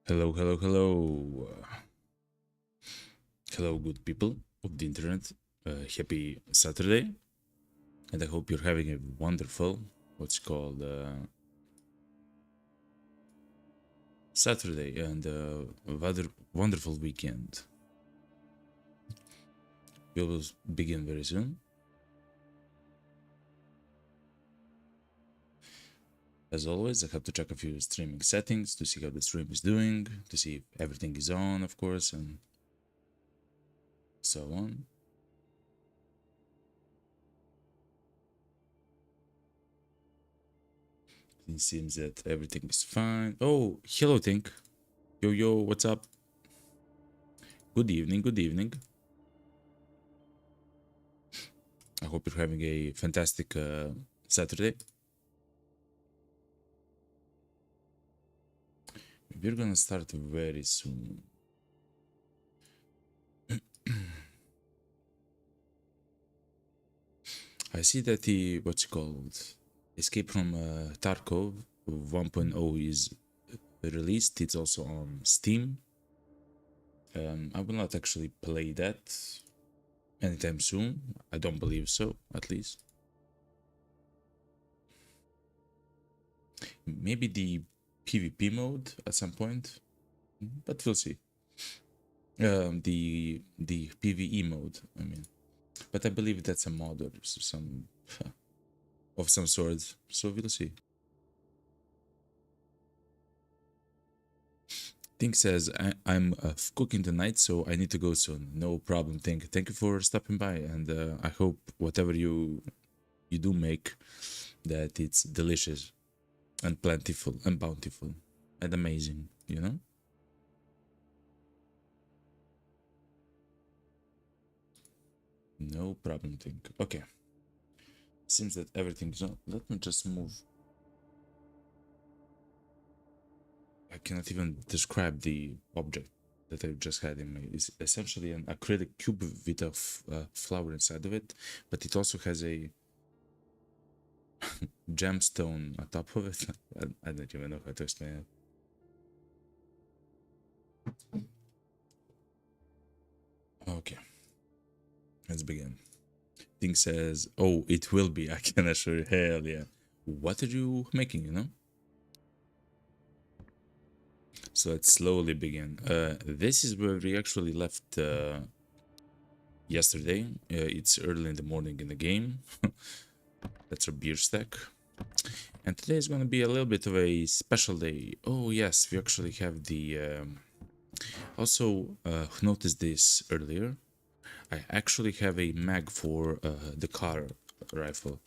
Hello, hello, hello. Hello, good people of the internet. Happy Saturday, and I hope you're having a wonderful, what's called Saturday and wonderful weekend. We will begin very soon. As always, I have to check a few streaming settings to see how the stream is doing, to see if everything is on, of course, and so on. It seems that everything is fine. Oh, hello, Tink. Yo, yo, what's up? Good evening, good evening. I hope you're having a fantastic Saturday. We're gonna start very soon. I see that the what's it called Escape from Tarkov 1.0 is released. It's also on Steam. I will not actually play that anytime soon. I don't believe so, at least. Maybe the PvP mode at some point, but we'll see. The PvE mode, I mean, but I believe that's a mod or some of some sort. So we'll see. Tink says I'm cooking tonight, so I need to go soon. No problem, Tink. Thank you for stopping by, and I hope whatever you do make, that it's delicious and plentiful and bountiful and amazing. You know. No problem, Tink. Okay. Seems that everything's on. Let me just move. I cannot even describe the object that I just had in my. It's essentially an acrylic cube with a flower inside of it, but it also has a gemstone on top of it. I don't even know how to explain it. Okay, let's begin. Thing says, "Oh, it will be." I can assure you. Hell yeah! What are you making? You know. So let's slowly begin. This is where we actually left yesterday. It's early in the morning in the game. That's our beer stack. And today is going to be a little bit of a special day. Oh yes, we actually have the... also noticed this earlier. I actually have a mag for the car rifle.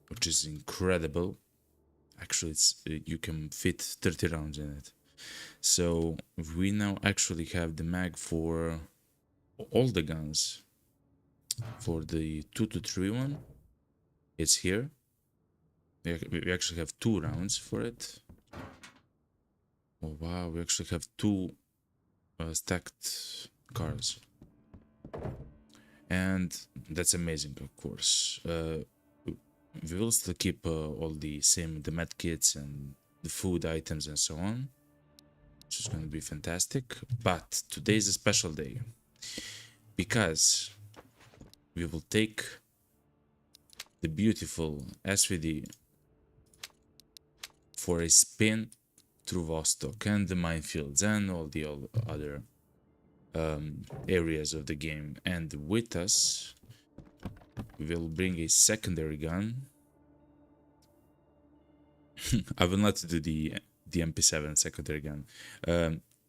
Which is incredible. Actually, it's you can fit 30 rounds in it. So we now actually have the mag for all the guns. For the 223 one, it's here. We actually have 2 rounds for it. Oh wow, we actually have 2 stacked cars. And that's amazing, of course. We will still keep all the same, the med kits and the food items and so on, which is going to be fantastic. But today is a special day because we will take the beautiful SVD for a spin through Vostok and the minefields and all the other areas of the game. And with us, we'll bring a secondary gun. I will not do the MP7 secondary gun.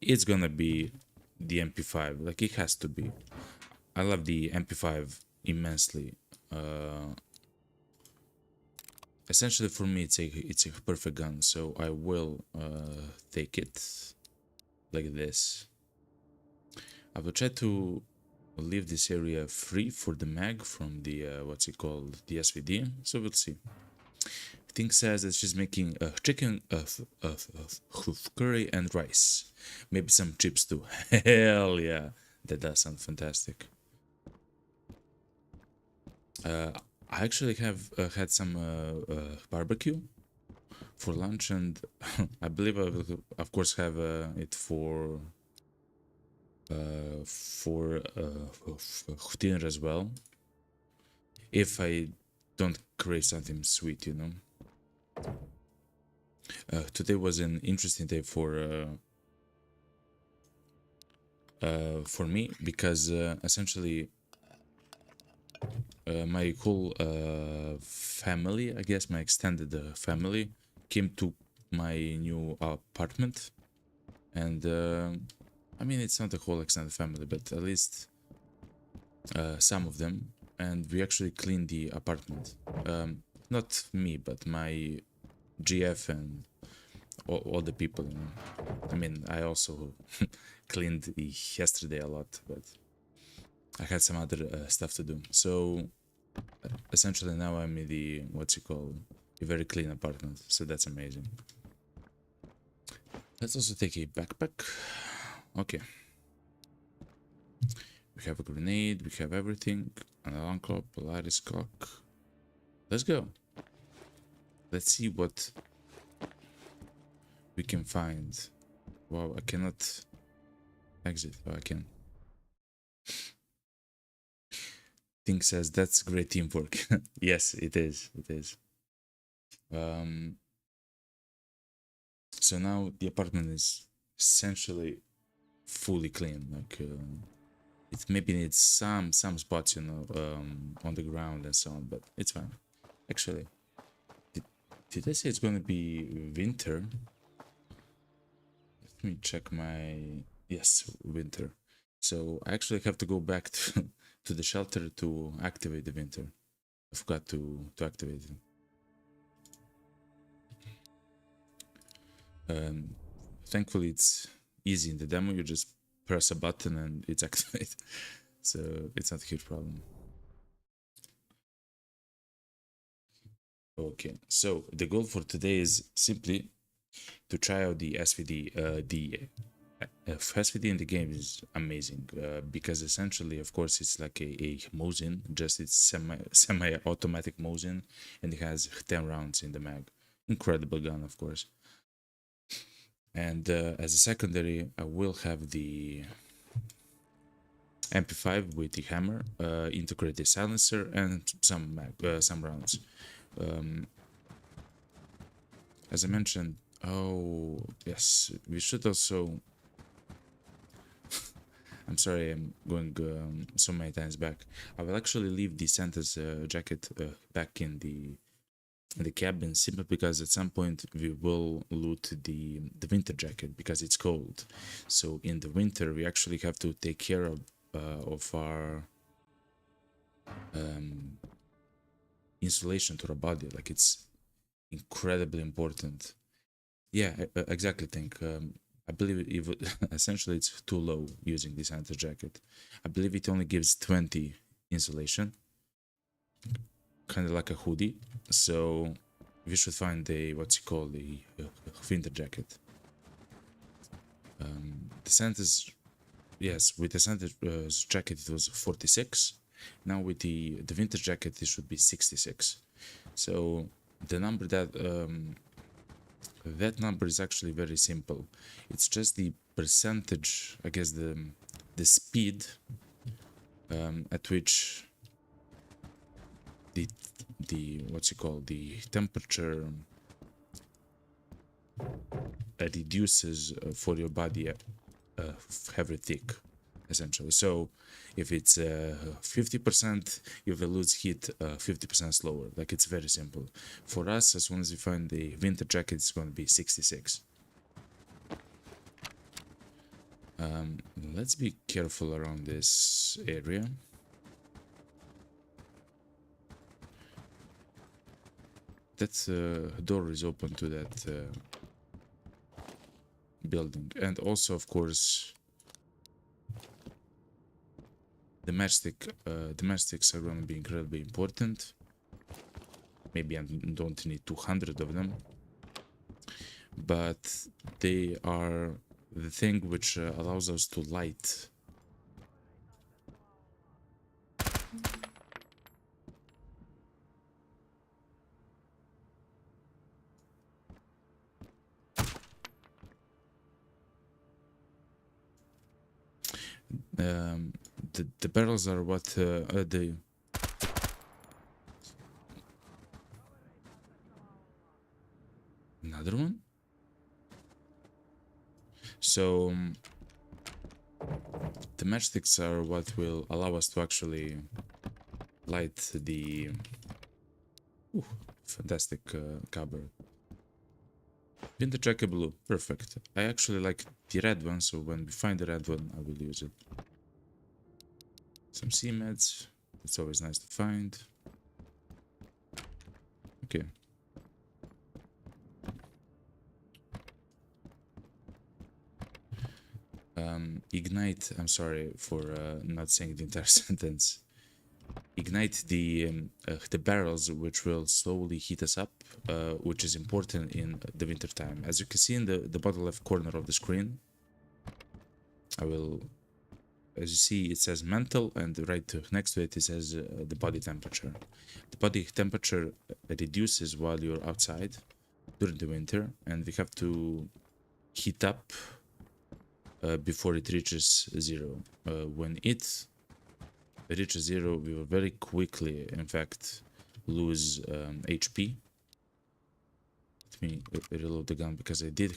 It's gonna be the MP5, like it has to be. I love the MP5 immensely. Essentially, for me, it's a perfect gun, so I will take it like this. I will try to leave this area free for the mag from the what's it called, the SVD. So we'll see. Thing says that she's making chicken curry and rice, maybe some chips too. Hell yeah, that does sound fantastic. I actually have had some barbecue for lunch, and I believe I will of course have it for dinner as well, if I don't crave something sweet, you know. Today was an interesting day for me, because essentially my whole family, I guess my extended family, came to my new apartment, and I mean, it's not the whole extended family, but at least some of them, and we actually cleaned the apartment. Not me, but my GF and all the people, you know. I mean, I also cleaned yesterday a lot, but I had some other stuff to do. So essentially now I'm in the, what's it called, a very clean apartment. So that's amazing. Let's also take a backpack. Okay. We have a grenade, we have everything. An alarm clock, a lattice clock. Let's go. Let's see what we can find. Wow, I cannot exit. Oh, I can. Thing says that's great teamwork. Yes, it is. It is. So now the apartment is essentially fully clean. Like it maybe needs some spots, you know, on the ground and so on, but it's fine. Actually, did I say it's gonna be winter? Let me check my, yes, winter. So I actually have to go back to the shelter to activate the winter. I forgot to activate it. Thankfully it's easy in the demo. You just press a button and it's activated, so it's not a huge problem. Okay, so the goal for today is simply to try out the SVD. The SVD in the game is amazing because essentially, of course, it's like a Mosin, just it's semi-automatic Mosin, and it has 10 rounds in the mag. Incredible gun, of course. And as a secondary, I will have the MP5 with the hammer, integrated silencer, and some rounds. As I mentioned, oh yes, we should also. I'm sorry, I'm going so many times back. I will actually leave the Santa's jacket back in the cabin, simply because at some point we will loot the winter jacket because it's cold. So in the winter we actually have to take care of our insulation to our body. Like, it's incredibly important. Yeah, exactly. Think I believe essentially it's too low using this Santa jacket. I believe it only gives 20 insulation, kind of like a hoodie. So we should find a, what's it called, the winter jacket. The Santa's, yes, with the Santa's jacket it was 46. Now with the winter jacket it should be 66. So the number that number is actually very simple. It's just the percentage, I guess, the speed at which the what's it called, the temperature reduces for your body very thick, essentially. So if it's 50%, you will lose heat 50% slower. Like, it's very simple. For us, as soon as we find the winter jacket, it's going to be 66. Let's be careful around this area. That door is open to that building, and also, of course, domestics are going to be incredibly important. Maybe I don't need 200 of them, but they are the thing which allows us to light. The barrels are what the another one. So the matchsticks are what will allow us to actually light the fantastic cupboard. Vintage jacket blue, perfect. I actually like the red one, so when we find the red one, I will use it. Some C-meds, it's always nice to find. Okay. Ignite, I'm sorry for not saying the entire sentence. Ignite the barrels, which will slowly heat us up, which is important in the winter time. As you can see in the bottom left corner of the screen, as you see, it says mental, and right next to it, it says the body temperature. The body temperature reduces while you're outside during the winter, and we have to heat up before it reaches 0. When it reaches 0, we will very quickly, in fact, lose HP. Let me reload the gun because I did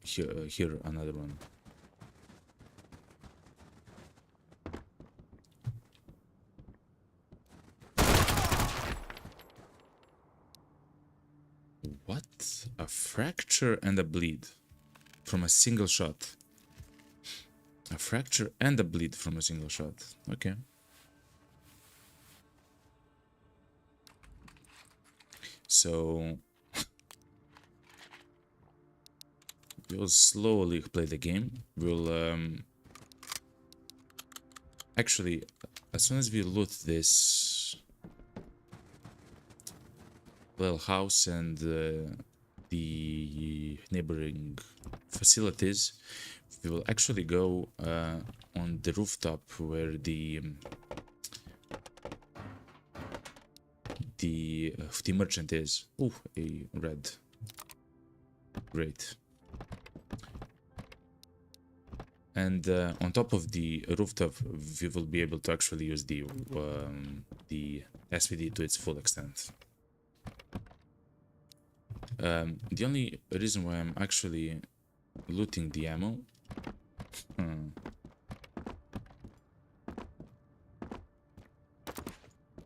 hear another one. What? A fracture and a bleed from a single shot. A fracture and a bleed from a single shot. Okay. So we'll slowly play the game. We'll actually, as soon as we loot this little house and the neighboring facilities, we will actually go on the rooftop where the merchant is. Oh, a red. Great. And on top of the rooftop, we will be able to actually use the SVD to its full extent. The only reason why I'm actually looting the ammo.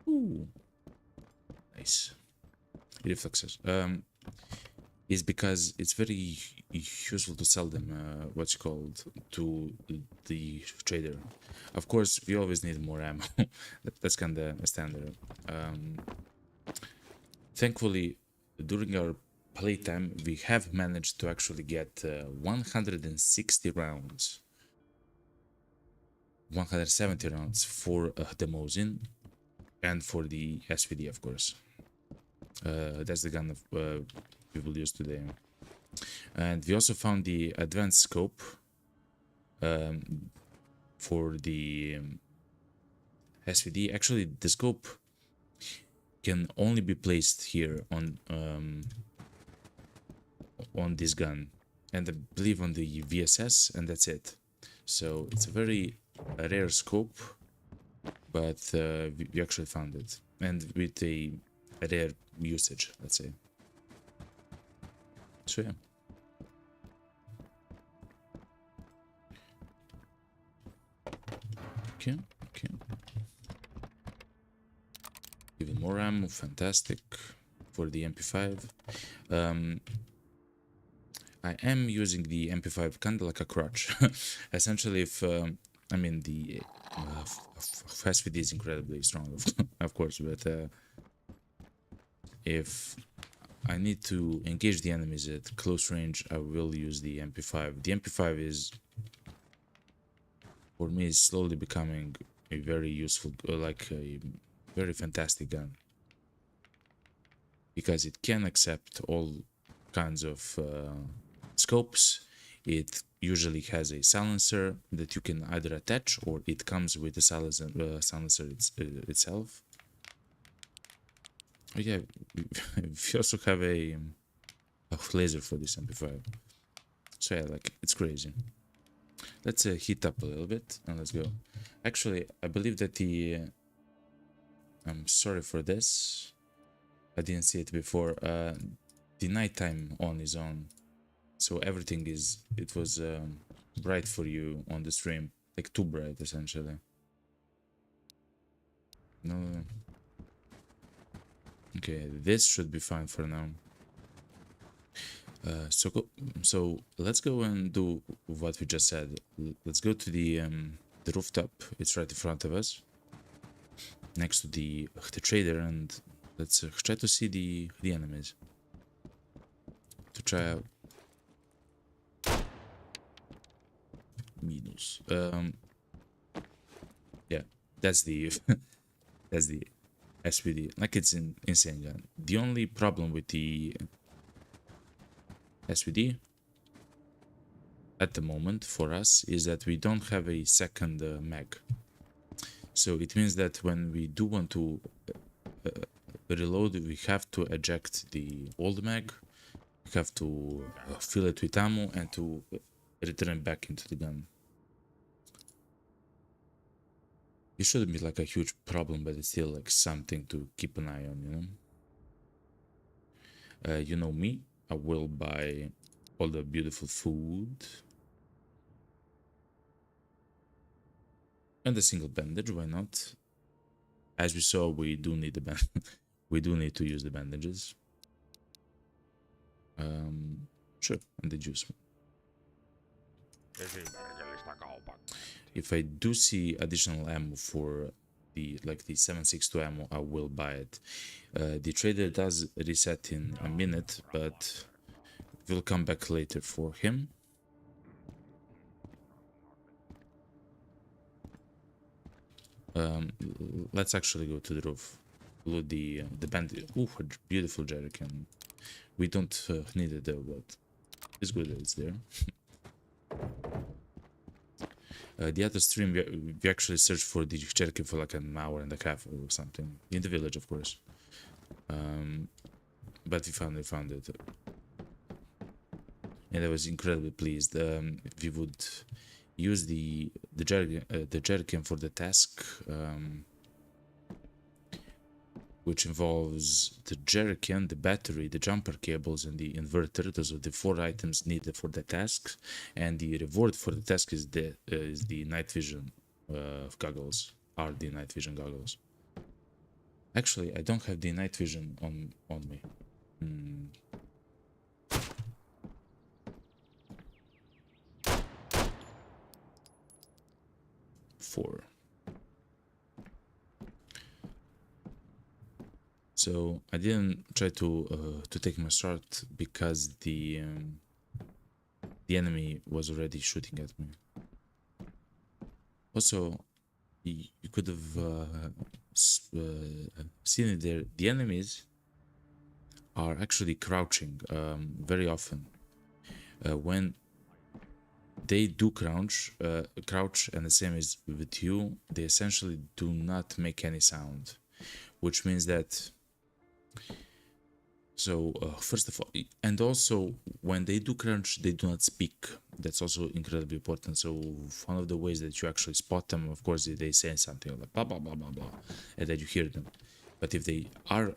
Ooh, nice reflexes. Is because it's very useful to sell them. What's called to the trader. Of course, we always need more ammo. That's kind of a standard. Thankfully, during our playtime, we have managed to actually get 160 rounds. 170 rounds for the Mosin and for the SVD, of course. That's the gun we will use today. And we also found the advanced scope for the SVD. Actually, the scope can only be placed here on this gun, and I believe on the VSS, and that's it. So it's a very rare scope, but we actually found it, and with a rare usage, let's say. So yeah. Okay. Even more ammo, fantastic, for the MP5. I am using the MP5 kind of like a crutch. Essentially, if I mean the SVD is incredibly strong, of course, but if I need to engage the enemies at close range, I will use the MP5. The MP5 is, for me, is slowly becoming a very useful, like a very fantastic gun, because it can accept all kinds of scopes. It usually has a silencer that you can either attach, or it comes with the silencer itself. Oh yeah, we also have a laser for this MP5. So yeah, like, it's crazy. Let's heat up a little bit and let's go. Actually, I believe that the... I'm sorry for this. I didn't see it before. The nighttime on is on. So everything is... It was bright for you on the stream. Like too bright, essentially. No. Okay, this should be fine for now. So let's go and do what we just said. Let's go to the rooftop. It's right in front of us, next to the trader, and let's try to see the enemies. To try out minus. Yeah, that's the that's the SVD. Like it's insane gun. The only problem with the SVD at the moment for us is that we don't have a second mag. So it means that when we do want to reload, we have to eject the old mag, we have to fill it with ammo and to return back into the gun. It shouldn't be like a huge problem, but it's still like something to keep an eye on, you know? You know me, I will buy all the beautiful food. And a single bandage, why not? As we saw, we do need the we do need to use the bandages. Sure, and the juice. If I do see additional ammo for the 7.62 ammo, I will buy it. The trader does reset in a minute, but we'll come back later for him. Let's actually go to the roof. Loot the bandit. Ooh, a beautiful jerrycan. We don't need it though, but it's good that it's there. The other stream, we actually searched for the jerrycan for like an hour and a half or something. In the village, of course. But we found it. And I was incredibly pleased. We would use the jerrycan for the task, which involves the jerrycan, the battery, the jumper cables, and the inverter. Those are the 4 items needed for the task, and the reward for the task is the night vision goggles. Are the night vision goggles? Actually, I don't have the night vision on me. 4. So I didn't try to take my start because the enemy was already shooting at me. Also, you could have seen it there. The enemies are actually crouching very often. When they do crouch, and the same is with you, they essentially do not make any sound, which means that. So first of all, and also when they do crouch, they do not speak. That's also incredibly important. So one of the ways that you actually spot them, of course, is they say something like blah blah blah blah blah, and then you hear them. But if they are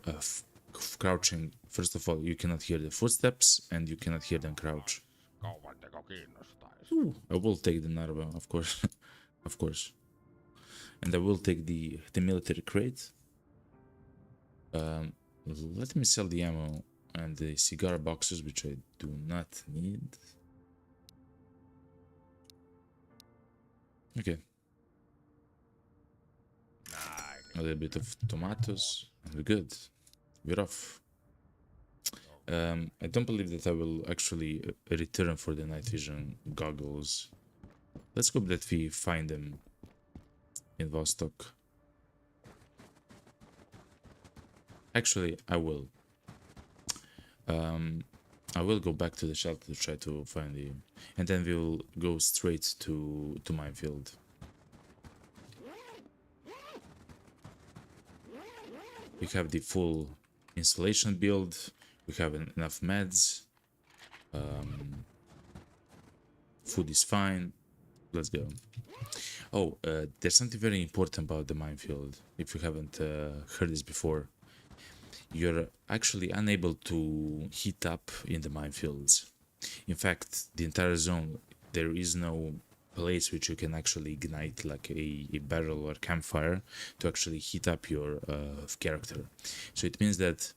crouching, first of all, you cannot hear the footsteps, and you cannot hear them crouch. Ooh, I will take the Narva, of course, of course, and I will take the military crate. Let me sell the ammo and the cigar boxes, which I do not need. Okay. A little bit of tomatoes, and we're good. We're off. I don't believe that I will actually return for the night vision goggles. Let's hope that we find them in Vostok. Actually, I will. I will go back to the shelter to try to find the, and then we'll go straight to minefield. We have the full installation build. We have enough meds. Food is fine. Let's go. Oh, there's something very important about the minefield. If you haven't heard this before, you're actually unable to heat up in the minefields. In fact, the entire zone, there is no place which you can actually ignite like a barrel or campfire to actually heat up your character. So it means that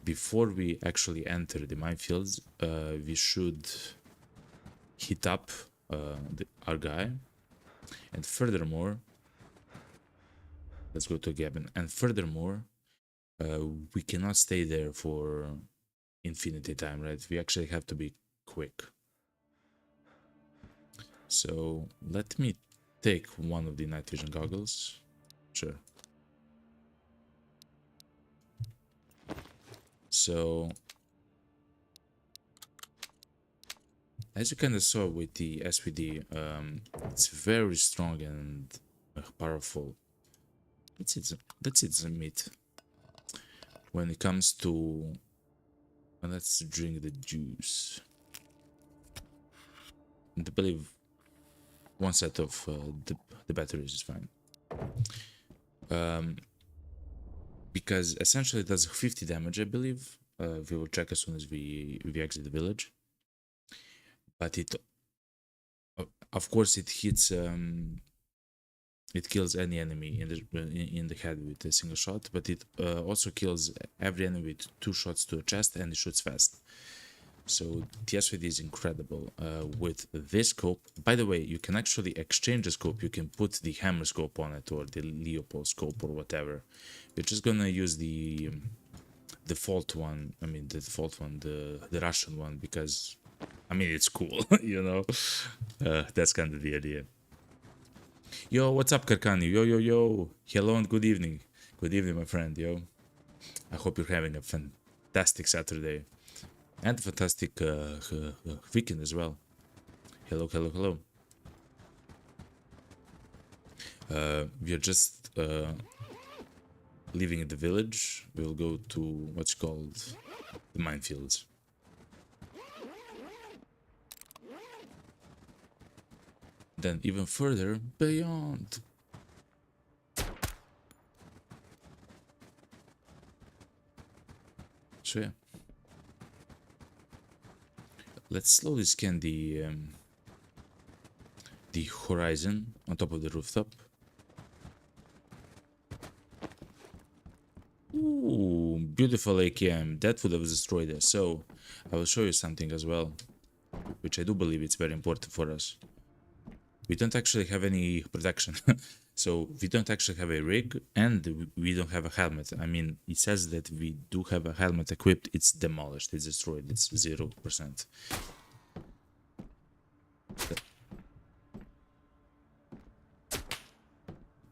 before we actually enter the minefields, we should heat up our guy. And furthermore, let's go to Gavin. And furthermore, we cannot stay there for infinity time, right? We actually have to be quick. So let me take one of the night vision goggles. Sure. So as you kind of saw with the SVD, it's very strong and powerful. Let's eat some meat. When it comes to, let's drink the juice. And I believe one set of the batteries is fine. Because essentially it does 50 damage, I believe. We will check as soon as we exit the village. But it, of course, it hits. It kills any enemy in the head with a single shot, but it also kills every enemy with 2 shots to a chest, and it shoots fast. So the SVD is incredible. With this scope, by the way, you can actually exchange the scope. You can put the hammer scope on it or the Leopold scope or whatever. We're just gonna use the default one. I mean the default one, the Russian one, because I mean it's cool, you know. That's kind of the idea. Yo, what's up, Karkani? Yo. Hello and good evening. Good evening, my friend, yo. I hope you're having a fantastic Saturday. And a fantastic weekend as well. Hello. We are just leaving the village. We'll go to what's called the minefields. Then even further beyond. So yeah. Let's slowly scan the horizon on top of the rooftop. Ooh, beautiful AKM. That would have destroyed us. So I will show you something as well, which I do believe it's very important for us. We don't actually have any protection. So we don't actually have a rig, and we don't have a helmet. I mean, it says that we do have a helmet equipped. It's demolished. It's destroyed. It's 0%.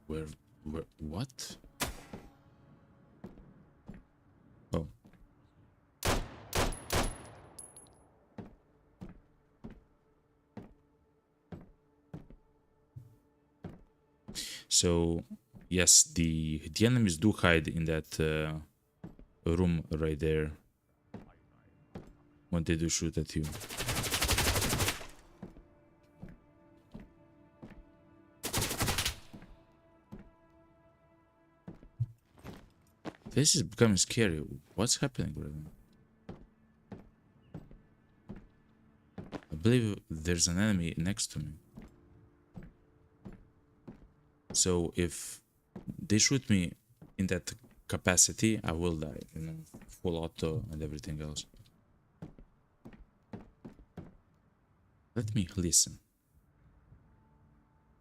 Where, what? Oh. So, yes, the enemies do hide in that room right there when they do shoot at you. This is becoming scary. What's happening right now? I believe there's an enemy next to me. So if they shoot me in that capacity, I will die, you know, full auto and everything else. Let me listen.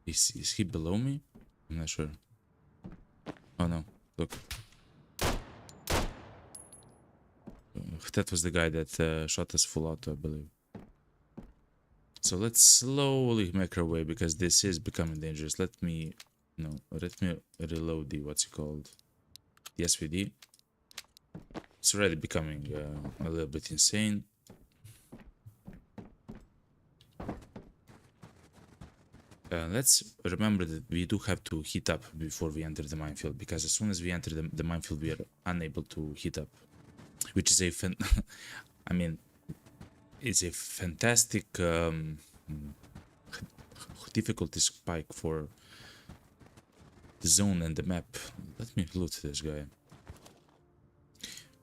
Is he below me? I'm not sure. Oh no, look. That was the guy that shot us full auto, I believe. So let's slowly make our way, because this is becoming dangerous. Let me reload the, what's it called? The SVD. It's already becoming a little bit insane. Let's remember that we do have to heat up before we enter the minefield, because as soon as we enter the minefield, we are unable to heat up. Which is a I mean, it's a fantastic difficulty spike for the zone and the map. Let me loot this guy.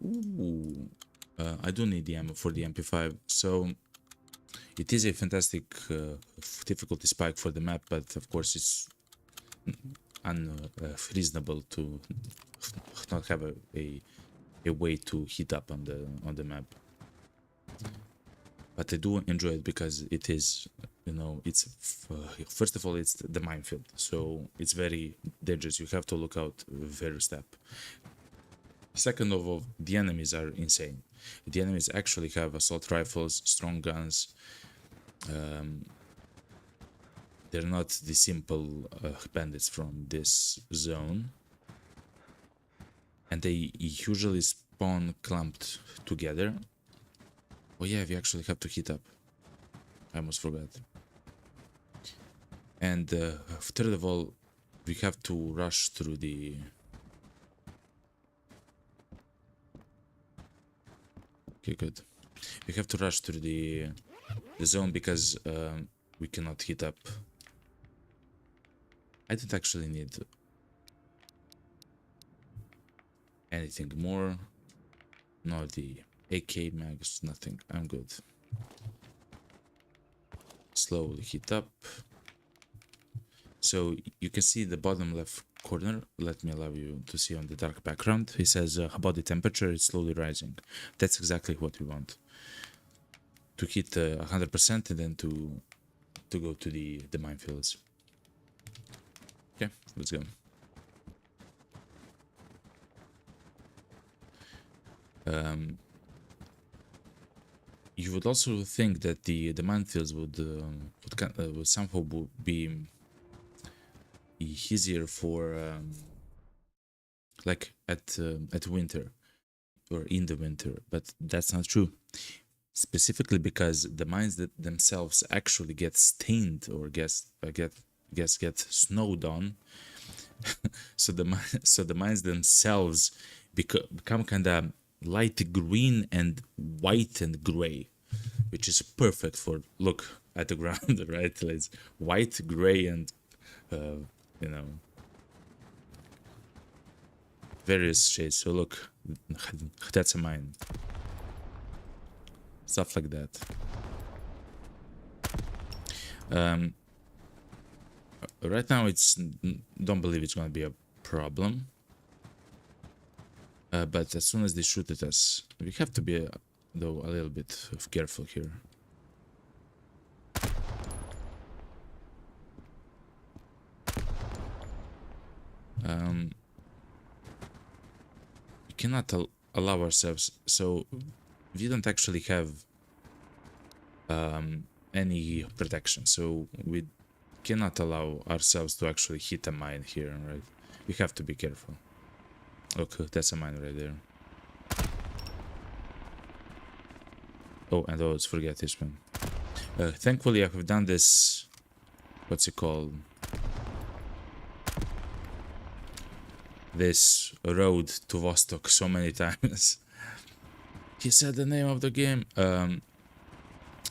Ooh, I do need the ammo for the MP5, so it is a fantastic difficulty spike for the map, but of course it's unreasonable to not have a way to heat up on the map. But I do enjoy it because it is, you know, it's first of all it's the minefield, so it's very dangerous. You have to look out every step. Second of all, the enemies are insane. The enemies actually have assault rifles, strong guns. They're not the simple bandits from this zone, and they usually spawn clumped together. Oh yeah, we actually have to heat up. I almost forgot. And third of all, we have to rush through the... Okay, good. We have to rush through the zone because we cannot heat up. I don't actually need anything more. No, the AK mags, nothing. I'm good. Slowly heat up. So you can see the bottom left corner. Let me allow you to see on the dark background. It says body temperature is slowly rising. That's exactly what we want. To hit 100% and then to go to the minefields. Okay, let's go. You would also think that the minefields would somehow be easier for like at winter or in the winter, but that's not true. Specifically because the mines that themselves actually get stained or get snowed on. so the mines themselves become kind of light green and white and gray, which is perfect for look at the ground, right? It's white, gray, and you know, various shades. So look, that's a mine. Stuff like that. Right now, don't believe it's gonna be a problem. But as soon as they shoot at us, we have to be, though, a little bit careful here. We cannot allow ourselves, so we don't actually have any protection, so we cannot allow ourselves to actually hit a mine here, right? We have to be careful. Okay, that's a mine right there. Oh, and let's forget this one. Thankfully, I have done this. What's it called? This road to Vostok so many times. He said the name of the game.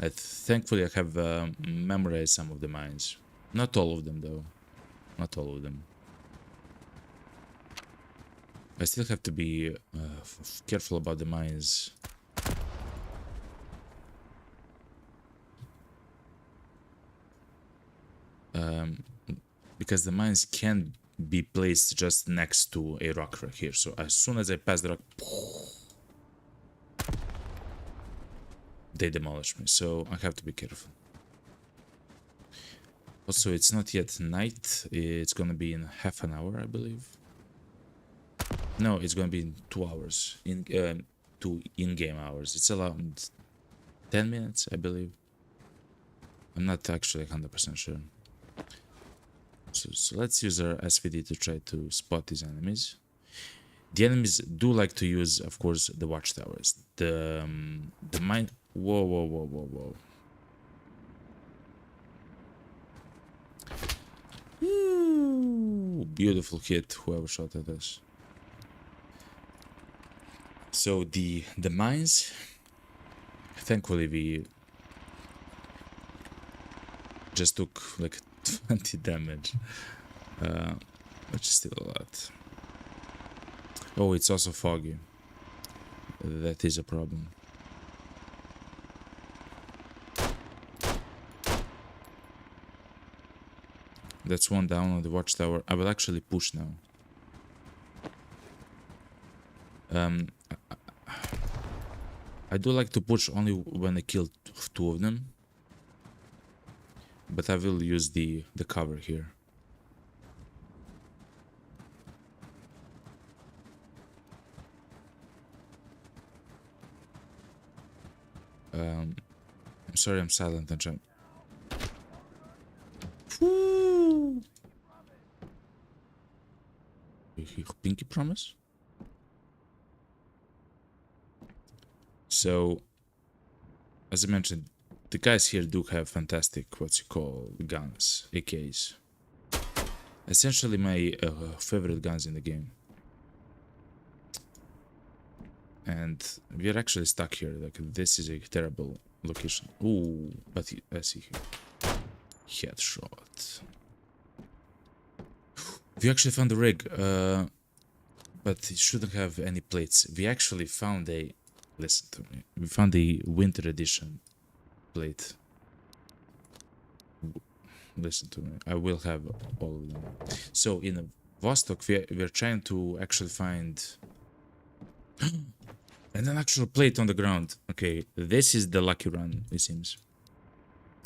Thankfully, I have memorized some of the mines. Not all of them, though. Not all of them. I still have to be careful about the mines. Because the mines can be placed just next to a rock right here. So as soon as I pass the rock, they demolish me. So I have to be careful. Also, it's not yet night. It's gonna be in half an hour, I believe. No, it's gonna be in 2 hours. Two in-game hours. It's around 10 minutes, I believe. I'm not actually 100% sure. So let's use our SVD to try to spot these enemies. The enemies do like to use, of course, the watchtowers. The mine. Whoa. Ooh, beautiful hit, whoever shot at us. So the mines, thankfully we just took like 20 damage. Which is still a lot. Oh, it's also foggy. That is a problem. That's one down on the watchtower. I will actually push now. I do like to push only when I kill two of them. But I will use the cover here. I'm sorry I'm silent. I'm trying. Woo! Pinky promise? So, as I mentioned, the guys here do have fantastic, guns, AKs. Essentially my favorite guns in the game. And we are actually stuck here, like this is a terrible location. Ooh, but I see here. Headshot. We actually found the rig, but it shouldn't have any plates. We actually found a... Listen to me. We found the winter edition plate. Listen to me. I will have all of them. So in Vostok, we're trying to actually find... and an actual plate on the ground. Okay, this is the lucky run, it seems.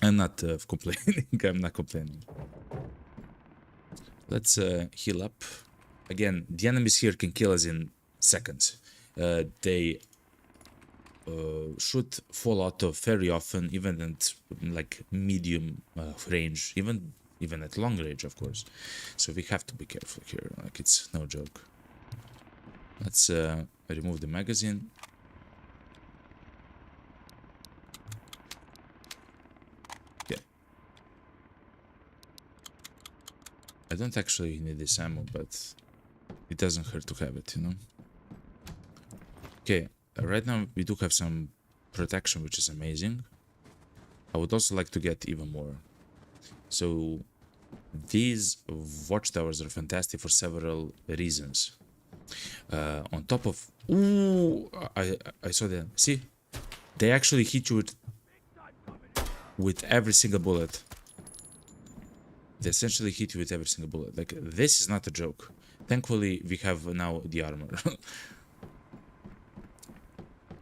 I'm not complaining. I'm not complaining. Let's heal up. Again, the enemies here can kill us in seconds. They shoot full auto very often, even at like medium range, even at long range, of course. So we have to be careful here. Like it's no joke. Let's remove the magazine. Yeah. I don't actually need this ammo, but it doesn't hurt to have it, you know? Okay, right now we do have some protection, which is amazing. I would also like to get even more. So these watchtowers are fantastic for several reasons. On top of... Ooh, I saw them. See? They actually hit you with every single bullet. They essentially hit you with every single bullet. Like, this is not a joke. Thankfully, we have now the armor.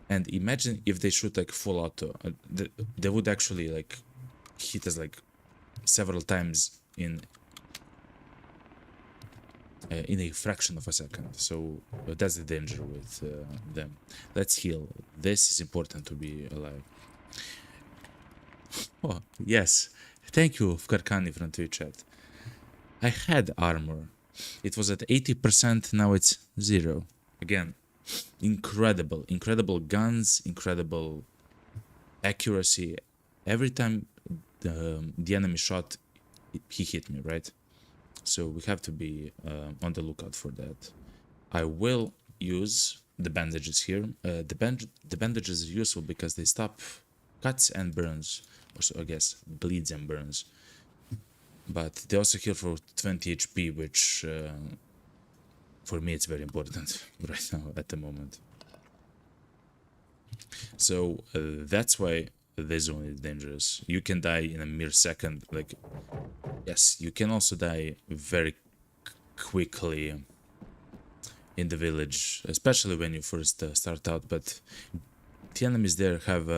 And imagine if they shoot like full auto. They would actually like hit us like several times in a fraction of a second. So that's the danger with them. Let's heal. This is important to be alive. Oh, yes. Thank you, Karkani from Twitch chat. I had armor. It was at 80%, now it's 0. Again, incredible guns, incredible accuracy. Every time the enemy shot, he hit me, right? So we have to be on the lookout for that. I will use the bandages here. The bandages are useful because they stop cuts and burns. Also, I guess, bleeds and burns. But they also heal for 20 HP, which for me it's very important right now at the moment. So that's why this zone is dangerous. You can die in a mere second. Like, yes, you can also die very quickly in the village, especially when you first start out. But the enemies there have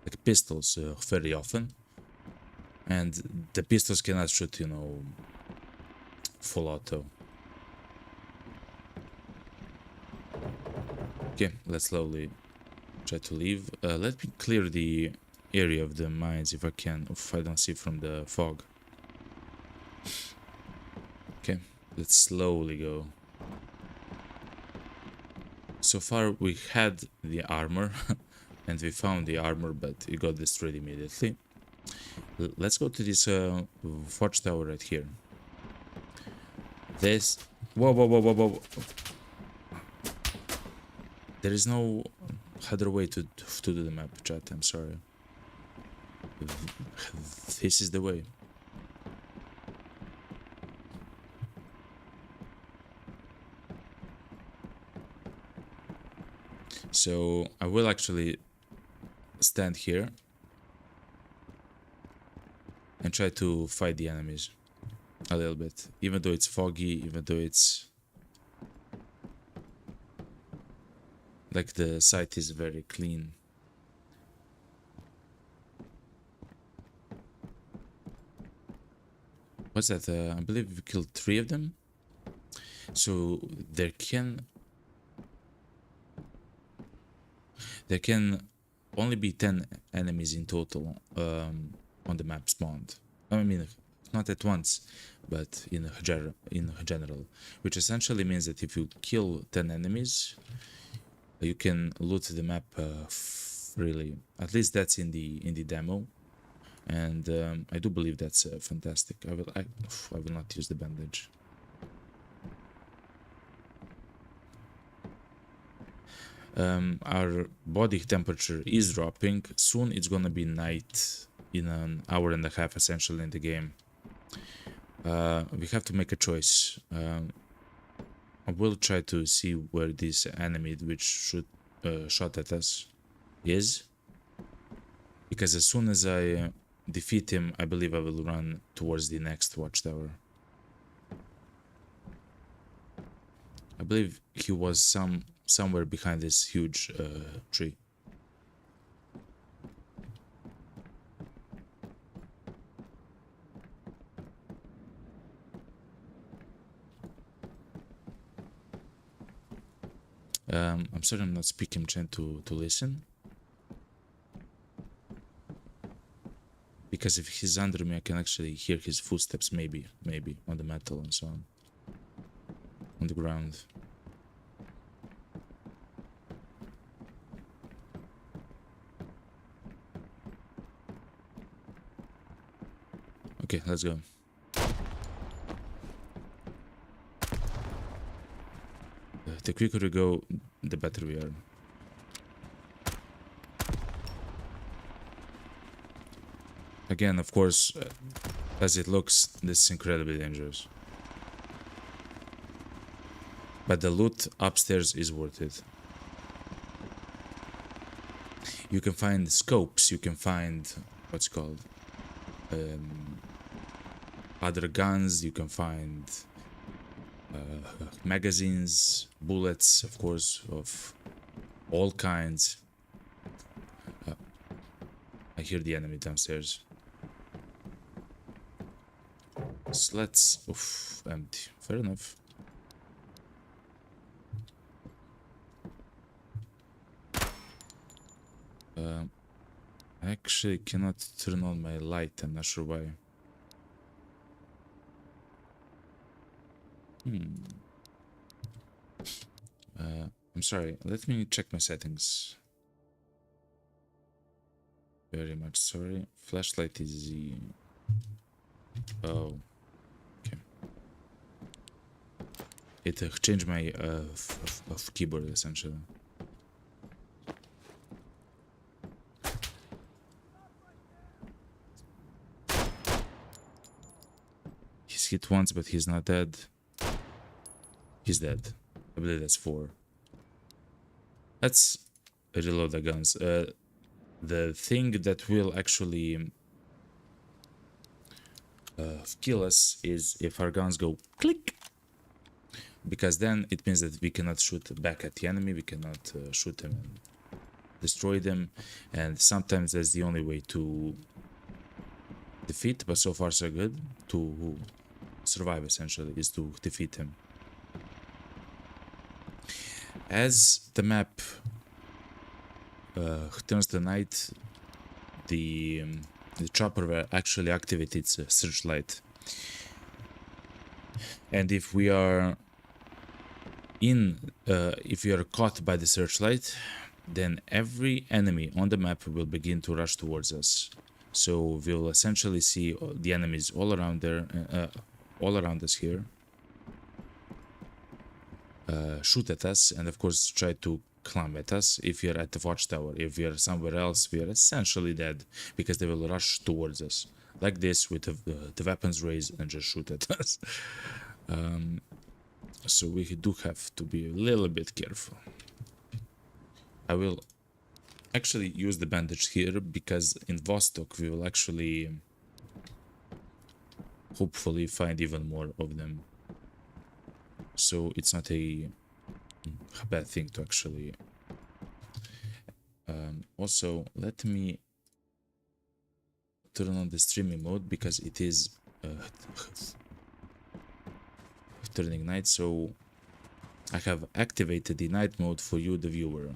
like pistols very often, and the pistols cannot shoot, you know, full auto. Okay, let's slowly try to leave. Let me clear the area of the mines if I can, if I don't see from the fog. Okay, let's slowly go. So far we had the armor and we found the armor, but it got destroyed immediately. Let's go to this watchtower right here. This... Whoa. There is no other way to do the map, chat, I'm sorry. This is the way. So I will actually stand here and try to fight the enemies a little bit, even though it's foggy, even though it's like the site is very clean. What's that? I believe we killed 3 of them. So there can only be 10 enemies in total on the map spawned. I mean, not at once, but in general, which essentially means that if you kill 10 enemies, you can loot the map freely. At least that's in the demo, and I do believe that's fantastic. I will not use the bandage. Our body temperature is dropping. Soon it's gonna be night in an hour and a half essentially in the game. We have to make a choice. I will try to see where this enemy which shot at us is, because as soon as I defeat him, I believe I will run towards the next watchtower. I believe he was somewhere behind this huge tree. I'm sorry I'm not speaking, I'm trying to listen. Because if he's under me, I can actually hear his footsteps, maybe, on the metal and so on. On the ground. Okay, let's go. The quicker we go, the better we are. Again, of course, as it looks, this is incredibly dangerous. But the loot upstairs is worth it. You can find scopes, you can find, what's called, other guns, you can find magazines, bullets, of course, of all kinds. I hear the enemy downstairs. Slats, oof, empty. Fair enough. I actually cannot turn on my light, I'm not sure why. I'm sorry, let me check my settings. Very much sorry. Flashlight is the... Oh, okay. It changed my keyboard essentially. He's hit once, but he's not dead. He's dead. I believe that's 4. Let's reload the guns. The thing that will actually kill us is if our guns go click, because then it means that we cannot shoot back at the enemy, we cannot shoot them and destroy them, and sometimes that's the only way to defeat, but so far so good, to survive essentially, is to defeat him. As the map turns to night, the chopper will actually activate its searchlight, and if we are caught by the searchlight, then every enemy on the map will begin to rush towards us. So we'll essentially see the enemies all around there, all around us here, shoot at us, and of course try to climb at us if we are at the watchtower. If we are somewhere else, we are essentially dead because they will rush towards us like this with the weapons raised and just shoot at us. So we do have to be a little bit careful. I will actually use the bandage here because in Vostok we will actually hopefully find even more of them. So it's not a bad thing to actually. Also, let me turn on the streaming mode because it is turning night. So I have activated the night mode for you, the viewer,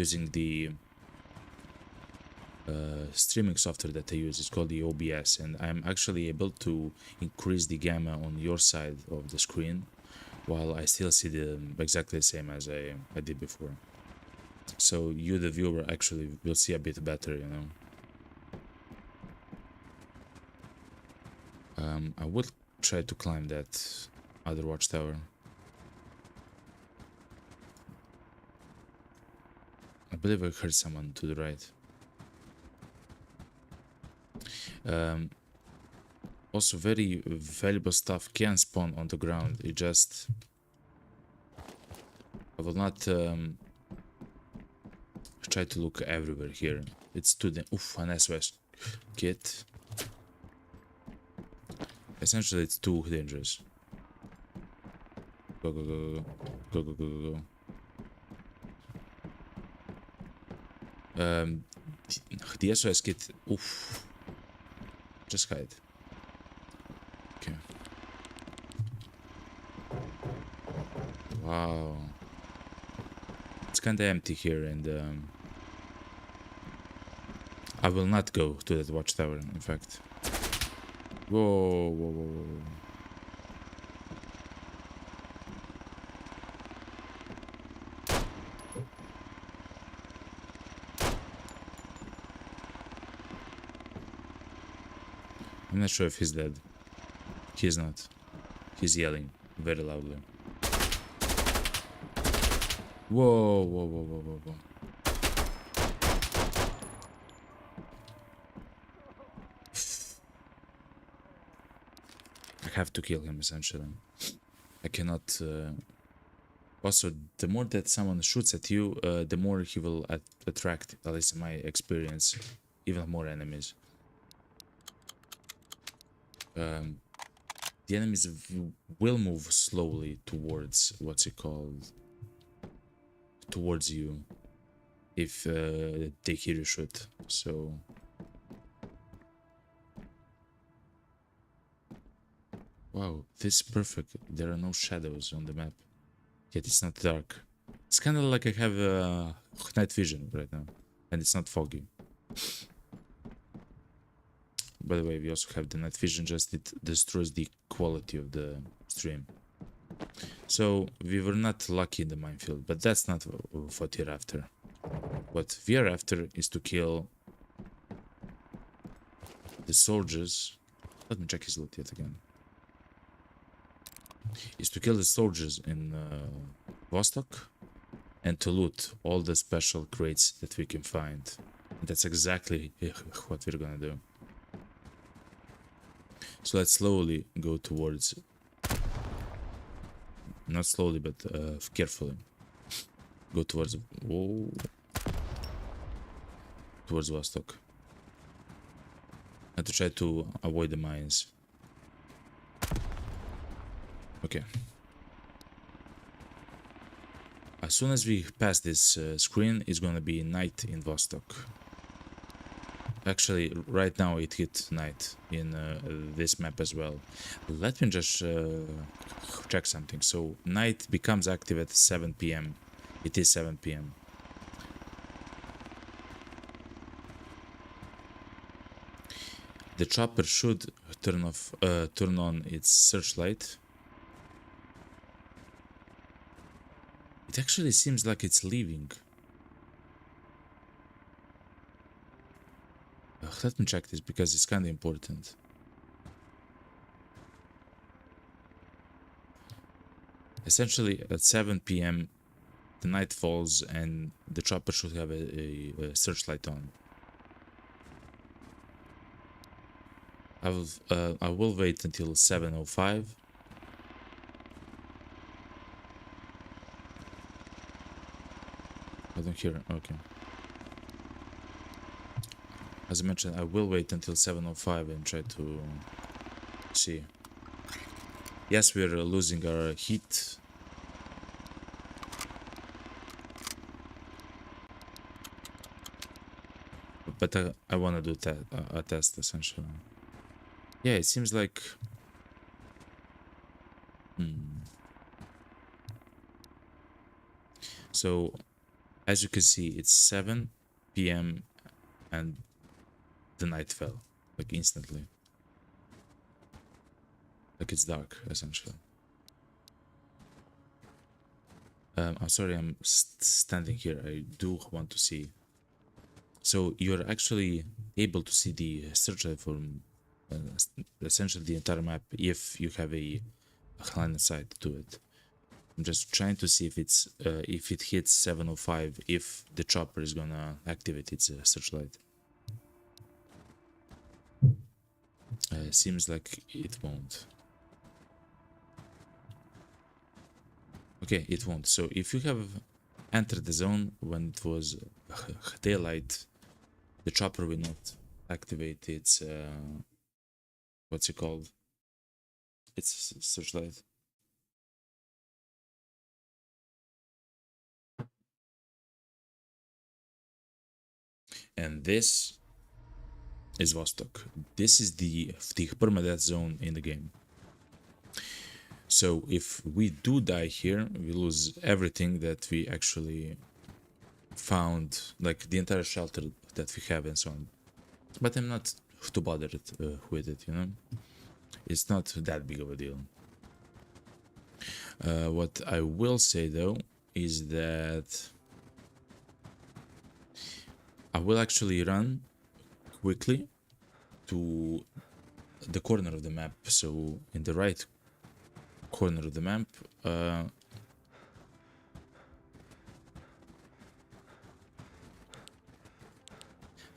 using the streaming software that I use. It's called the OBS, and I'm actually able to increase the gamma on your side of the screen while I still see the exactly the same as I did before. So you, the viewer, actually will see a bit better, you know. I will try to climb that other watchtower. I believe I heard someone to the right. Also, very valuable stuff can spawn on the ground. It just... I will not try to look everywhere here. It's too... Oof, an SOS kit. Essentially, it's too dangerous. Go, go, go, go, go, go, go, go, go. The SOS kit... Oof. Just hide. Okay. Wow. It's kinda empty here, and I will not go to that watchtower, in fact. Whoa, whoa, whoa, whoa. I'm not sure if he's dead. He's not. He's yelling very loudly. Whoa, whoa, whoa, whoa, whoa, whoa. I have to kill him, essentially. I cannot... Also, the more that someone shoots at you, the more he will attract, at least in my experience, even more enemies. The enemies will move slowly towards, what's it called, towards you if they hear you shoot. So wow, this is perfect. There are no shadows on the map, yet it's not dark. It's kind of like I have night vision right now, and it's not foggy. By the way, we also have the night vision, just it destroys the quality of the stream. So we were not lucky in the minefield, but that's not what we're after. What we are after is to kill the soldiers. Let me check his loot yet again. Is to kill the soldiers in Vostok and to loot all the special crates that we can find. And that's exactly what we're gonna do. So let's slowly go towards... Not slowly, but carefully. Go towards... Whoa. Towards Vostok. And to try to avoid the mines. Okay. As soon as we pass this screen, it's gonna be night in Vostok. Actually, right now it hit night in this map as well. Let me just check something. So night becomes active at 7 p.m. It is 7 p.m. The chopper should turn on its searchlight. It actually seems like it's leaving. Let me check this because it's kind of important. Essentially, at 7 p.m., the night falls and the chopper should have a searchlight on. I will wait until 7:05. I don't hear. Okay. As I mentioned, I will wait until 7:05 and try to see. Yes, we're losing our heat. But I want to do a test essentially. Yeah, it seems like. So, as you can see, it's 7 p.m. and the night fell, like instantly. Like it's dark, essentially. I'm sorry, I'm standing here. I do want to see. So you're actually able to see the searchlight from essentially the entire map if you have a line of sight to it. I'm just trying to see if it's if it hits 7:05, if the chopper is gonna activate its searchlight. Seems like it won't. Okay, it won't. So if you have entered the zone when it was daylight, the chopper will not activate its what's it called? Its searchlight. And this is Vostok. This is the permadeath zone in the game. So if we do die here, we lose everything that we actually found, like the entire shelter that we have and so on. But I'm not too bothered with it, you know? It's not that big of a deal. What I will say though is that I will actually run quickly to the corner of the map. So in the right corner of the map,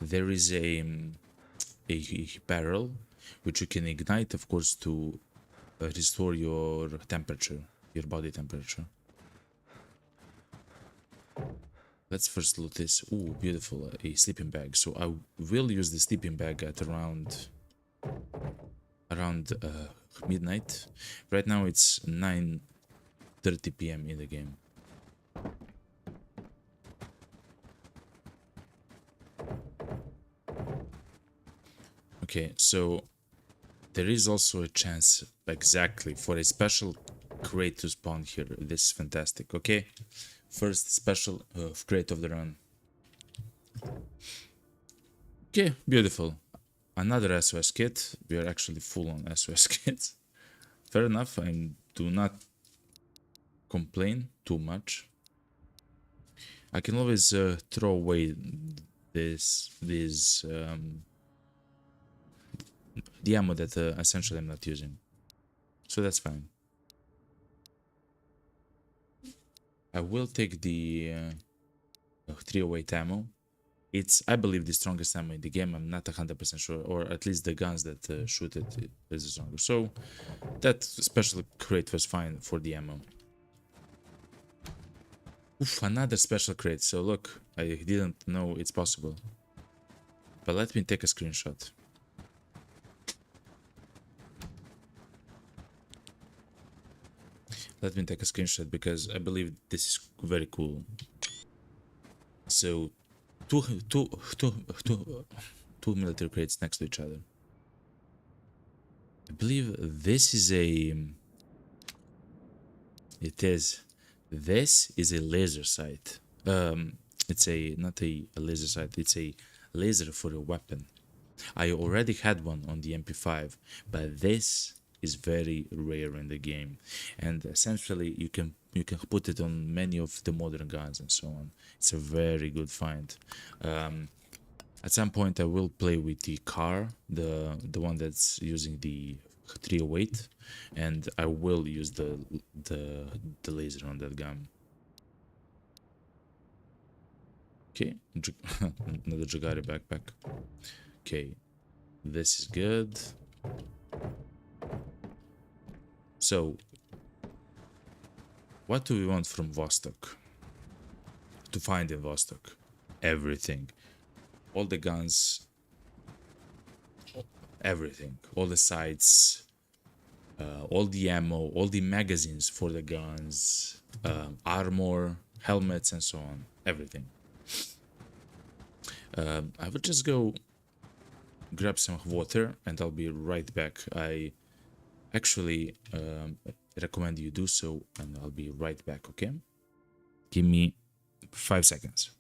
there is a barrel which you can ignite, of course, to restore your temperature, your body temperature. Let's first loot this. Ooh, beautiful, a sleeping bag. So I will use the sleeping bag at around midnight. Right now it's 9:30 p.m. in the game. Okay, so there is also a chance exactly for a special crate to spawn here. This is fantastic. Okay, first special crate of the run. Okay, beautiful. Another SOS kit. We are actually full on SOS kits. Fair enough. I do not complain too much. I can always throw away the ammo that essentially I'm not using, so that's fine. I will take the 308 ammo. It's, I believe, the strongest ammo in the game. I'm not 100% sure, or at least the guns that shoot it is the strongest. So that special crate was fine for the ammo. Oof, another special crate. So look, I didn't know it's possible. But let me take a screenshot. Let me take a screenshot because I believe this is very cool. So two military crates next to each other. I believe this is a this is a laser sight. It's not a laser sight, it's a laser for a weapon. I already had one on the MP5, but this is very rare in the game, and essentially you can put it on many of the modern guns and so on. It's a very good find. At some point I will play with the car, the one that's using the 308, and I will use the laser on that gun. Okay, another Jagari backpack. Okay, this is good. So, what do we want from Vostok? To find in Vostok? Everything. All the guns, everything. All the sights, all the ammo, all the magazines for the guns, armor, helmets, and so on. Everything. I would just go grab some water and I'll be right back. I actually recommend you do so, and I'll be right back, okay? Give me 5 seconds.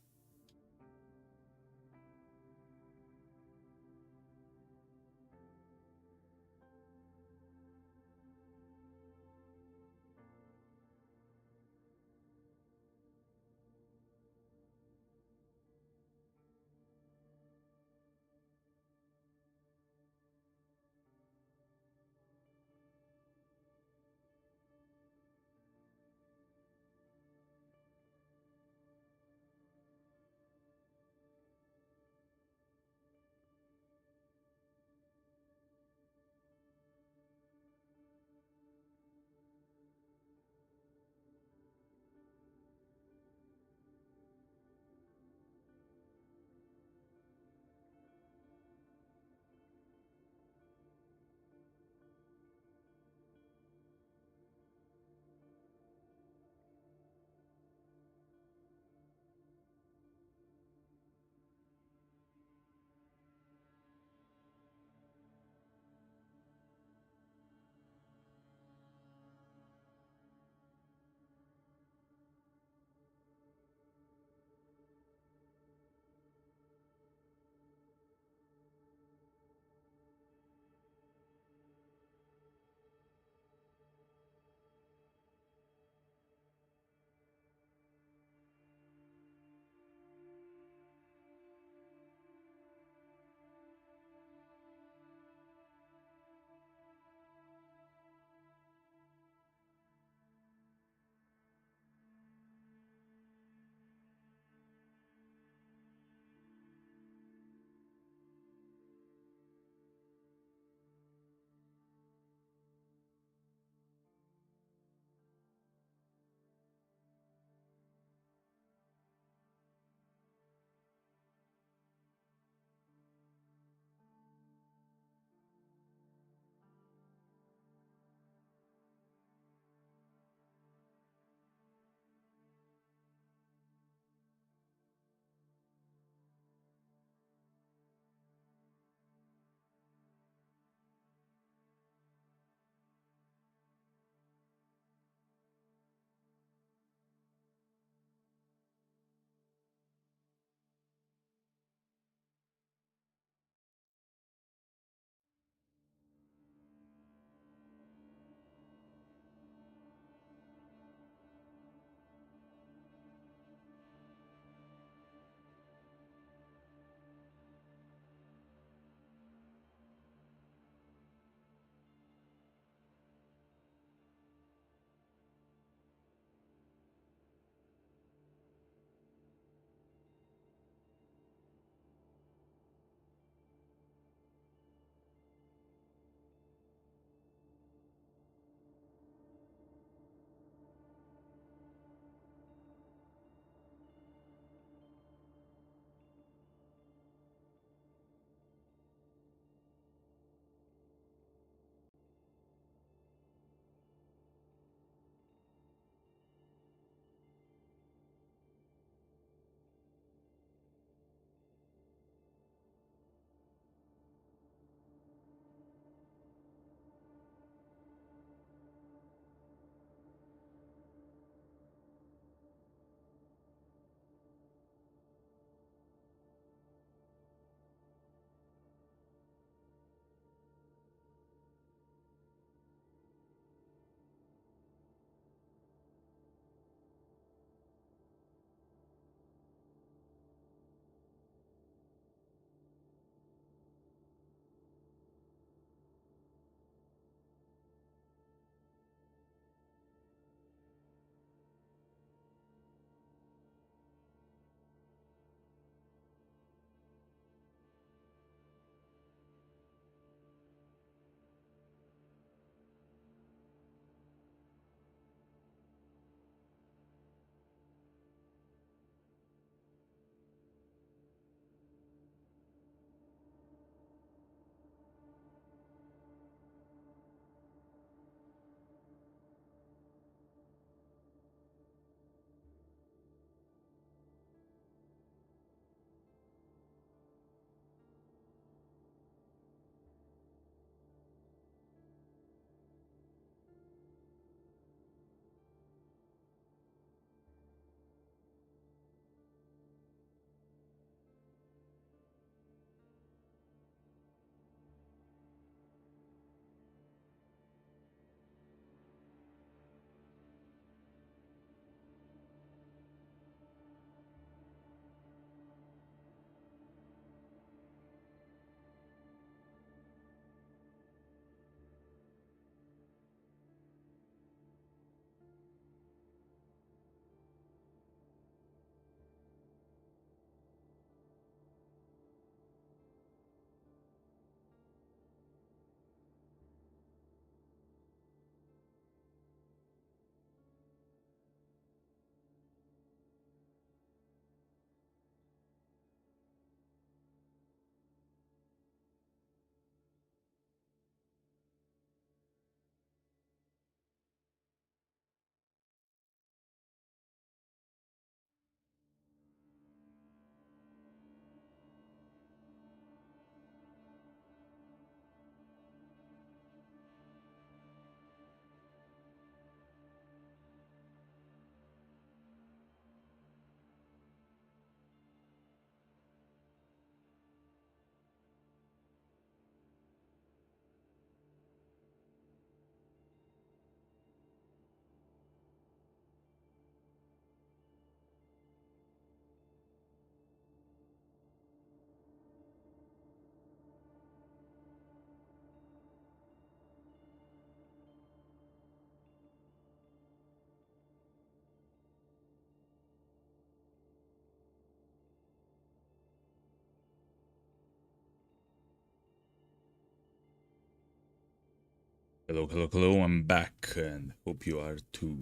Hello, hello, hello, I'm back and hope you are too.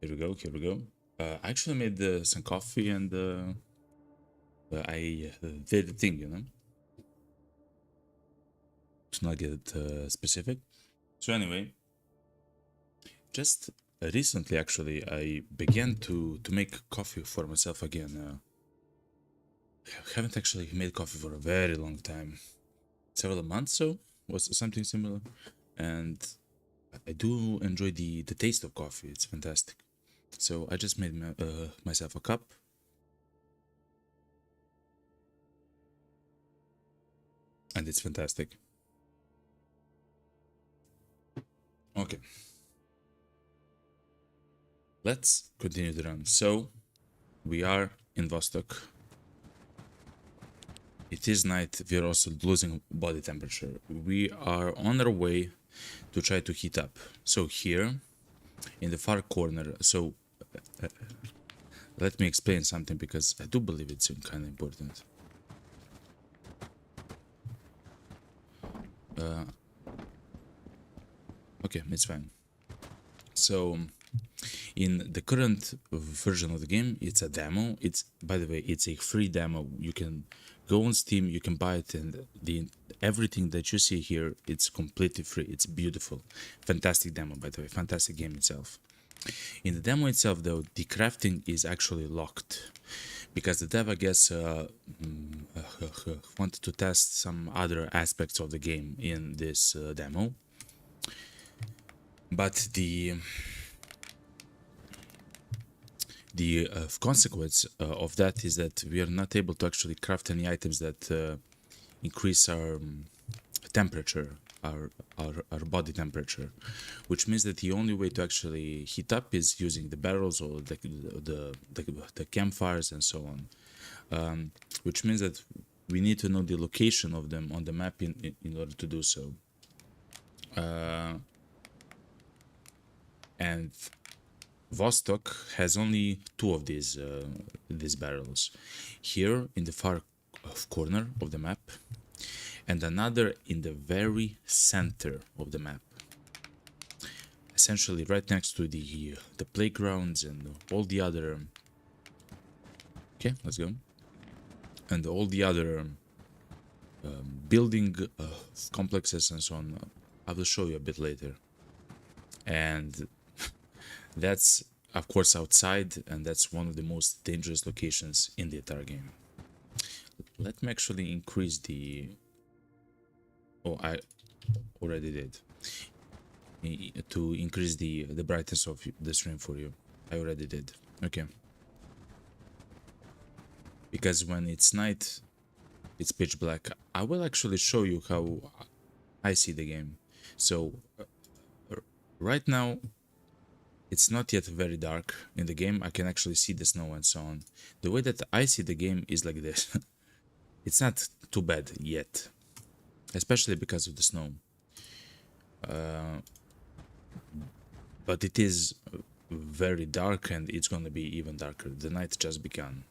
Here we go, here we go. I actually made some coffee and I did the thing, you know? To not get specific. So anyway, just recently actually I began to make coffee for myself again. I haven't actually made coffee for a very long time. Several months so was something similar. And I do enjoy the taste of coffee. It's fantastic. So I just made myself a cup. And it's fantastic. Okay. Let's continue the run. So we are in Vostok. It is night. We are also losing body temperature. We are on our way to try to heat up. So here in the far corner. So let me explain something because I do believe it's kind of important. Okay, it's fine. So in the current version of the game, it's a demo. It's, by the way, it's a free demo. You can go on Steam, you can buy it, and everything that you see here, it's completely free. It's beautiful, fantastic demo, by the way, fantastic game itself. In the demo itself, though, the crafting is actually locked because the dev, I guess, wanted to test some other aspects of the game in this demo. But the consequence of that is that we are not able to actually craft any items that increase our temperature, our body temperature, which means that the only way to actually heat up is using the barrels or the campfires and so on, which means that we need to know the location of them on the map in order to do so. And Vostok has only two of these barrels, here in the far corner of the map, and another in the very center of the map. Essentially, right next to the playgrounds and all the other. Okay, let's go. And all the other building complexes and so on. I will show you a bit later. And that's of course outside, and that's one of the most dangerous locations in the entire game. Let me actually increase the... Oh, I already did. To increase the brightness of the stream for you. I already did. Okay. Because when it's night, it's pitch black. I will actually show you how I see the game. So right now, it's not yet very dark in the game. I can actually see the snow and so on. The way that I see the game is like this. It's not too bad yet, especially because of the snow. But it is very dark, and it's gonna be even darker. The night just began.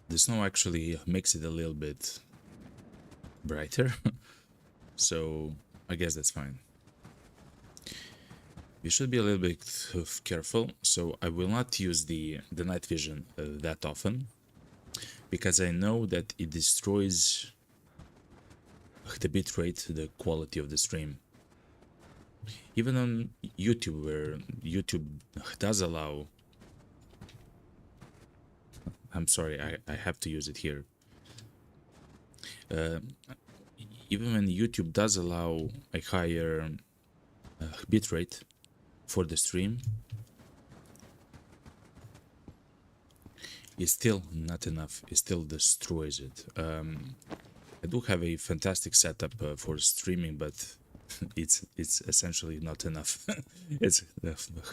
The snow actually makes it a little bit brighter. So I guess that's fine. We should be a little bit careful, so I will not use the night vision that often, because I know that it destroys the bitrate, the quality of the stream. Even on YouTube, where YouTube does allow... I'm sorry, I have to use it here. Even when YouTube does allow a higher bitrate for the stream, it's still not enough. It still destroys it. I do have a fantastic setup for streaming, but it's essentially not enough. It's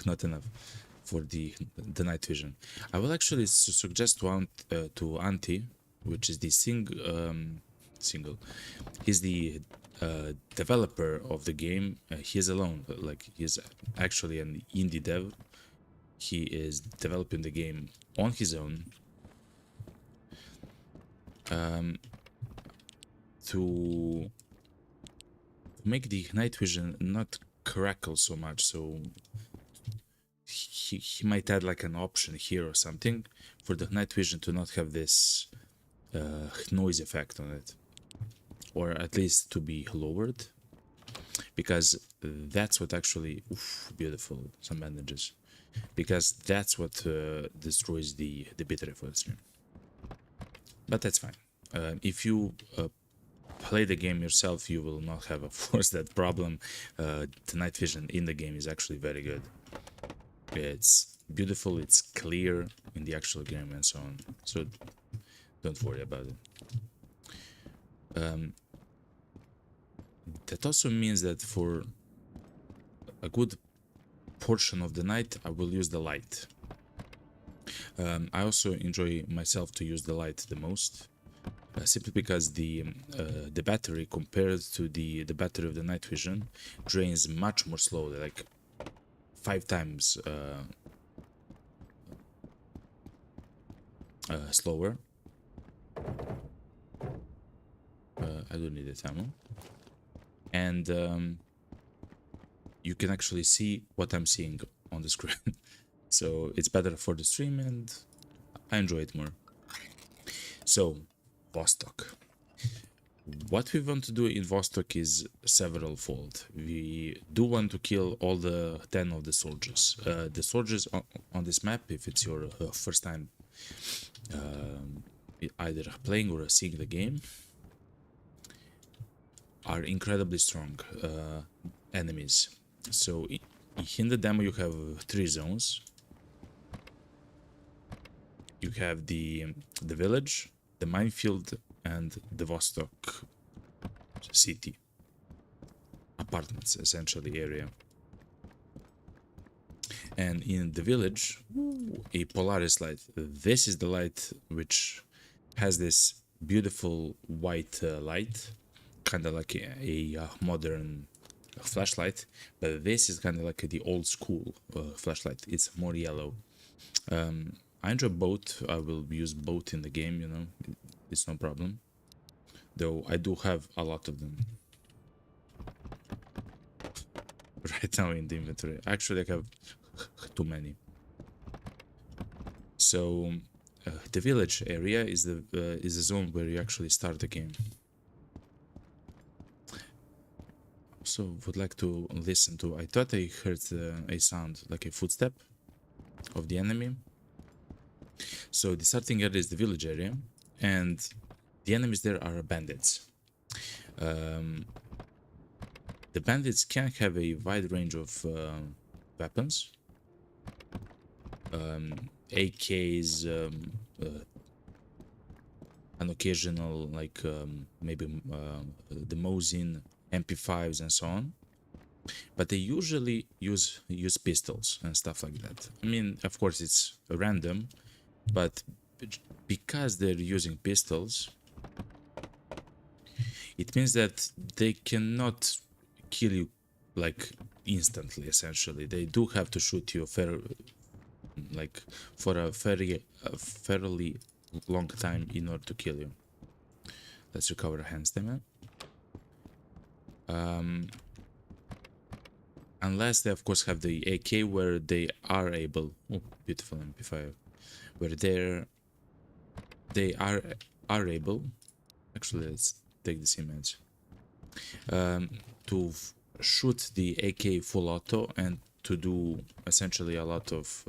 not enough for the night vision. I will actually suggest one to Anti, which is the single. He's the developer of the game. He is alone. Like, he's actually an indie dev. He is developing the game on his own. to make the night vision not crackle so much, so he might add like an option here or something for the night vision to not have this noise effect on it, or at least to be lowered, because that's what actually beautiful, some bandages, because that's what destroys the bitrate for the stream. But that's fine. If you play the game yourself, you will not have, of course, that problem. The night vision in the game is actually very good. It's beautiful, it's clear in the actual game and so on, so don't worry about it. That also means that for a good portion of the night I will use the light. I also enjoy myself to use the light the most, simply because the battery compared to the battery of the night vision drains much more slowly, like 5 times slower. I don't need the ammo. And you can actually see what I'm seeing on the screen. So it's better for the stream and I enjoy it more. So, Vostok. What we want to do in Vostok is several-fold. We do want to kill all the 10 of the soldiers. The soldiers on this map, if it's your first time either playing or seeing the game, are incredibly strong enemies. So in the demo you have 3 zones. You have the village, the minefield, and the Vostok city. Apartments, essentially, area. And in the village, a Polaris light. This is the light which has this beautiful white light, kind of like a modern flashlight, but this is kind of like the old school flashlight. It's more yellow. I enjoy both. I will use both in the game, you know, it's no problem. Though I do have a lot of them right now in the inventory. Actually, I have too many. So the village area is the zone where you actually start the game. So would like to listen to. I thought I heard a sound like a footstep of the enemy. So the starting area is the village area, and the enemies there are bandits. The bandits can have a wide range of weapons, AKs, an occasional like maybe the Mosin, MP5s and so on, but they usually use pistols and stuff like that. I mean, of course it's random, but because they're using pistols, it means that they cannot kill you like instantly. Essentially, they do have to shoot you for a fairly long time in order to kill you. Let's recover a hand stamina. Unless they of course have the AK, where they are able, oh beautiful MP5, where they are able, actually let's take this image, to shoot the AK full auto and to do essentially a lot of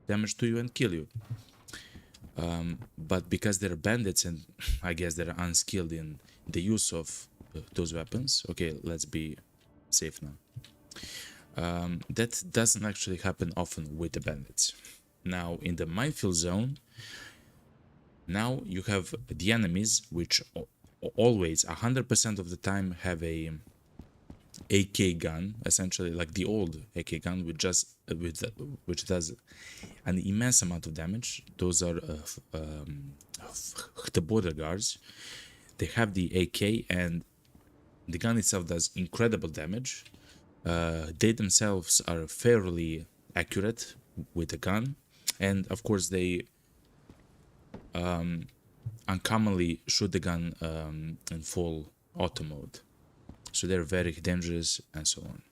damage to you and kill you. But because they're bandits and I guess they're unskilled in the use of those weapons, okay, let's be safe now. That doesn't actually happen often with the bandits. Now in the minefield zone, now you have the enemies which always 100% of the time have a AK gun, essentially like the old AK gun, which does an immense amount of damage. Those are the border guards. They have the AK and the gun itself does incredible damage. They themselves are fairly accurate with the gun, and of course they uncommonly shoot the gun in full auto mode. So they're very dangerous and so on.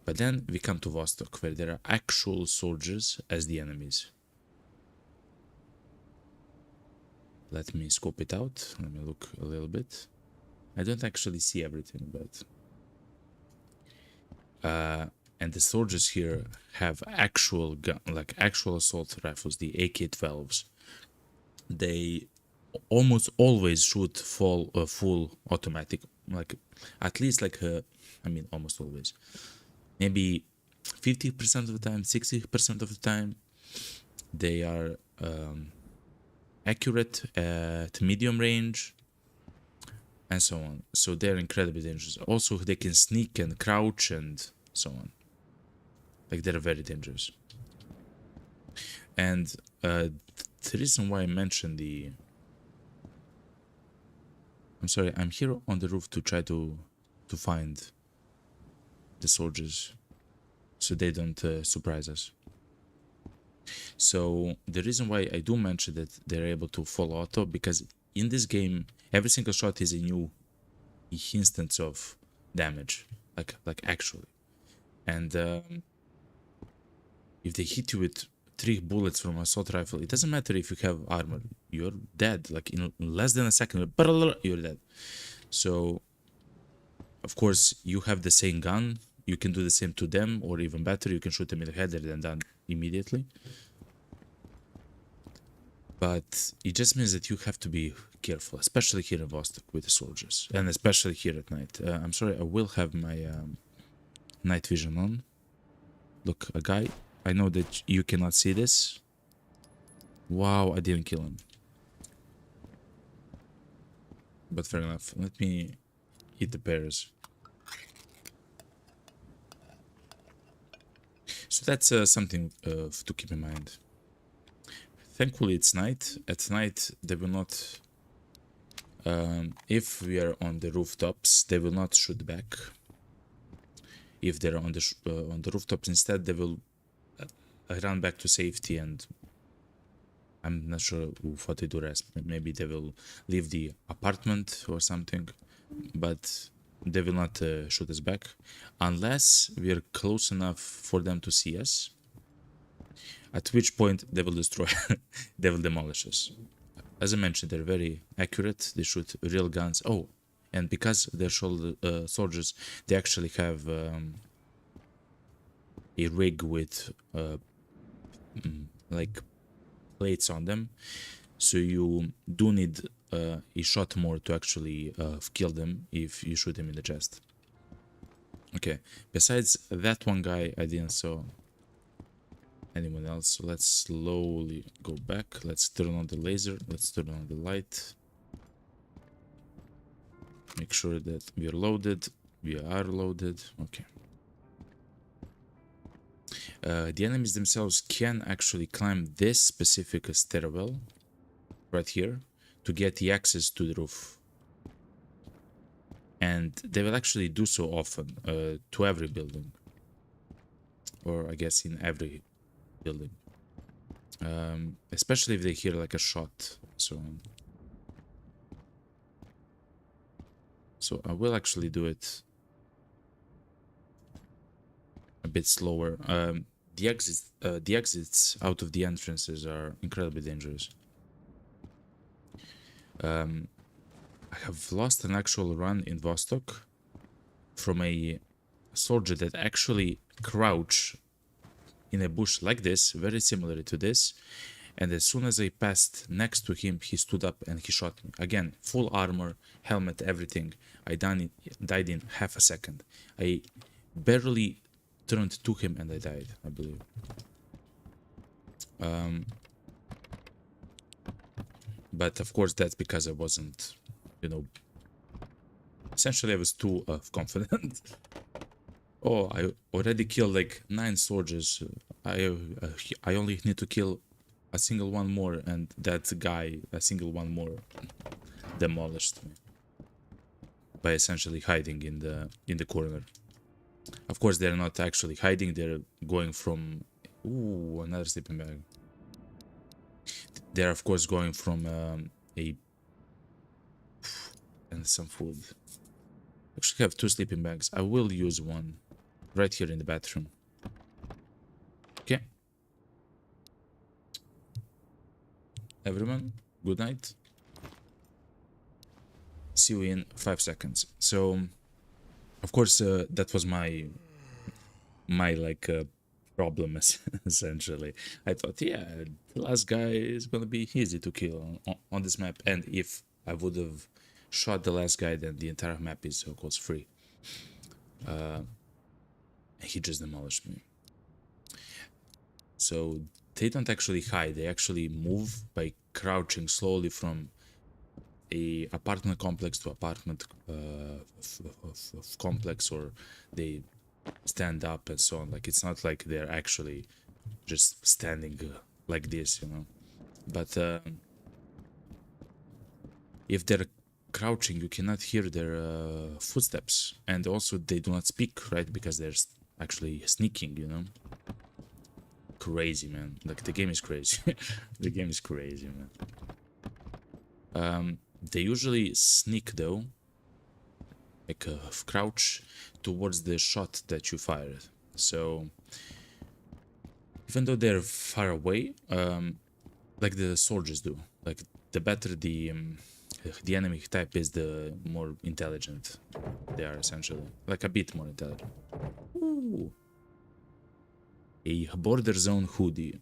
But then we come to Vostok, where there are actual soldiers as the enemies. Let me scope it out. Let me look a little bit. I don't actually see everything, but... and the soldiers here have actual gun, like actual assault rifles, the AK-12s. They almost always shoot full automatic, like at least like I mean almost always. Maybe 50% of the time, 60% of the time, they are accurate at medium range and so on. So they're incredibly dangerous. Also, they can sneak and crouch and so on. Like, they're very dangerous. And the reason why I mentioned the... I'm sorry, I'm here on the roof to try to find the soldiers so they don't surprise us. So the reason why I do mention that they're able to full auto, because in this game every single shot is a new instance of damage, like actually. And if they hit you with 3 bullets from an assault rifle, it doesn't matter if you have armor, you're dead. Like in less than a second, you're dead. So of course you have the same gun, you can do the same to them, or even better, you can shoot them in the head and then done immediately. But it just means that you have to be careful, especially here in Vostok with the soldiers, and especially here at night. I'm sorry, I will have my night vision on. Look, a guy. I know that you cannot see this. Wow, I didn't kill him. But fair enough. Let me eat the pears. So that's something to keep in mind. Thankfully it's night. At night they will not... if we are on the rooftops, they will not shoot back. If they're on the rooftops instead, they will run back to safety, and I'm not sure what they do rest. Maybe they will leave the apartment or something, but they will not shoot us back unless we are close enough for them to see us, at which point they will destroy they will demolish us. As I mentioned, they're very accurate. They shoot real guns. Oh, and because they're soldiers, they actually have a rig with like plates on them, so you do need a shot more to actually kill them if you shoot them in the chest. Okay, besides that one guy, I didn't saw anyone else, so let's slowly go back. Let's turn on the laser, let's turn on the light, make sure that we are loaded. We are loaded. Okay. The enemies themselves can actually climb this specific stairwell right here to get the access to the roof, and they will actually do so often to every building, or I guess in every building, especially if they hear like a shot. So I will actually do it a bit slower. The exits out of the entrances are incredibly dangerous. I have lost an actual run in Vostok from a soldier that actually crouched in a bush like this, very similar to this, and as soon as I passed next to him, he stood up and he shot me. Again, full armor, helmet, everything. I died in half a second. I barely turned to him and I died, I believe. But of course that's because I wasn't, you know, essentially I was too confident. Oh, I already killed like 9 soldiers. I only need to kill a single one more, and that guy, a single one more, demolished me by essentially hiding in the corner. Of course, they're not actually hiding, they're going from... Ooh, another sleeping bag. They're of course going from a and some food. Actually have 2 sleeping bags. I will use one right here in the bathroom. Okay. Everyone, good night. See you in 5 seconds. So, of course, that was my like problem essentially. I thought, yeah, the last guy is gonna be easy to kill on this map, and if I would have shot the last guy, then the entire map is cost free. He just demolished me. So they don't actually hide; they actually move by crouching slowly from a apartment complex to apartment complex, or they stand up and so on. Like, it's not like they're actually just standing like this, you know. But if they're crouching, you cannot hear their footsteps, and also they do not speak, right? Because they're actually sneaking, you know. Crazy, man. Like, the game is crazy. The game is crazy, man. They usually sneak though, like crouch towards the shot that you fired. So even though they're far away, like the soldiers do, like the better the enemy type is, the more intelligent they are, essentially. Like a bit more intelligent. Ooh. A border zone hoodie,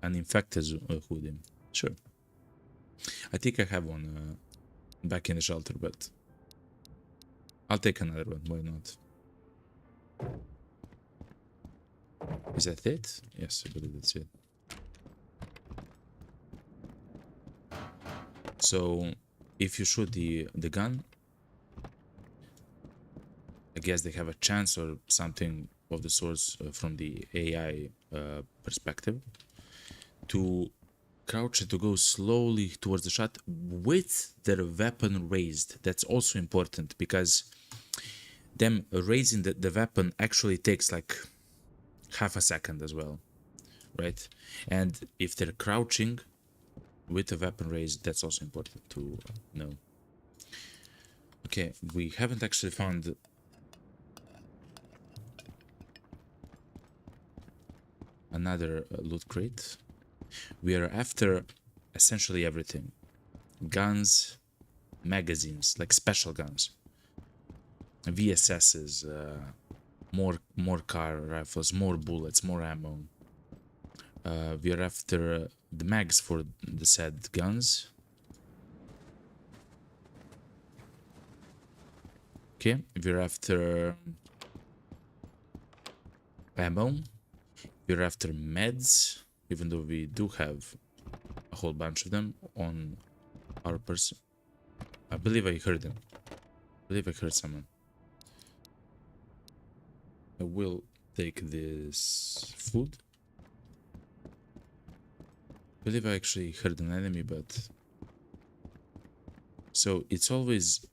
an infected hoodie. Sure. I think I have one back in the shelter, but I'll take another one. Why not? Is that it? Yes, I believe that's it. So if you shoot the gun, I guess they have a chance or something of the source from the AI perspective to crouch and to go slowly towards the shot with their weapon raised. That's also important, because them raising the weapon actually takes like half a second as well, right? And if they're crouching with the weapon raised, that's also important to know. Okay, we haven't actually found another loot crate. We are after essentially everything: guns, magazines, like special guns, VSSs, more car rifles, more bullets, more ammo. We are after the mags for the said guns. Okay, we're after ammo. We're after meds, even though we do have a whole bunch of them on our person. I believe I heard them. I believe I heard someone. I will take this food. I believe I actually heard an enemy, but... So it's always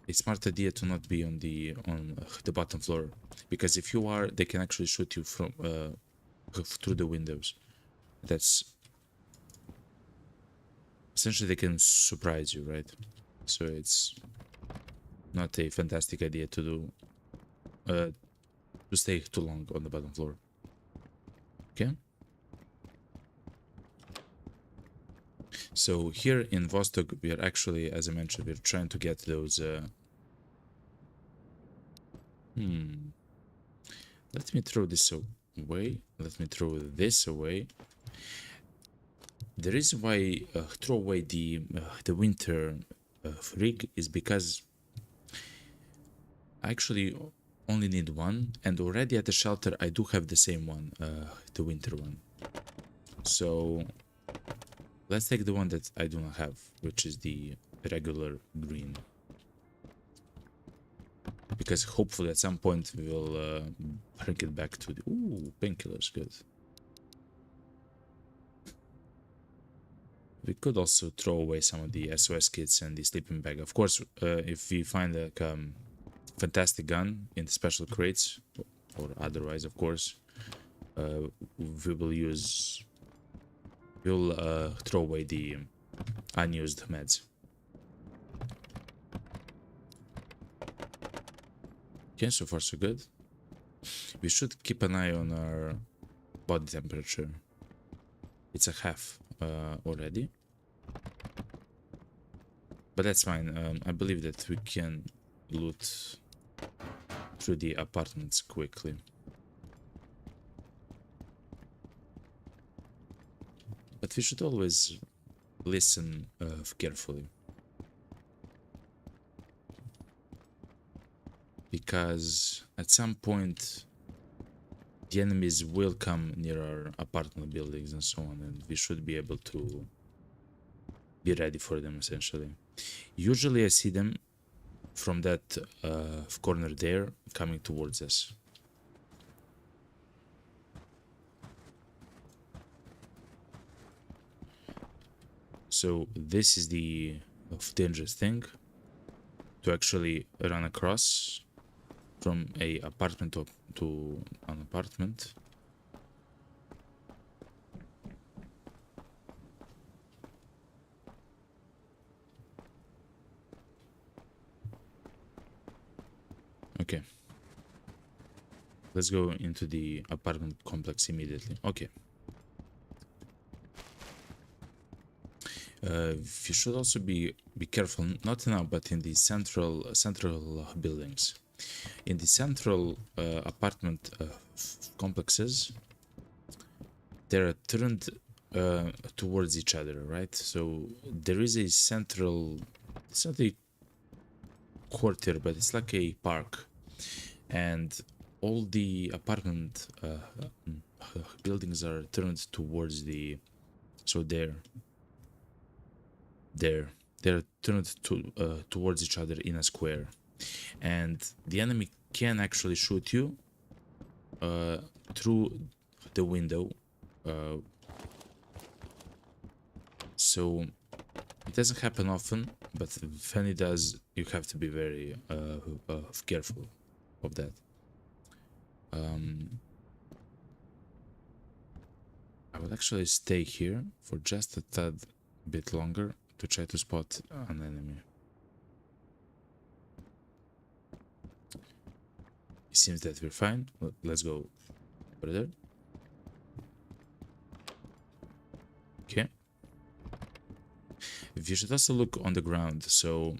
a smart idea to not be on the bottom floor, because if you are, they can actually shoot you from through the windows. That's essentially, they can surprise you, right? So it's not a fantastic idea to do to stay too long on the bottom floor. Okay. So here in Vostok, we are actually, as I mentioned, we're trying to get those. Let me throw this away. Let me throw this away. The reason why throw away the winter rig is because I actually only need one, and already at the shelter I do have the same one, the winter one. So let's take the one that I do not have, which is the regular green. Because hopefully at some point we will bring it back to the... Ooh, painkillers, good. We could also throw away some of the SOS kits and the sleeping bag. Of course, if we find a fantastic gun in the special crates, or otherwise, of course, we will use... We'll throw away the unused meds. Okay, so far so good. We should keep an eye on our body temperature. It's a half already. But that's fine. I believe that we can loot through the apartments quickly. But we should always listen carefully. Because at some point the enemies will come near our apartment buildings and so on, and we should be able to be ready for them essentially. Usually I see them from that corner there coming towards us. So this is the dangerous thing, to actually run across from a apartment to an apartment. Okay. Let's go into the apartment complex immediately. Okay. You should also be careful, not now, but in the central buildings. In the central apartment complexes, they're turned towards each other, right? So there is a central, it's not a quarter, but it's like a park, and all the apartment buildings are turned towards the, so they're turned towards each other in a square, and the enemy can actually shoot you through the window, so it doesn't happen often, but when it does, you have to be very careful of that. I will actually stay here for just a tad bit longer to try to spot an enemy. It seems that we're fine. Let's go further. Okay. You should also look on the ground. So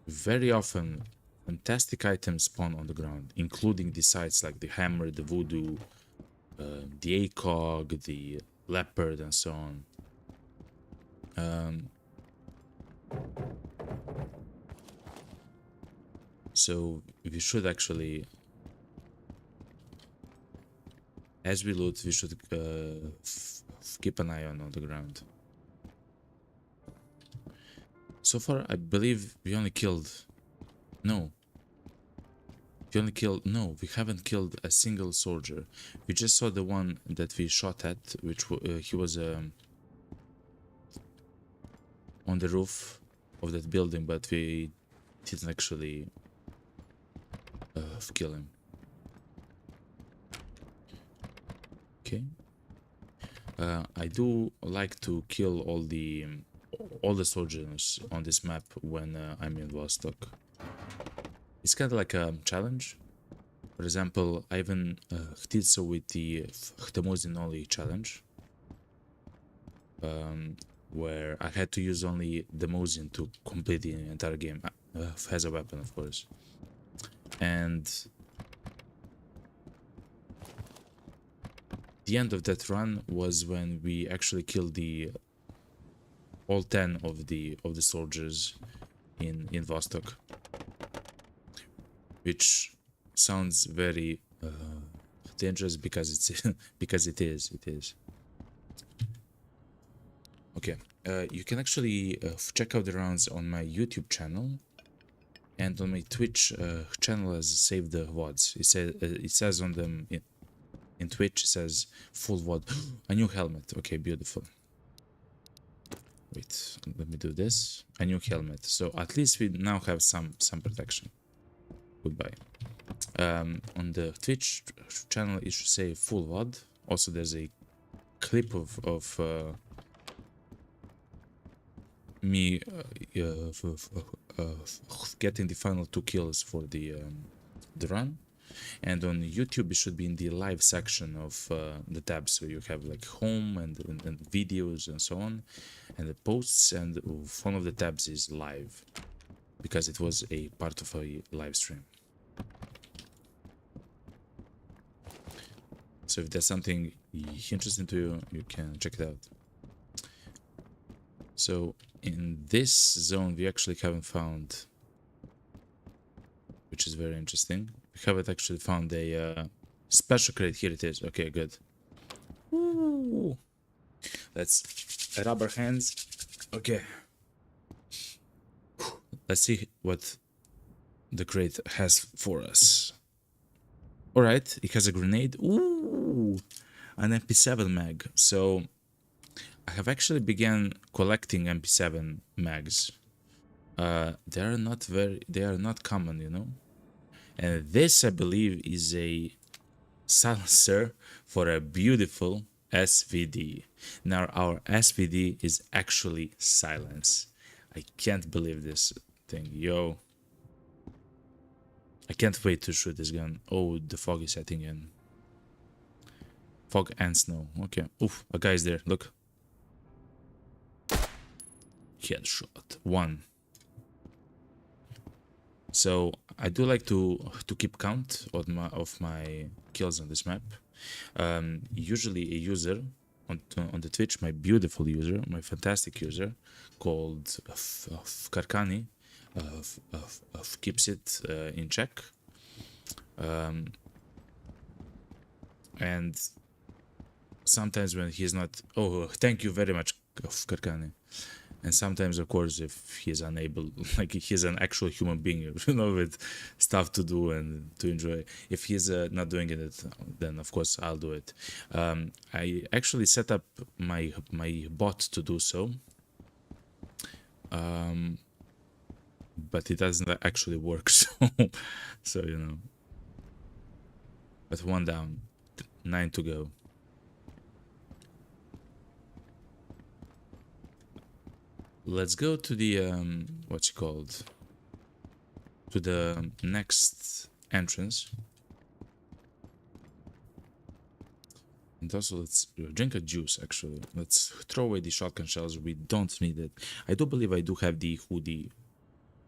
very often fantastic items spawn on the ground, including the sites like the hammer, the voodoo, the ACOG, the leopard, and so on. So we should actually, as we loot, we should keep an eye on the ground. So far, I believe we only killed, no, we haven't killed a single soldier. We just saw the one that we shot at, which he was on the roof of that building, but we didn't actually kill him. Okay. I do like to kill all the soldiers on this map when I'm in Vostok. It's kind of like a challenge. For example, I even did so with the Khtamuzin challenge, where I had to use only the Mosin to complete the entire game as a weapon, of course. And the end of that run was when we actually killed all 10 of the soldiers in Vostok, which sounds very dangerous because it's because it is. Okay, you can actually check out the rounds on my YouTube channel and on my Twitch channel as Save the VODs. It says on them in Twitch, it says full VOD. A new helmet. Okay, beautiful. Wait, let me do this. A new helmet. So at least we now have some protection. Goodbye. On the Twitch channel, it should say full VOD. Also, there's a clip of me getting the final 2 kills for the run. And on YouTube, it should be in the live section of the tab. So you have like home and videos and so on, and the posts. And one of the tabs is live because it was a part of a live stream. So if there's something interesting to you, you can check it out. So in this zone, we actually haven't found, which is very interesting. We haven't actually found a special crate. Here it is. Okay, good. Ooh. Let's rub our hands. Okay. Let's see what the crate has for us. Alright, it has a grenade. Ooh, an MP7 mag. So I have actually began collecting MP7 mags. They are not common, you know. And this, I believe, is a silencer for a beautiful SVD. Now our SVD is actually silence. I can't believe this thing, yo. I can't wait to shoot this gun. Oh, the fog is setting in. Fog and snow. Okay. Oof, a guy's there. Look. Headshot. 1. So I do like to keep count of my kills on this map. Usually a user on the Twitch, my beautiful user, my fantastic user, called Karkani, keeps it in check. And sometimes when he's not, oh, thank you very much, Karkani. And sometimes, of course, if he's unable, like he's an actual human being, you know, with stuff to do and to enjoy. If he's not doing it, then of course I'll do it. I actually set up my bot to do so, but it doesn't actually work. So you know. But 1 down, 9 to go. Let's go to the what's it called? To the next entrance. And also let's drink a juice actually. Let's throw away the shotgun shells. We don't need it. I do believe I do have the hoodie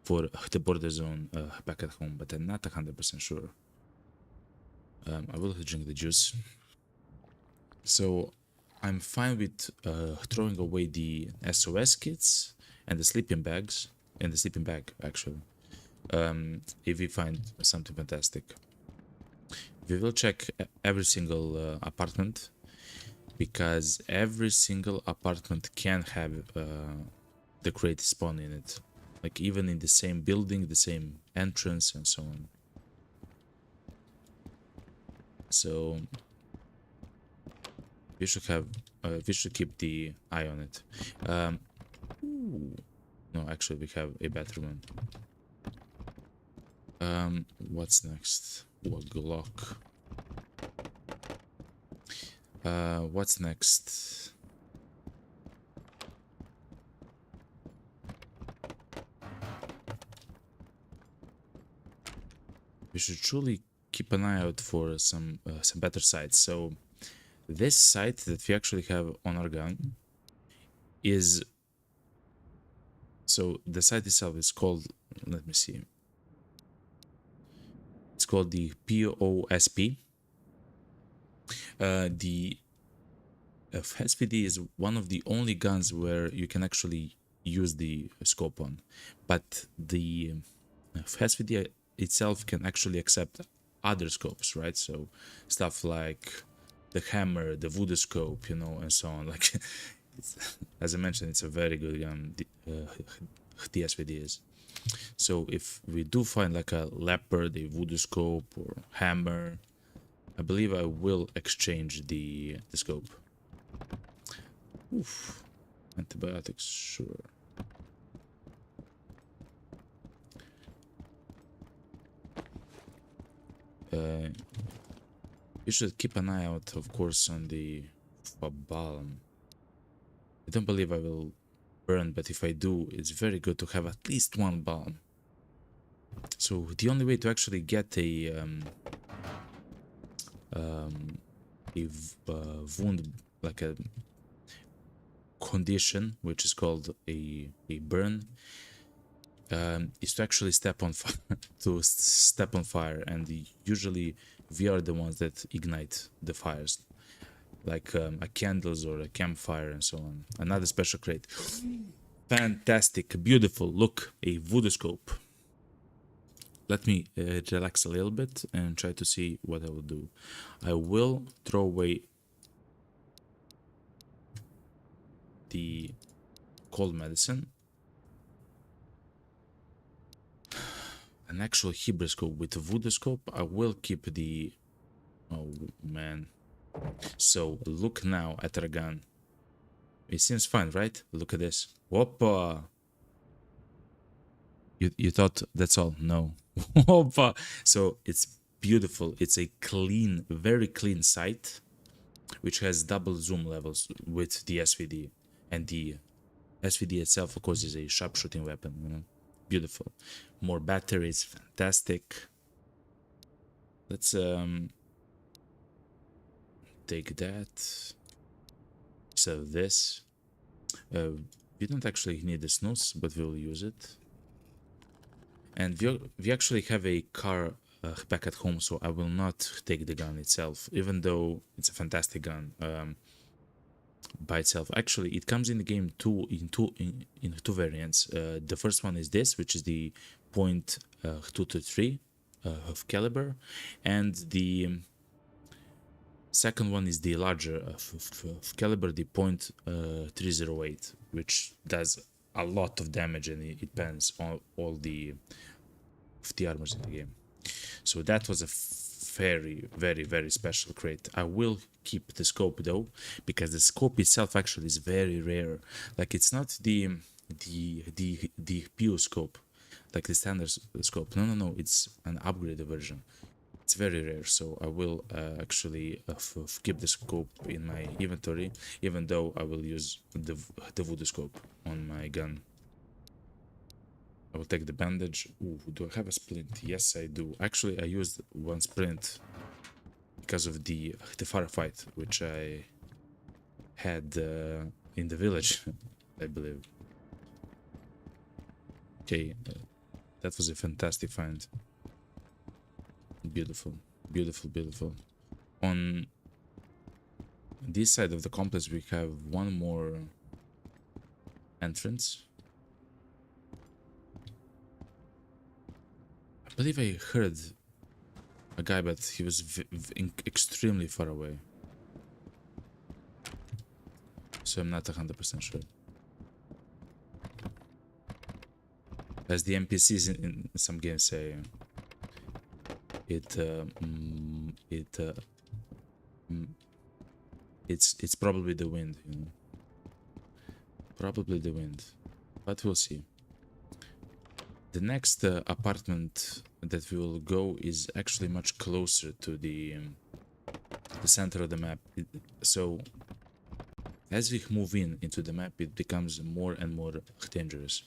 for the border zone back at home, but I'm not 100% sure. I will drink the juice. So I'm fine with throwing away the SOS kits and the sleeping bags, and the sleeping bag actually, if we find something fantastic. We will check every single apartment, because every single apartment can have the crate spawn in it, like even in the same building, the same entrance and so on. So we should have we should keep the eye on it. No, actually we have a better one. What's next? What Glock? What's next? We should truly keep an eye out for some better sites. So this site that we actually have on our gun is, so the site itself is called, let me see, it's called the POSP. The SVD is one of the only guns where you can actually use the scope on, but the SVD itself can actually accept other scopes, right? So stuff like the hammer, the voodoo scope, you know, and so on. Like, as I mentioned, it's a very good gun. The SVD is. So if we do find like a leopard, a voodoo scope, or hammer, I believe I will exchange the scope. Oof. Antibiotics, sure. You should keep an eye out, of course, on the Fabalm. I don't believe I will burn, but if I do, it's very good to have at least one bomb. So the only way to actually get wound, like a condition, which is called a burn, is to actually step on step on fire, and usually we are the ones that ignite the fires, like a candles or a campfire and so on. Another special crate. Fantastic, beautiful. Look, a voodoo scope. Let me relax a little bit and try to see what I will do. I will throw away the cold medicine. An actual Hebrew scope with a voodoo scope. I will keep the... Oh man. So look now at our gun. It seems fine, right? Look at this. Whoppa! You thought that's all? No. Whoppa! So it's beautiful. It's a clean, very clean sight, which has double zoom levels with the SVD. And the SVD itself, of course, is a sharpshooting weapon, you know. Beautiful. More batteries, fantastic. Let's take that. So this. We don't actually need the snooze, but we'll use it. And we actually have a car back at home, so I will not take the gun itself, even though it's a fantastic gun by itself. Actually, it comes in the game in two variants. The first one is this, which is the .223 of caliber, and the second one is the larger of caliber, the .308, which does a lot of damage, and it bans all the armors in the game. So that was a very, very, very special crate. I will keep the scope though, because the scope itself actually is very rare. Like, it's not the PO scope, like the standard scope. No, it's an upgraded version. It's very rare, so I will actually keep the scope in my inventory, even though I will use the voodoo scope on my gun. I will take the bandage. Ooh, do I have a splint? Yes, I do. Actually, I used one splint because of the firefight, which I had in the village, I believe. Okay, that was a fantastic find. Beautiful, beautiful, beautiful. On this side of the complex, we have one more entrance. I believe I heard a guy, but he was extremely far away, so I'm not 100% sure. As the NPCs in some games say, it's probably the wind, you know. Probably the wind, but we'll see. The next apartment that we will go is actually much closer to the center of the map. So as we move into the map, it becomes more and more dangerous.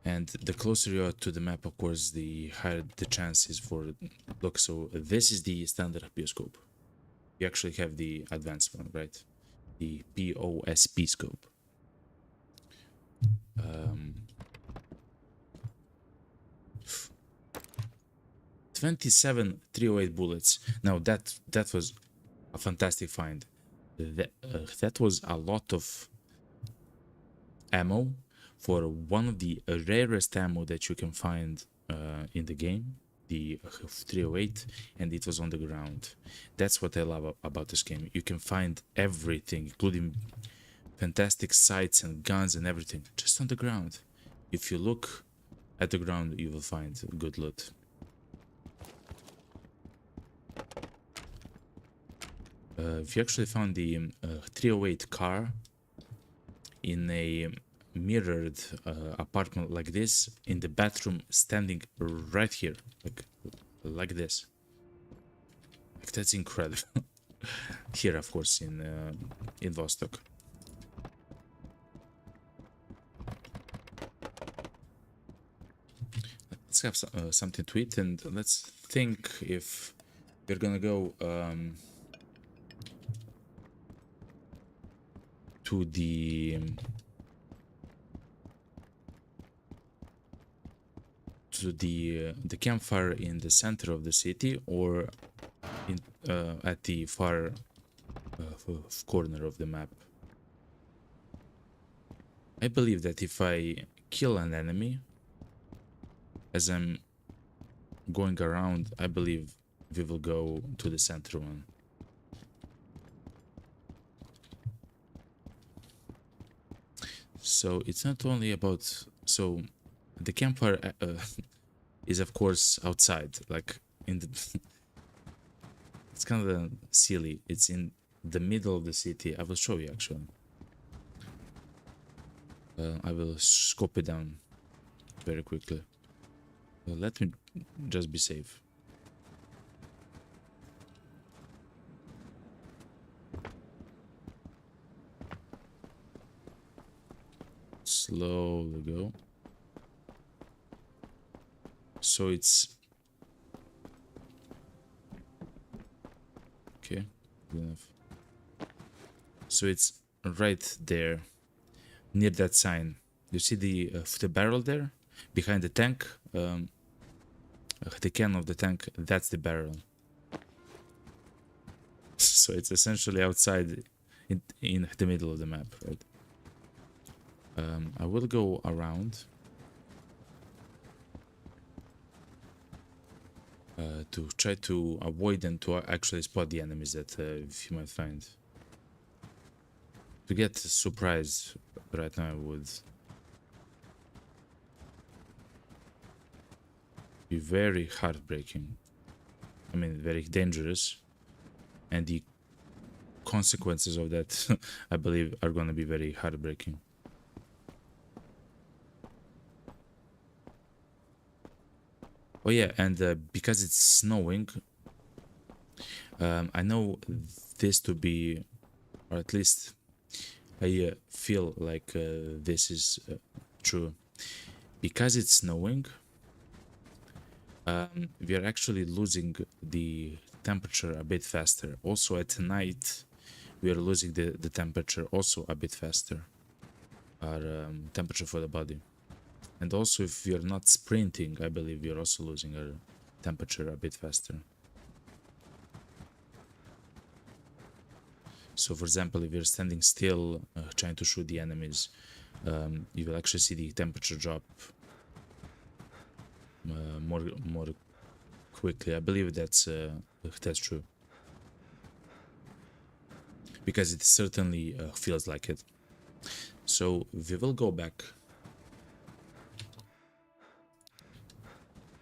And the closer you are to the map, of course, the higher the chance is for... Look, so this is the standard PO scope. You actually have the advanced one, right? The POSP scope. 27 308 bullets. Now that was a fantastic find. That was a lot of ammo for one of the rarest ammo that you can find in the game, the 308, and it was on the ground. That's what I love about this game. You can find everything, including fantastic sights and guns and everything, just on the ground. If you look at the ground, you will find good loot. We actually found the 308 car in a mirrored apartment like this, in the bathroom, standing right here, like this. Like, that's incredible. Here, of course, in Vostok. have something to eat, and let's think if we're gonna go to the campfire in the center of the city, or in at the far corner of the map. I believe that if I kill an enemy as I'm going around, I believe we will go to the center one. So it's not only about, so the campfire is of course outside, like in the it's kind of silly, it's in the middle of the city. I will show you actually. I will scope it down very quickly. Let me just be safe. Slowly go. So it's okay, good enough. So it's right there, near that sign. You see the barrel there behind the tank, the can of the tank. That's the barrel. So it's essentially outside, in the middle of the map, right? I will go around to try to avoid them, to actually spot the enemies that you might find. To get surprised right now would be very heartbreaking. I mean, very dangerous, and the consequences of that, I believe, are going to be very heartbreaking. Oh yeah, and because it's snowing, I know this to be, or at least I feel like this is true. Because it's snowing, we are actually losing the temperature a bit faster. Also at night, we are losing the temperature also a bit faster. Our temperature for the body. And also if we are not sprinting, I believe we are also losing our temperature a bit faster. So for example, if you're standing still, trying to shoot the enemies, you will actually see the temperature drop more quickly. I believe that's true, because it certainly feels like it. So we will go back.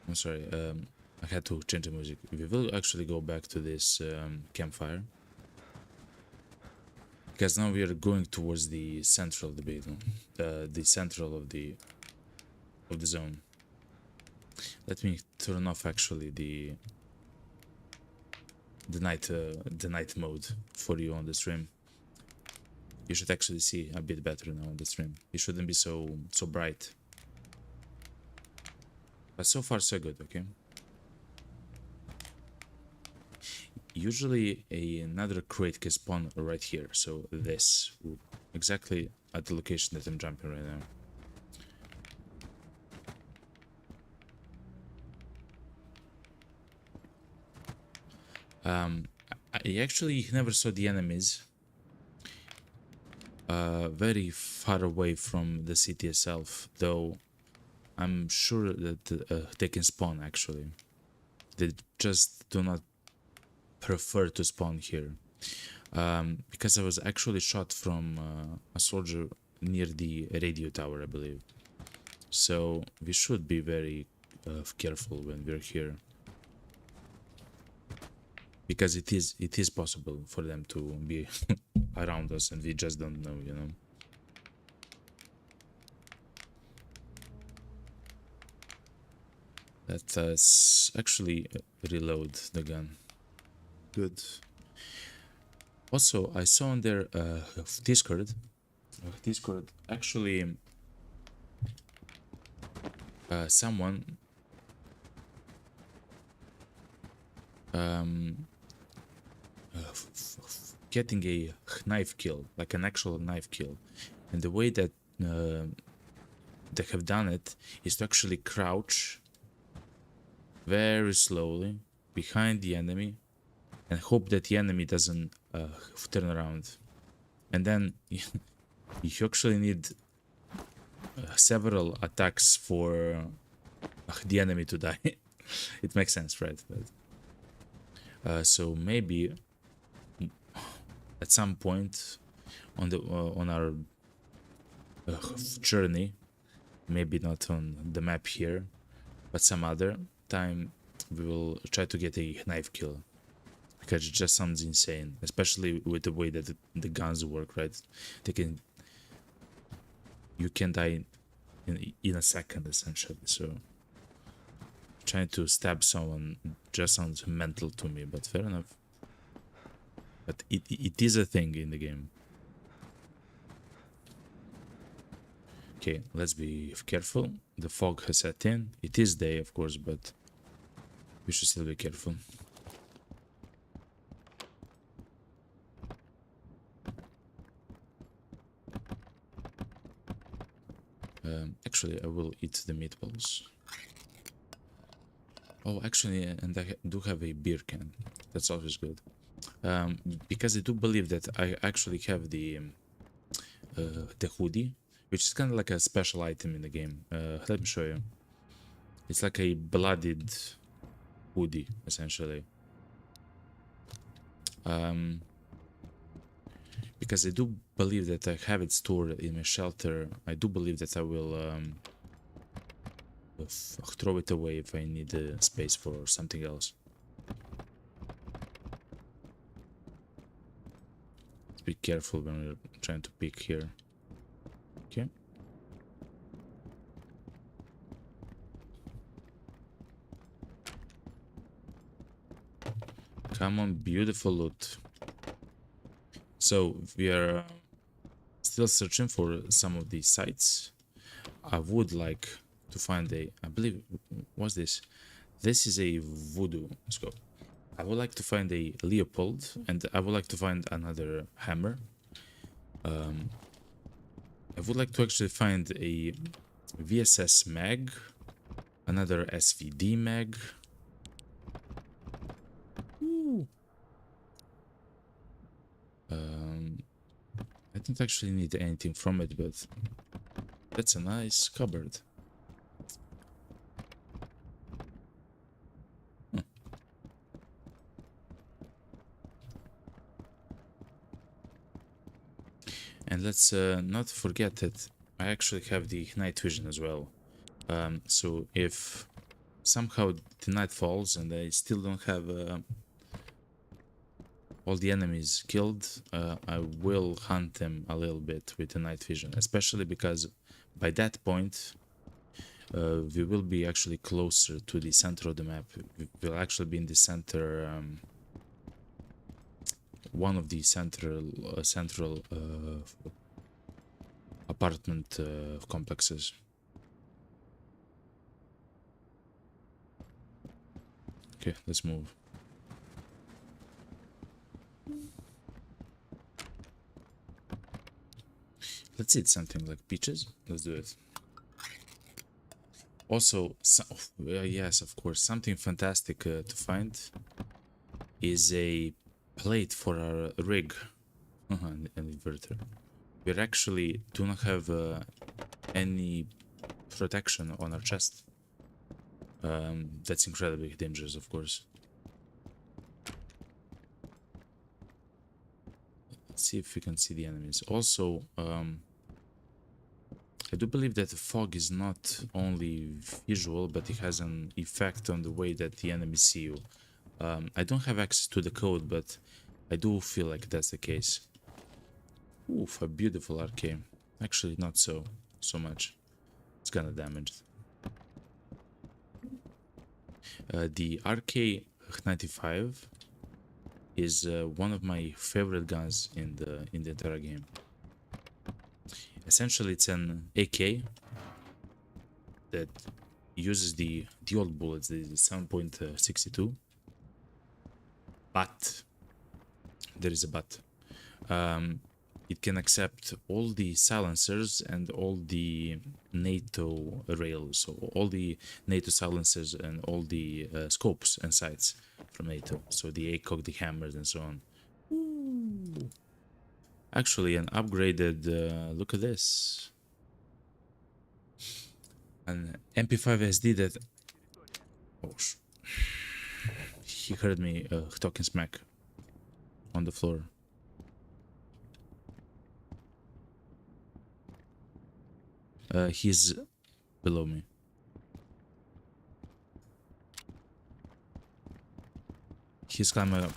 I'm sorry, I had to change the music. We will actually go back to this campfire, because now we are going towards the central of the battle, the central of the zone. Let me turn off actually the night mode for you on the stream. You should actually see a bit better now on the stream. It shouldn't be so bright. But so far so good, okay? Usually another crate can spawn right here, so this, exactly at the location that I'm jumping right now. I actually never saw the enemies very far away from the city itself, though I'm sure that they can spawn actually. They just do not prefer to spawn here. Because I was actually shot from a soldier near the radio tower, I believe. So we should be very careful when we're here, because it is possible for them to be around us and we just don't know, you know. Let us actually reload the gun. Good. Also, I saw on their Discord actually someone um, getting a knife kill, like an actual knife kill. And the way that they have done it is to actually crouch very slowly behind the enemy and hope that the enemy doesn't turn around. And then you actually need several attacks for the enemy to die. It makes sense, right? But, so maybe at some point on our journey, maybe not on the map here, but some other time, we will try to get a knife kill, because it just sounds insane, especially with the way that the guns work, right? You can die in a second, essentially. So trying to stab someone just sounds mental to me, but fair enough. But it is a thing in the game. Okay, let's be careful. The fog has set in. It is day, of course, but we should still be careful. Actually, I will eat the meatballs. Oh, actually, and I do have a beer can. That's always good. Because I do believe that I actually have the hoodie, which is kind of like a special item in the game. Let me show you. It's like a bloodied hoodie, essentially. Because I do believe that I have it stored in my shelter. I do believe that I will throw it away if I need space for something else. Be careful when we're trying to pick here. Okay. Come on, beautiful loot. So we are still searching for some of these sites. I would like to find I believe, what's this? This is a voodoo scope. I would like to find a Leopold, and I would like to find another hammer. I would like to actually find a VSS mag, another SVD mag. Ooh. I don't actually need anything from it, but that's a nice cupboard. And let's not forget that I actually have the night vision as well. So if somehow the night falls and I still don't have all the enemies killed, I will hunt them a little bit with the night vision, especially because by that point we will be actually closer to the center of the map. We'll actually be in the center, one of the central apartment complexes. Okay, let's move. Let's eat something like peaches. Let's do it. Also, yes, of course, something fantastic to find is a plate for our rig. An inverter. We actually do not have any protection on our chest. That's incredibly dangerous, of course. Let's see if we can see the enemies. Also, I do believe that the fog is not only visual, but it has an effect on the way that the enemies see you. I don't have access to the code, but I do feel like that's the case. Oof, a beautiful RK. Actually, not so much. It's kinda damaged. The RK95 is one of my favorite guns in the entire game. Essentially, it's an AK that uses the old bullets, the 7.62, But there is a but. It can accept all the silencers and all the NATO rails, so all the NATO silencers and all the scopes and sights from NATO. So the ACOG, the hammers, and so on. Ooh. Actually, an upgraded. Look at this. An MP5 SD that. Oh, he heard me talking smack on the floor. He's below me. He's climbing up.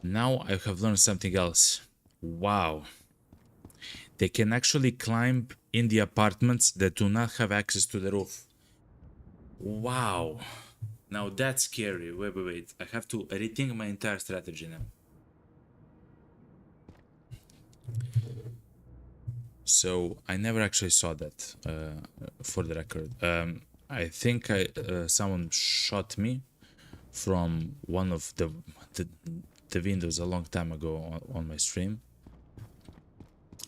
Now I have learned something else. Wow. They can actually climb in the apartments that do not have access to the roof. Wow. Now that's scary. Wait. I have to rethink my entire strategy now. So I never actually saw that, for the record. I think someone shot me from one of the windows a long time ago on my stream.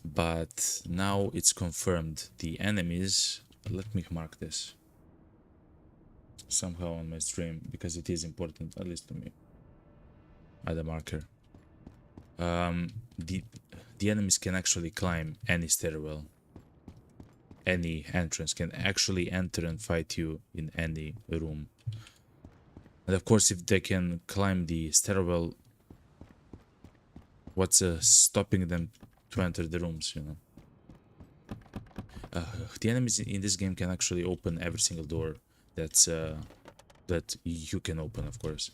But now it's confirmed. The enemies, let me mark this somehow on my stream because it is important, at least to me. Add a marker. The enemies can actually climb any stairwell, any entrance, can actually enter and fight you in any room. And of course, if they can climb the stairwell, what's stopping them to enter the rooms, you know? The enemies in this game can actually open every single door that's that you can open, of course.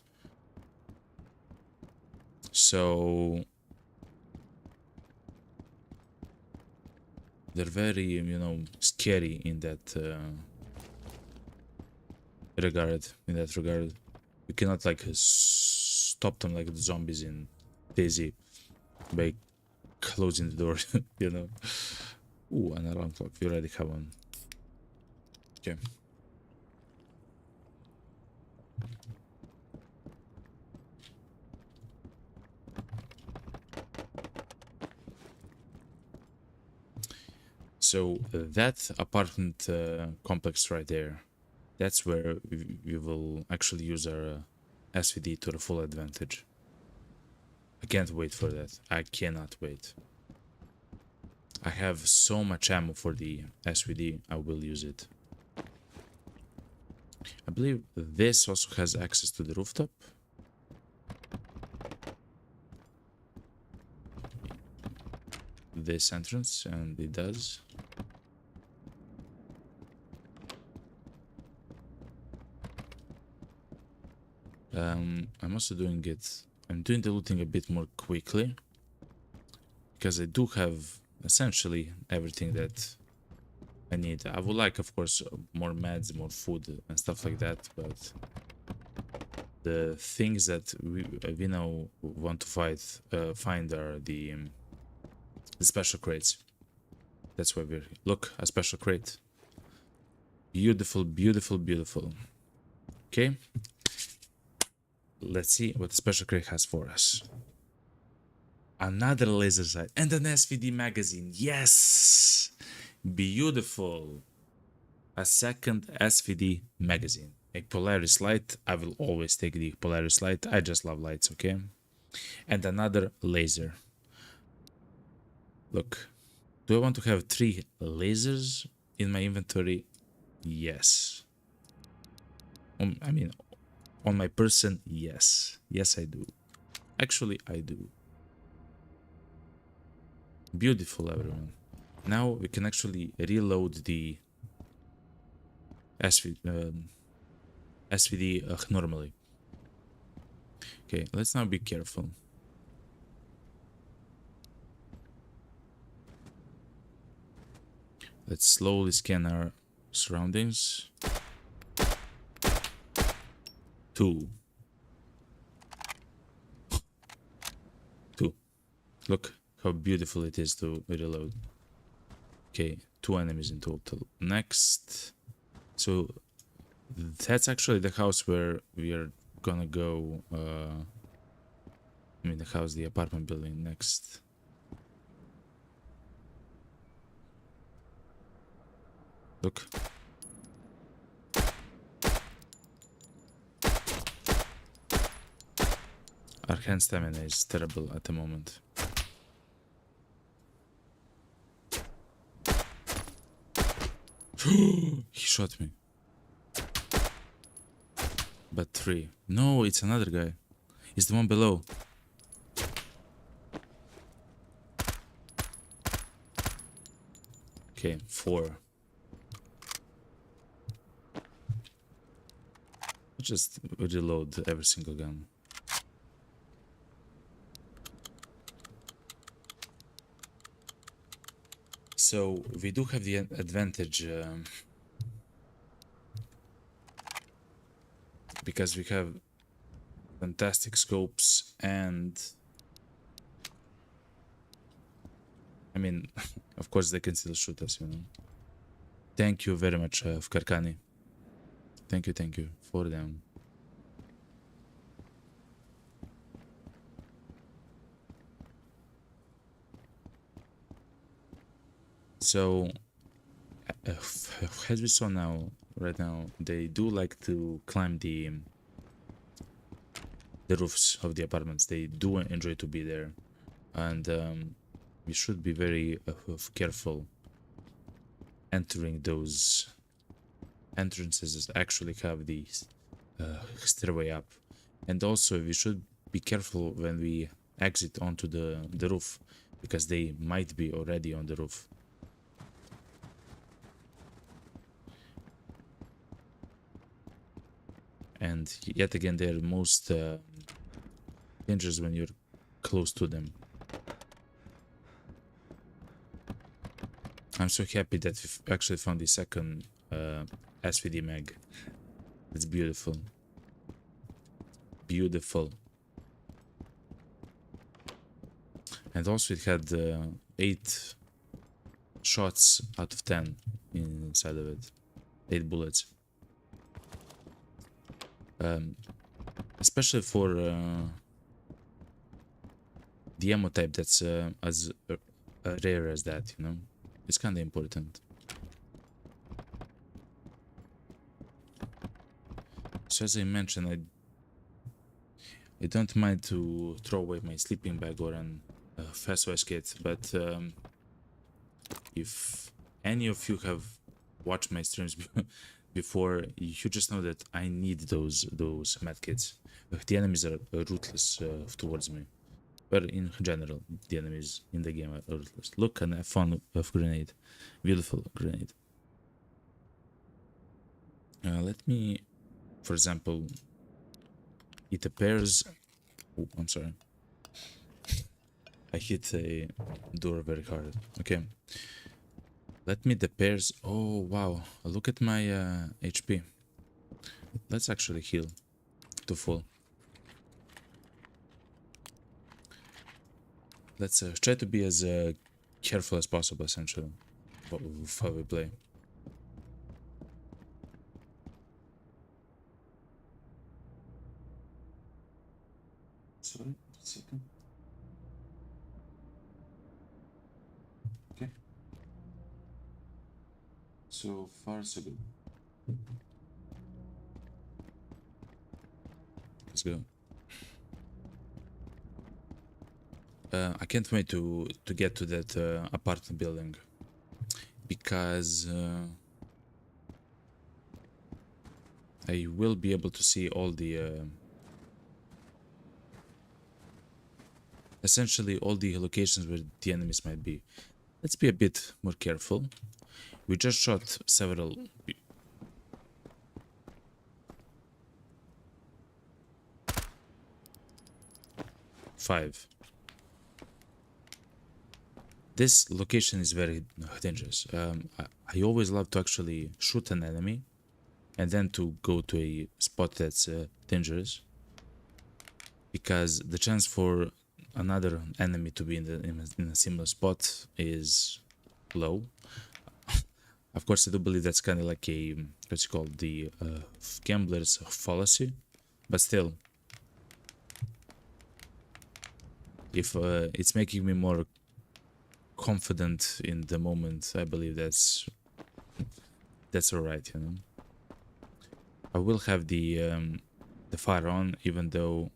So they're very, you know, scary in that regard. You cannot like stop them like the zombies in Daisy by closing the door, you know. Ooh, an alarm clock. We already have one. Okay. So that apartment complex right there, that's where we will actually use our SVD to the full advantage. I can't wait for that. I cannot wait. I have so much ammo for the SVD, I will use it. I believe this also has access to the rooftop. This entrance, and it does. I'm also doing it. I'm doing the looting a bit more quickly because I do have essentially everything that I need. I would like, of course, more meds, more food, and stuff like that. But the things that we now want to find are the special crates. That's why we're look, a special crate. Beautiful, beautiful, beautiful. Okay. Let's see what the special crate has for us. Another laser sight and an SVD magazine. Yes! Beautiful. A second SVD magazine. A Polaris light. I will always take the Polaris light. I just love lights, okay? And another laser. Look. Do I want to have 3 lasers in my inventory? Yes. I mean, on my person, yes. Yes, I do. Actually, I do. Beautiful, everyone. Now we can actually reload the SVD normally. Okay, let's now be careful. Let's slowly scan our surroundings. 2. Look how beautiful it is to reload. Okay, 2 enemies in total. Next. So That's actually the house where we are gonna go. I mean, the house, the apartment building next. Look. Our hand stamina is terrible at the moment. He shot me. But 3. No, it's another guy. It's the one below. Okay, 4. Just reload every single gun. So we do have the advantage because we have fantastic scopes and I mean, of course they can still shoot us, you know. Thank you very much, Karkani. Thank you for them. So, as we saw right now, they do like to climb the roofs of the apartments. They do enjoy to be there, and we should be very careful entering those entrances that actually have the stairway up, and also we should be careful when we exit onto the roof because they might be already on the roof. And yet again, they're most dangerous when you're close to them. I'm so happy that we've actually found the second SVD mag. It's beautiful. Beautiful. And also it had 8 shots out of 10 inside of it. 8 bullets. Especially for the ammo type that's as rare as that, you know? It's kind of important. So as I mentioned, I don't mind to throw away my sleeping bag or an fast kit, but if any of you have watched my streams before, you just know that I need those medkits. The enemies are ruthless towards me. But in general, the enemies in the game are ruthless. Look, and I found a grenade. Beautiful grenade. Let me, for example, it appears... Oh, I'm sorry. I hit a door very hard. Okay. Let me the pairs. Oh, wow. Look at my HP. Let's actually heal to full. Let's try to be as careful as possible, essentially, with how we play. Sorry, a second. Okay. So far, so good. Let's go. I can't wait to get to that apartment building because I will be able to see all the essentially all the locations where the enemies might be. Let's be a bit more careful. We just shot several. 5. This location is very dangerous. I always love to actually shoot an enemy and then to go to a spot that's dangerous, because the chance for another enemy to be in a similar spot is low. Of course, I do believe that's kind of like a, what's it called, the gambler's fallacy, but still, if it's making me more confident in the moment, I believe that's alright, you know. I will have the fire on, even though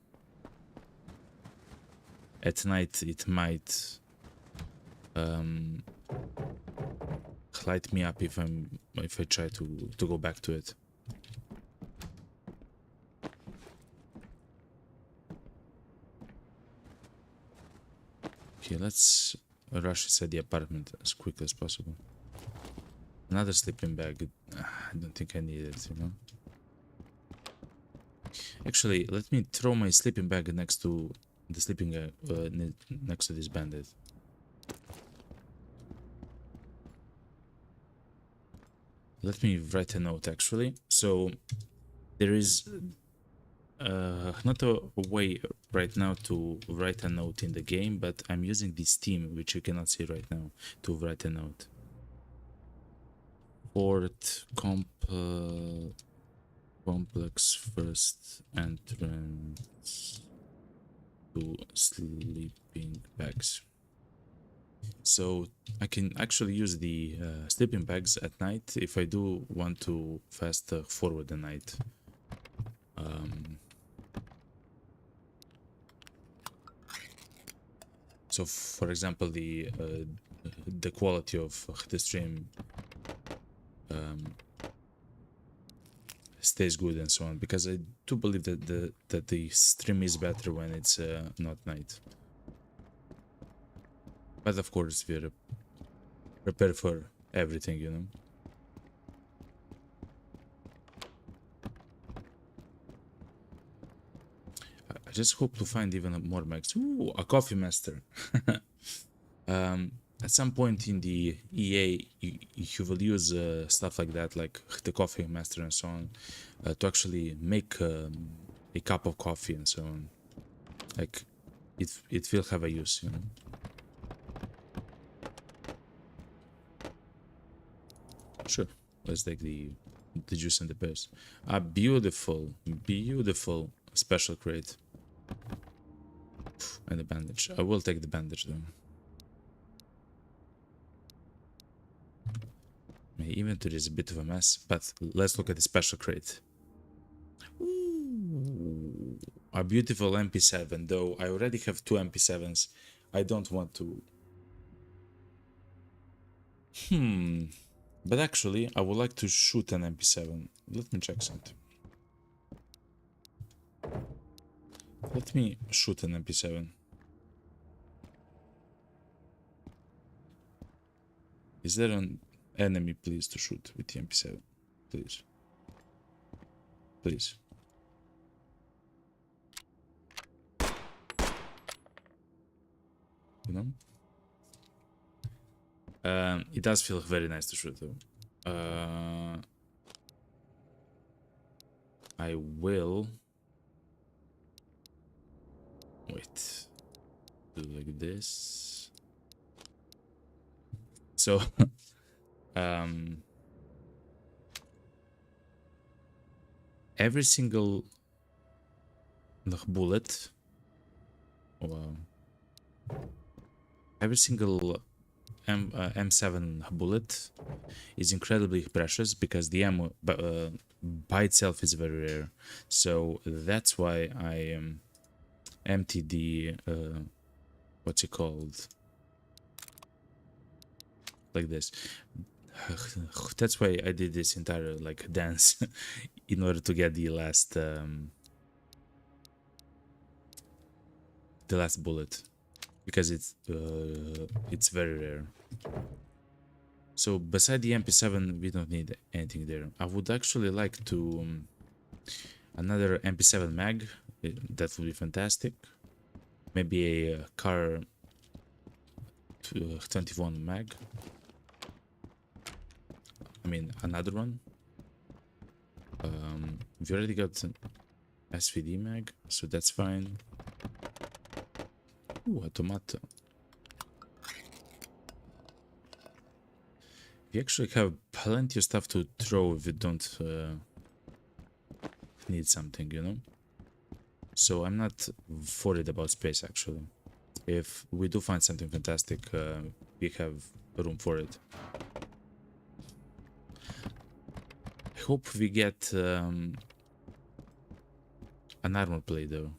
at night it might light me up if I try to go back to it. Okay, let's rush inside the apartment as quickly as possible. Another sleeping bag. I don't think I need it, you know. Actually, let me throw my sleeping bag next to the sleeping next to this bandit. Let me write a note, actually. So there is not a way right now to write a note in the game, but I'm using this team, which you cannot see right now, to write a note. Fort complex first entrance to sleeping bags. So I can actually use the sleeping bags at night if I do want to fast forward the night. So for example, the quality of the stream stays good and so on, because I do believe that the stream is better when it's not night. But of course, we're prepared for everything, you know. I just hope to find even more mags. Ooh, a coffee master. At some point in the EA, you will use stuff like that, like the coffee master and so on, to actually make a cup of coffee and so on. Like, it will have a use, you know. Sure, let's take the juice and the pears. A beautiful, beautiful special crate. And the bandage. I will take the bandage though. My inventory is a bit of a mess, but let's look at the special crate. Ooh, a beautiful MP7, though I already have 2 MP7s. I don't want to... But actually, I would like to shoot an MP7. Let me check something. Let me shoot an MP7. Is there an enemy, please, to shoot with the MP7? Please. Please. You know? It does feel very nice to shoot, though. I will... Wait. Do like this. So... every single bullet... Wow. Every single M7 bullet is incredibly precious because the ammo by itself is very rare. So that's why I emptied the what's it called? Like this. That's why I did this entire like dance in order to get the last bullet, because it's very rare. So beside the MP7, we don't need anything there. I would actually like to another MP7 mag. That would be fantastic. Maybe a car 21 mag. I mean another one. We already got an SVD mag, so that's fine. Ooh, a tomato. We actually have plenty of stuff to throw if we don't need something, you know? So I'm not worried about space, actually. If we do find something fantastic, we have room for it. I hope we get an armor plate, though.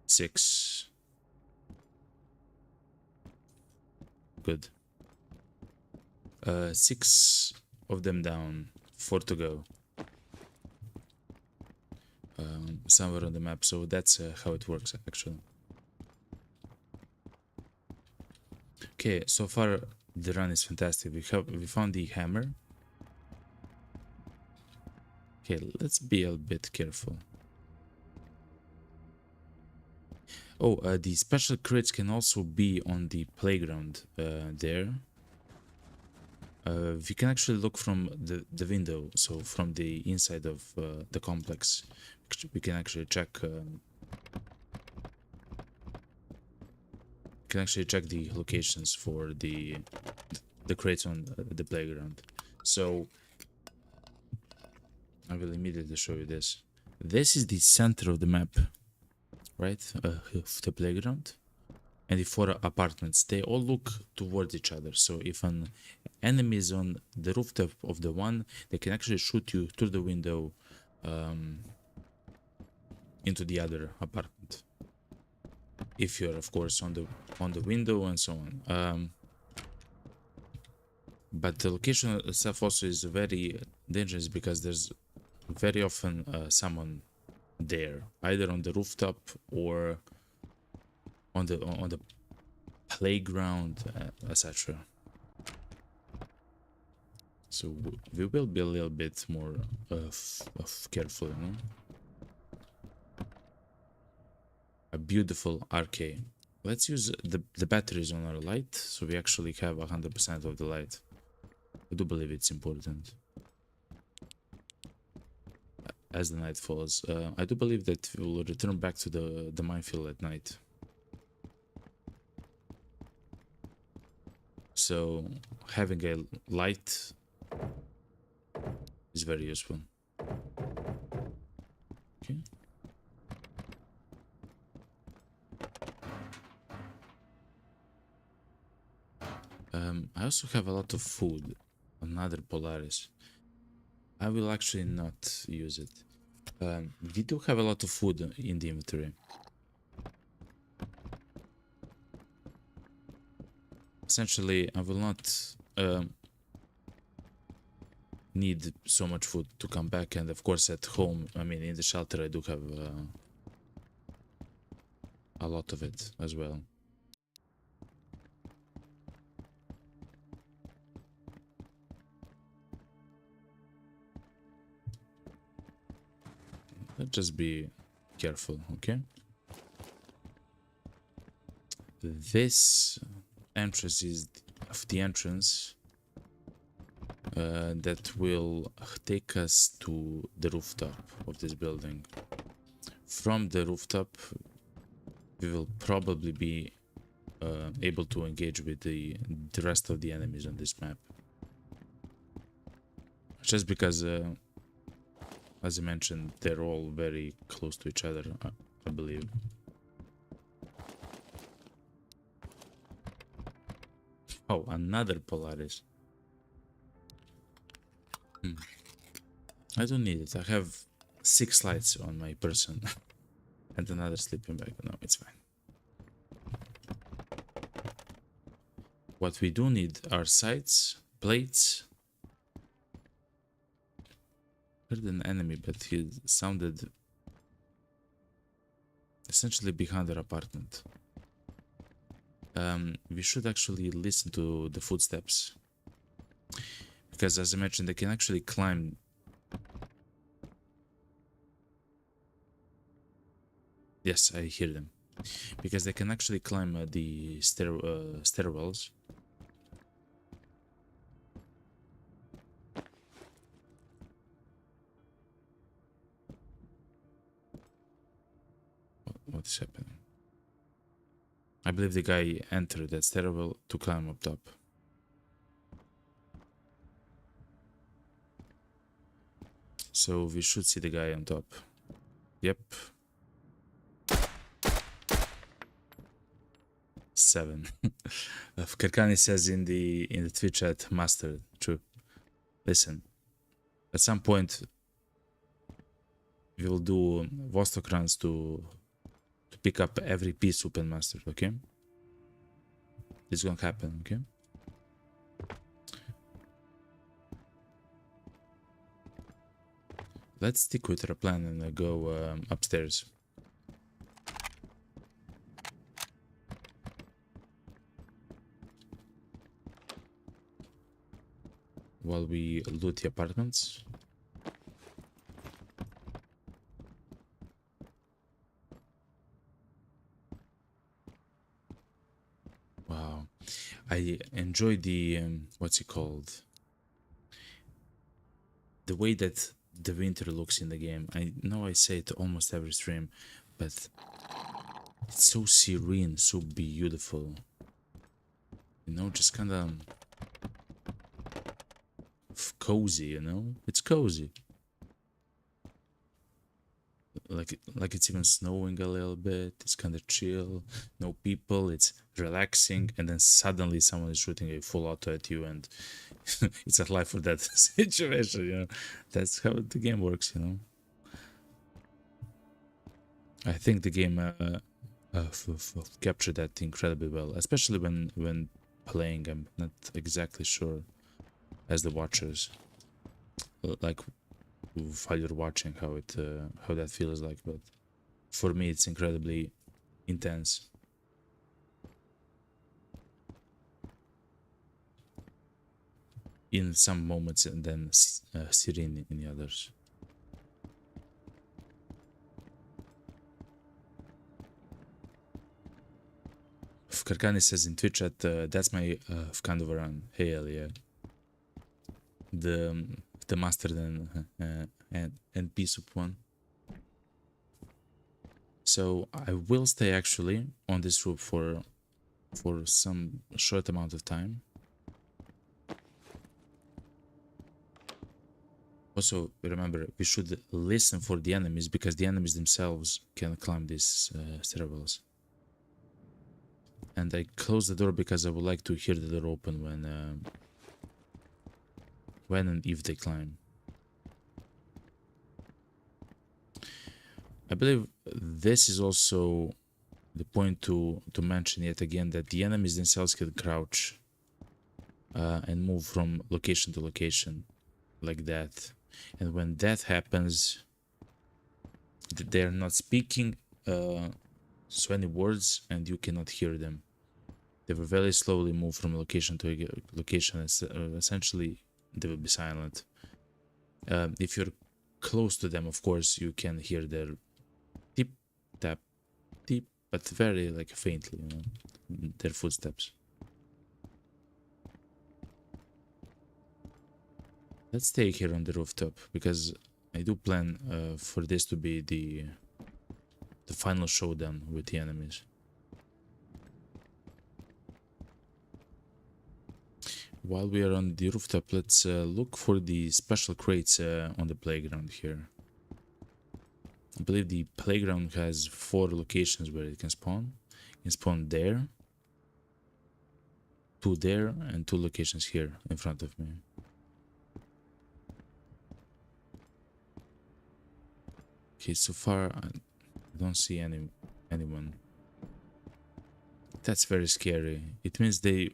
Six. Good. 6 of them down, 4 to go. Somewhere on the map, so that's how it works actually. Okay, so far the run is fantastic. We found the hammer. Okay, let's be a bit careful. Oh, the special crates can also be on the playground there. We can actually look from the window, so from the inside of the complex. We can actually check. Can actually check the locations for the crates on the playground. So I will immediately show you this. This is the center of the map, right? Of the playground. And the 4 apartments, they all look towards each other. So if an enemy is on the rooftop of the one, they can actually shoot you through the window into the other apartment. If you're, of course, on the window and so on. But the location itself also is very dangerous because there's very often someone there, either on the rooftop or on the playground, etc. So we will be a little bit more careful, you know. A beautiful arcade. Let's use the batteries on our light, so we actually have 100% of the light. I do believe it's important. As the night falls, I do believe that we will return back to the minefield at night. So having a light is very useful. Okay. I also have a lot of food. Another Polaris. I will actually not use it. We do have a lot of food in the inventory. Essentially, I will not need so much food to come back, and of course at home, I mean in the shelter, I do have a lot of it as well. Let's just be careful, okay? This entrance is the entrance that will take us to the rooftop of this building. From the rooftop, we will probably be able to engage with the rest of the enemies on this map. Just because, as I mentioned, they're all very close to each other, I believe. Oh, another Polaris. I don't need it. I have 6 lights on my person. And another sleeping bag. No, it's fine. What we do need are sights, plates. Heard an enemy, but he sounded essentially behind our apartment. We should actually listen to the footsteps. Because as I mentioned, they can actually climb. Yes, I hear them. Because they can actually climb the stairwells. what is happening? I believe the guy entered that stairwell to climb up top. So we should see the guy on top. Yep. 7. Karkani says in the Twitch chat, master. True. Listen, at some point we will do Vostok runs to pick up every piece open master. Okay, it's gonna happen. Okay. Let's stick with our plan and go upstairs. While we loot the apartments. Wow, I enjoy the what's it called? The way that the winter looks in the game. I know I say it almost every stream, but it's so serene, so beautiful. You know, just kind of cozy, you know? It's cozy. Like it's even snowing a little bit. It's kind of chill, no people, it's relaxing, and then suddenly someone is shooting a full auto at you, and it's a life or death situation, you know? That's how the game works, you know? I think the game captured that incredibly well, especially when playing. I'm not exactly sure as the watchers, like while you're watching how that feels like, but for me it's incredibly intense. In some moments and then serene in the others. Karkani says in Twitch chat, that's my kind of run. Hell yeah. The master then and piece of one. So I will stay actually on this roof for some short amount of time. Also, remember, we should listen for the enemies, because the enemies themselves can climb these stairwells. And I close the door because I would like to hear the door open when and if they climb. I believe this is also the point to mention yet again, that the enemies themselves can crouch and move from location to location like that. And when that happens, they're not speaking so any words, and you cannot hear them. They will very slowly move from location to location. Essentially, they will be silent. If you're close to them, of course, you can hear their tip, tap, tip, but very like faintly, you know, their footsteps. Let's stay here on the rooftop, because I do plan for this to be the final showdown with the enemies. While we are on the rooftop, let's look for the special crates on the playground here. I believe the playground has 4 locations where it can spawn. You can spawn there, 2 there, and 2 locations here in front of me. Okay, so far I don't see anyone. That's very scary. It means there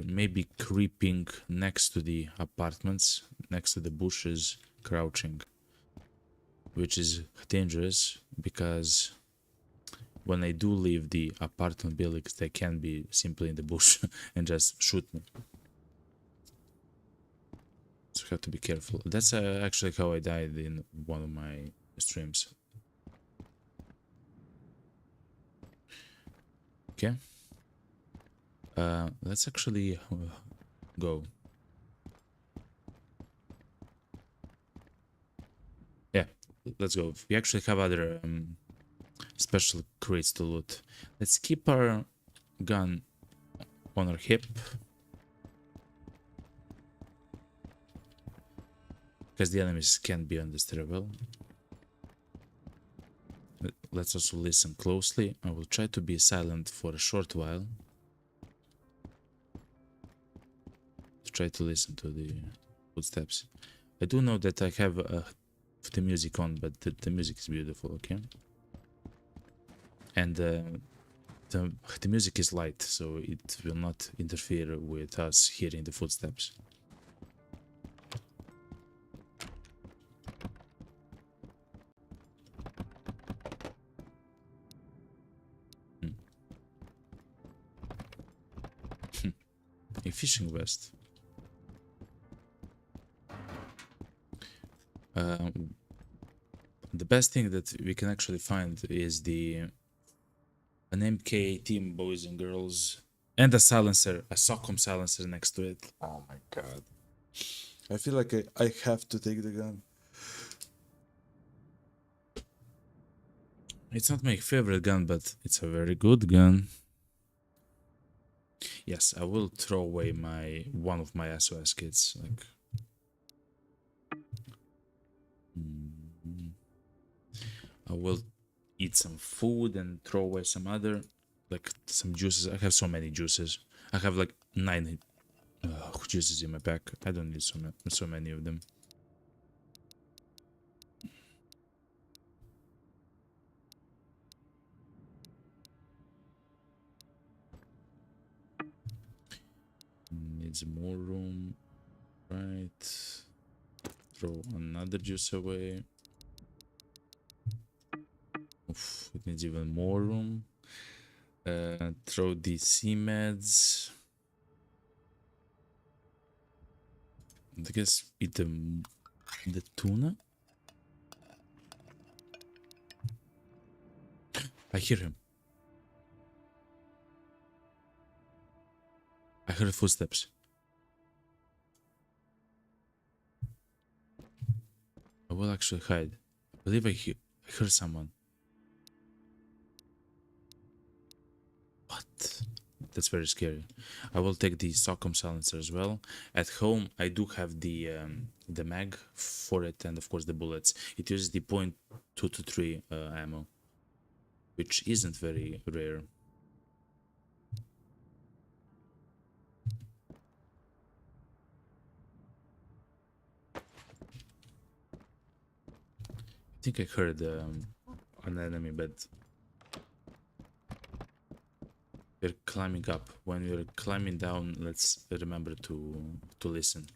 may be creeping next to the apartments, next to the bushes, crouching, which is dangerous, because when I do leave the apartment buildings, they can be simply in the bush and just shoot me. So you have to be careful. That's actually how I died in one of my streams. Okay. Let's actually go. Yeah, let's go. We actually have other special crates to loot. Let's keep our gun on our hip, because the enemies can be understandable. Let's also listen closely. I will try to be silent for a short while to try to listen to the footsteps. I do know that I have the music on, but the music is beautiful, okay? And the music is light, so it will not interfere with us hearing the footsteps. A fishing vest. The best thing that we can actually find is an MK18, boys and girls, and a silencer, a SOCOM silencer next to it. Oh my god. I feel like I have to take the gun. It's not my favorite gun, but it's a very good gun. Yes, I will throw away one of my SOS kits. Like, I will eat some food and throw away some other, like some juices. I have so many juices. I have like 9 juices in my pack. I don't need so many of them. Needs more room, right? Throw another juice away. Oof, it needs even more room. Throw the sea meds. I guess eat the tuna. I hear him. I heard footsteps. I will actually hide. I believe I heard someone. What? That's very scary. I will take the SOCOM silencer as well. At home, I do have the mag for it, and of course the bullets. It uses the .223 ammo, which isn't very rare. I think I heard an enemy, but we're climbing up. When we're climbing down, let's remember to listen.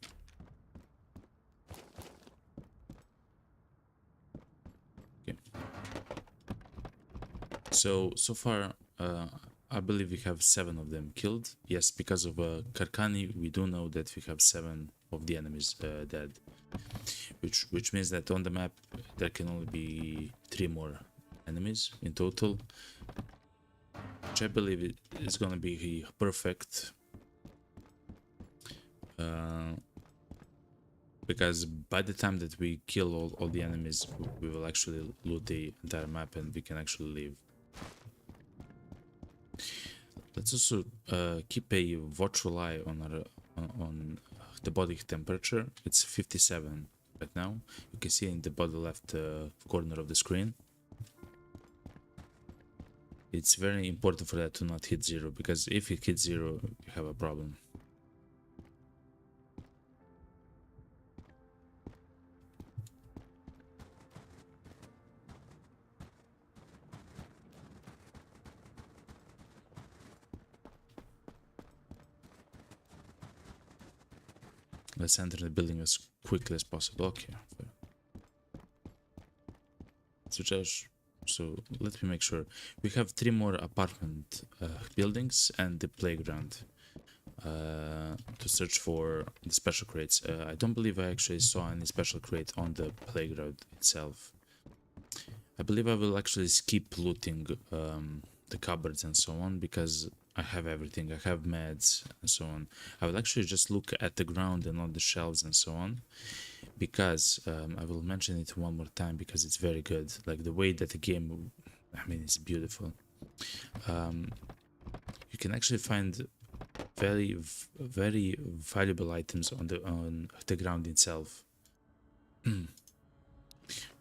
Okay. So far, I believe we have 7 of them killed. Yes, because of Karkani, we do know that we have 7 of the enemies dead. Which means that on the map there can only be 3 more enemies in total, which I believe is gonna be perfect, because by the time that we kill all the enemies, we will actually loot the entire map and we can actually leave. Let's also keep a watchful eye on the body temperature. It's 57 right now. You can see in the bottom left corner of the screen. It's very important for that to not hit 0, because if it hits 0, you have a problem. Let's enter the building as quickly as possible. Okay. So let me make sure. We have 3 more apartment buildings and the playground to search for the special crates. I don't believe I actually saw any special crate on the playground itself. I believe I will actually skip looting the cupboards and so on, because I have everything. I have meds and so on. I will actually just look at the ground and on the shelves and so on, because I will mention it one more time because it's very good. Like the way that the game, I mean, it's beautiful. You can actually find very valuable items on the ground itself.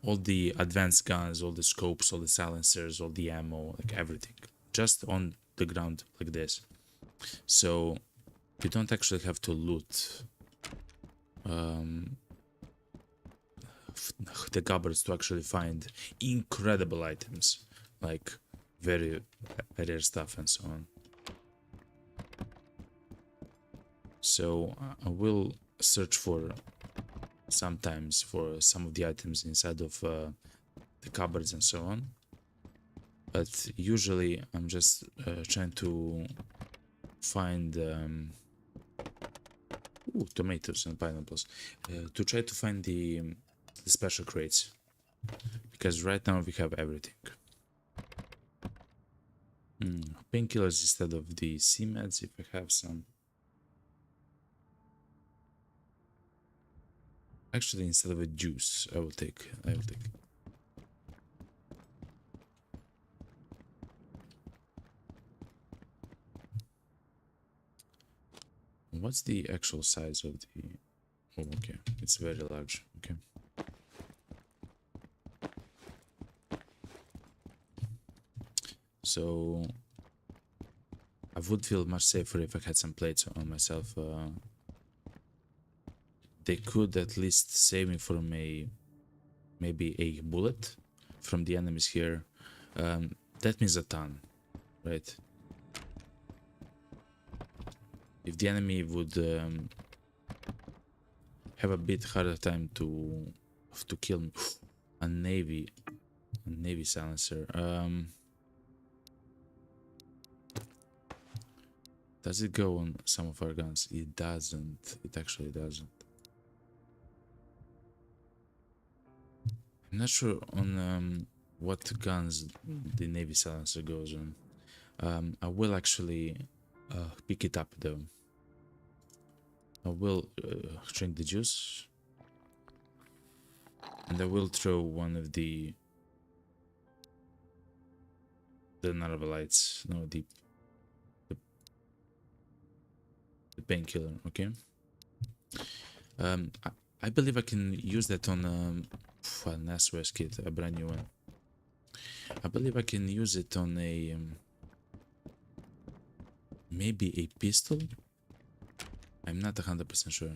All the advanced guns, all the scopes, all the silencers, all the ammo, like everything, just on the ground like this. So you don't actually have to loot the cupboards to actually find incredible items, like very rare stuff and so on. So I will search for sometimes for some of the items inside of the cupboards and so on, but usually I'm just trying to find tomatoes and pineapples to try to find the special crates, because right now we have everything. Painkillers instead of the C-meds if I have some. Actually, instead of a juice, I will take. What's the actual size of the? Oh, okay, it's very large. Okay. So I would feel much safer if I had some plates on myself. They could at least save me from maybe a bullet from the enemies here. That means a ton, right? If the enemy would have a bit harder time to kill me. A navy silencer. Does it go on some of our guns? It doesn't. It actually doesn't. I'm not sure on what guns the navy silencer goes on. I will actually pick it up though. I will drink the juice, and I will throw one of the narvalites. No, the painkiller. Okay. I believe I can use that on an SOS kit, a brand new one. I believe I can use it on a maybe a pistol. I'm not 100% sure.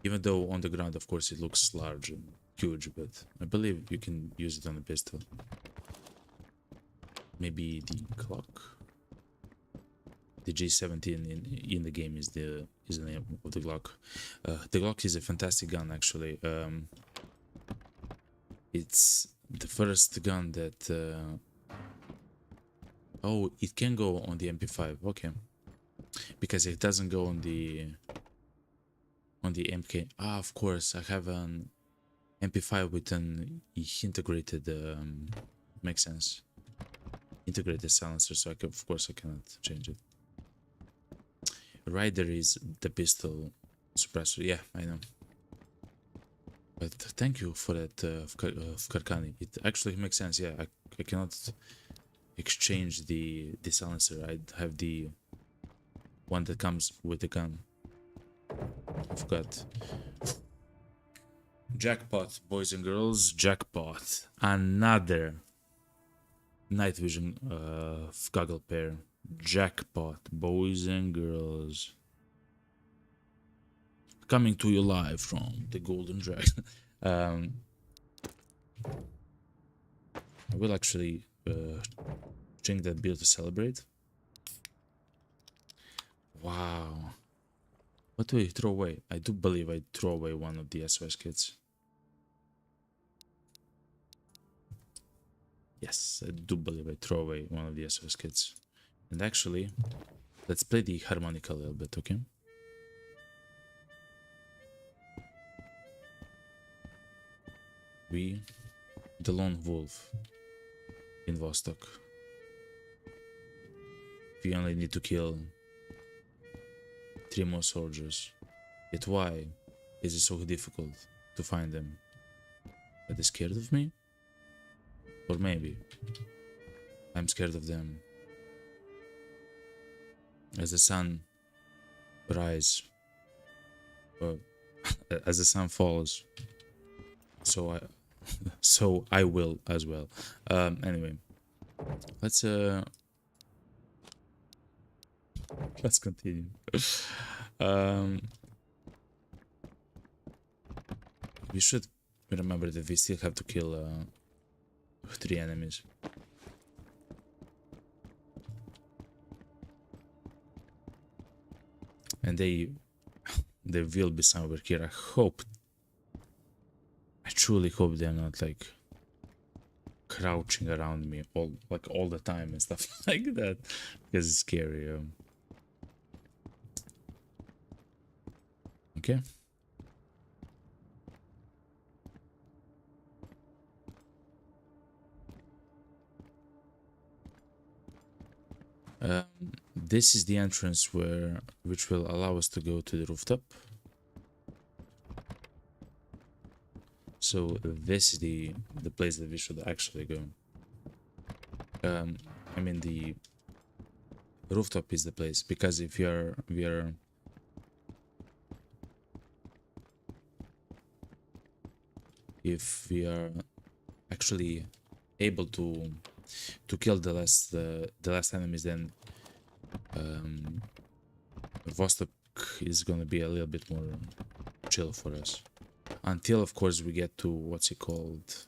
Even though on the ground, of course, it looks large and huge, but I believe you can use it on a pistol. Maybe the Glock. The G17 in the game is the name of the Glock. The Glock is a fantastic gun, actually. It's the first gun that. Oh, it can go on the MP5. Okay, because it doesn't go on the MK. Ah, of course, I have an MP5 with an integrated. Makes sense. Integrated silencer, so of course I cannot change it. Rider is the pistol suppressor. Yeah, I know. But thank you for that, Karkani. It actually makes sense. Yeah, I cannot exchange the silencer. I have the one that comes with the gun. I forgot. Jackpot, boys and girls. Jackpot. Another night vision goggle pair. Jackpot, boys and girls. Coming to you live from the Golden Dragon. I will actually drink that beer to celebrate. Wow. What do I throw away? I do believe I throw away one of the SOS kits. Yes, I do believe I throw away one of the SOS kits. And actually, let's play the harmonica a little bit, okay? We, the lone wolf in Vostok. We only need to kill 3 more soldiers. Yet why? is it so difficult to find them? Are they scared of me? Or maybe I'm scared of them. As the sun rises, as the sun falls, so I, so I will as well. Anyway, let's let's continue. We should remember that we still have to kill 3 enemies. And they will be somewhere here. I truly hope they're not like crouching around me all the time and stuff like that, because it's scary. Okay. This is the entrance which will allow us to go to the rooftop. So this is the place that we should actually go. I mean, the rooftop is the place, because if we are actually able to kill the last enemies, then Vostok is gonna be a little bit more chill for us, until of course we get to what's it called,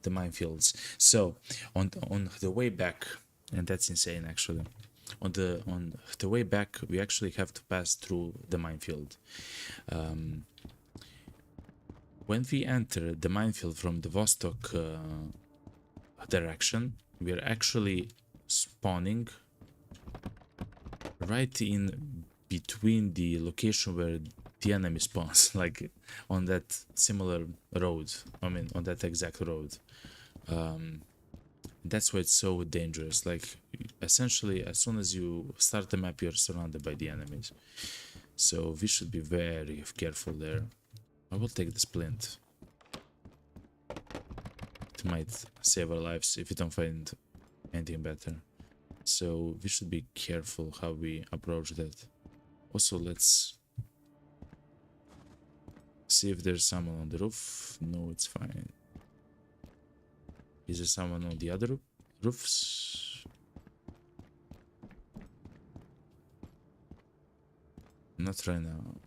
the minefields. So on the way back, and that's insane actually, on the way back we actually have to pass through the minefield. When we enter the minefield from the Vostok direction, we are actually spawning right in between the location where the enemy spawns, like on that similar road. I mean, on that exact road. That's why it's so dangerous. Like, essentially, as soon as you start the map, you're surrounded by the enemies. So we should be very careful there. I will take the splint. It might save our lives if we don't find anything better. So we should be careful how we approach that. Also, let's see if there's someone on the roof. No, it's fine. Is there someone on the other roofs? Not right now.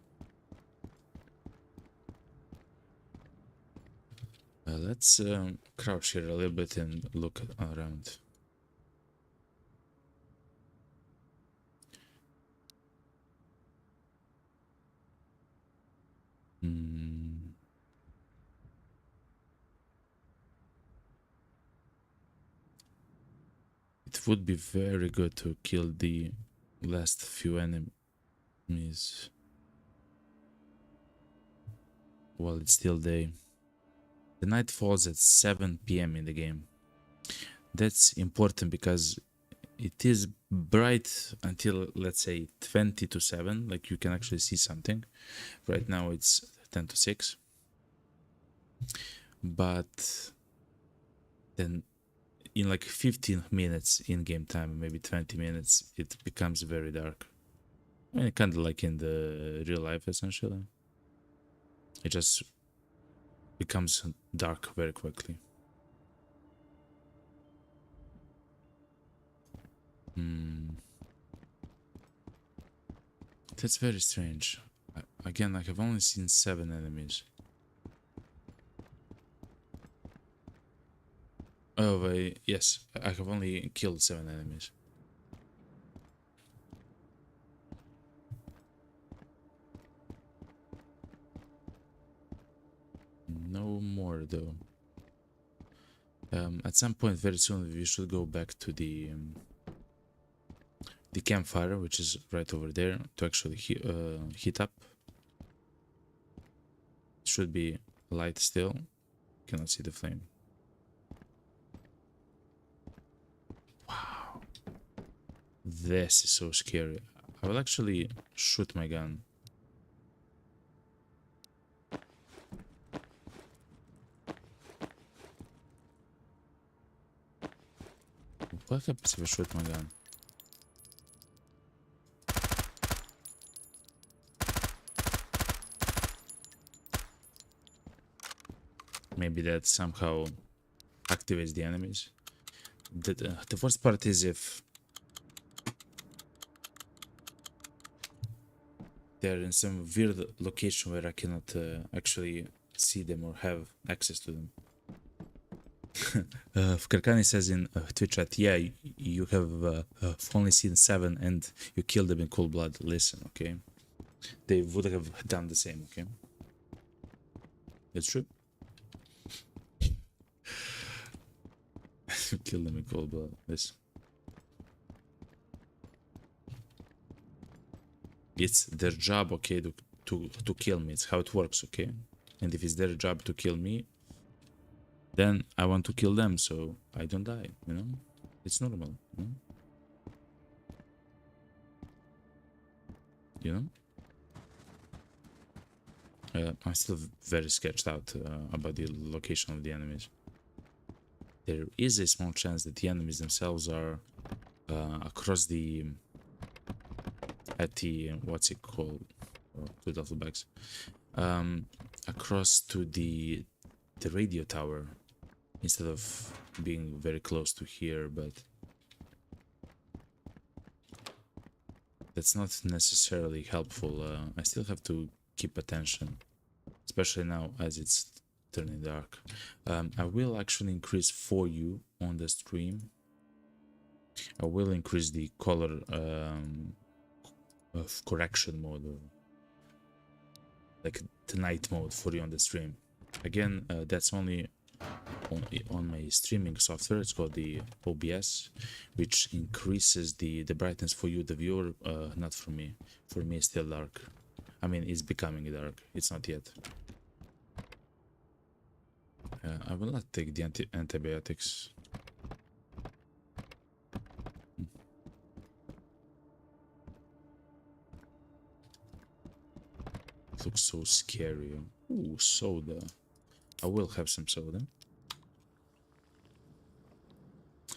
Let's crouch here a little bit and look around. It would be very good to kill the last few enemies while it's still day. The night falls at 7 p.m. in the game. That's important because it is bright until, let's say, 20 to 7, like you can actually see something. Right now it's 10 to 6. But then in like 15 minutes in game time, maybe 20 minutes, it becomes very dark. I mean, kind of like in the real life, essentially. It just becomes dark very quickly. That's very strange. Again, I have only seen 7 enemies. Oh, yes, I have only killed 7 enemies. No more though. At some point very soon we should go back to the campfire, which is right over there, to actually heat up. It should be light still. Cannot see the flame. Wow. This is so scary. I will actually shoot my gun. What happens if I shoot my gun? Maybe that somehow activates the enemies. The worst part is if they're in some weird location where I cannot actually see them or have access to them. Karkani says in Twitch chat, yeah, you have only seen 7 and you killed them in cold blood. Listen, okay? They would have done the same, okay? It's true. Kill them in cold blood. Listen. It's their job, okay, to kill me. It's how it works, okay? And if it's their job to kill me, then I want to kill them so I don't die, you know? It's normal, you know? You know? I'm still very sketched out about the location of the enemies. There is a small chance that the enemies themselves are across the... at the... what's it called? Oh, two duffel bags. Across to the radio tower instead of being very close to here, but that's not necessarily helpful. I still have to keep attention, especially now as it's turning dark. I will actually increase for you on the stream. I will increase the color of correction mode, or like the night mode for you on the stream. Again, that's only on my streaming software. It's called the OBS, which increases the brightness for you, the viewer, not for me. For me, it's still dark. I mean, it's becoming dark. It's not yet. I will not take the antibiotics. It looks so scary. Ooh, soda. I will have some soda.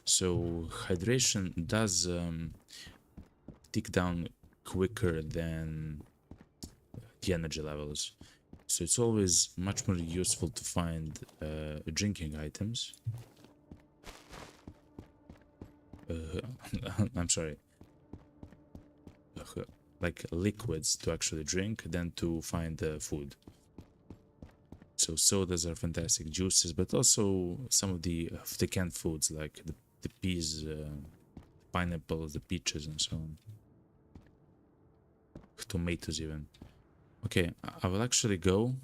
So hydration does tick down quicker than the energy levels. So it's always much more useful to find drinking items. I'm sorry. Like liquids to actually drink than to find food. So sodas are fantastic, juices, but also some of the canned foods like the peas, pineapples, the peaches, and so on. Tomatoes even. Okay, I will actually go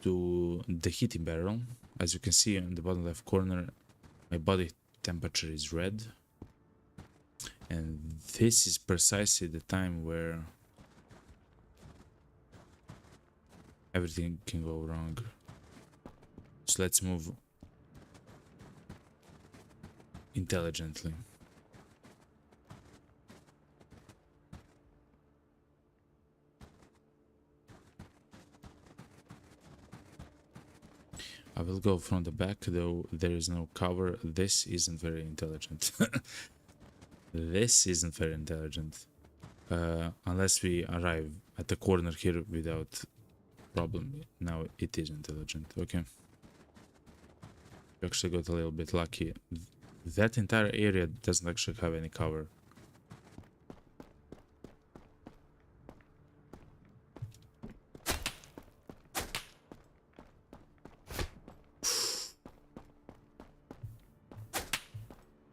to the heating barrel. As you can see in the bottom left corner, my body temperature is red. And this is precisely the time where everything can go wrong. So let's move intelligently. I will go from the back, though there is no cover. This isn't very intelligent. This isn't very intelligent. Unless we arrive at the corner here without problem. Now it is intelligent. Okay. We actually got a little bit lucky. That entire area doesn't actually have any cover.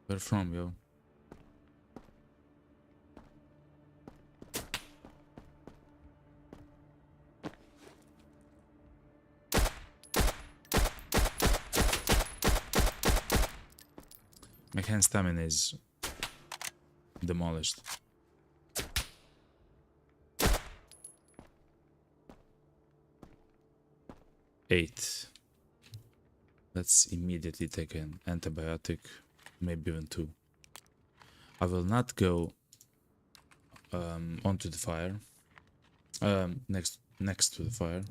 Where from, yo? My hand stamina is demolished. Eight. Let's immediately take an antibiotic, maybe even 2. I will not go onto the fire. Next to the fire.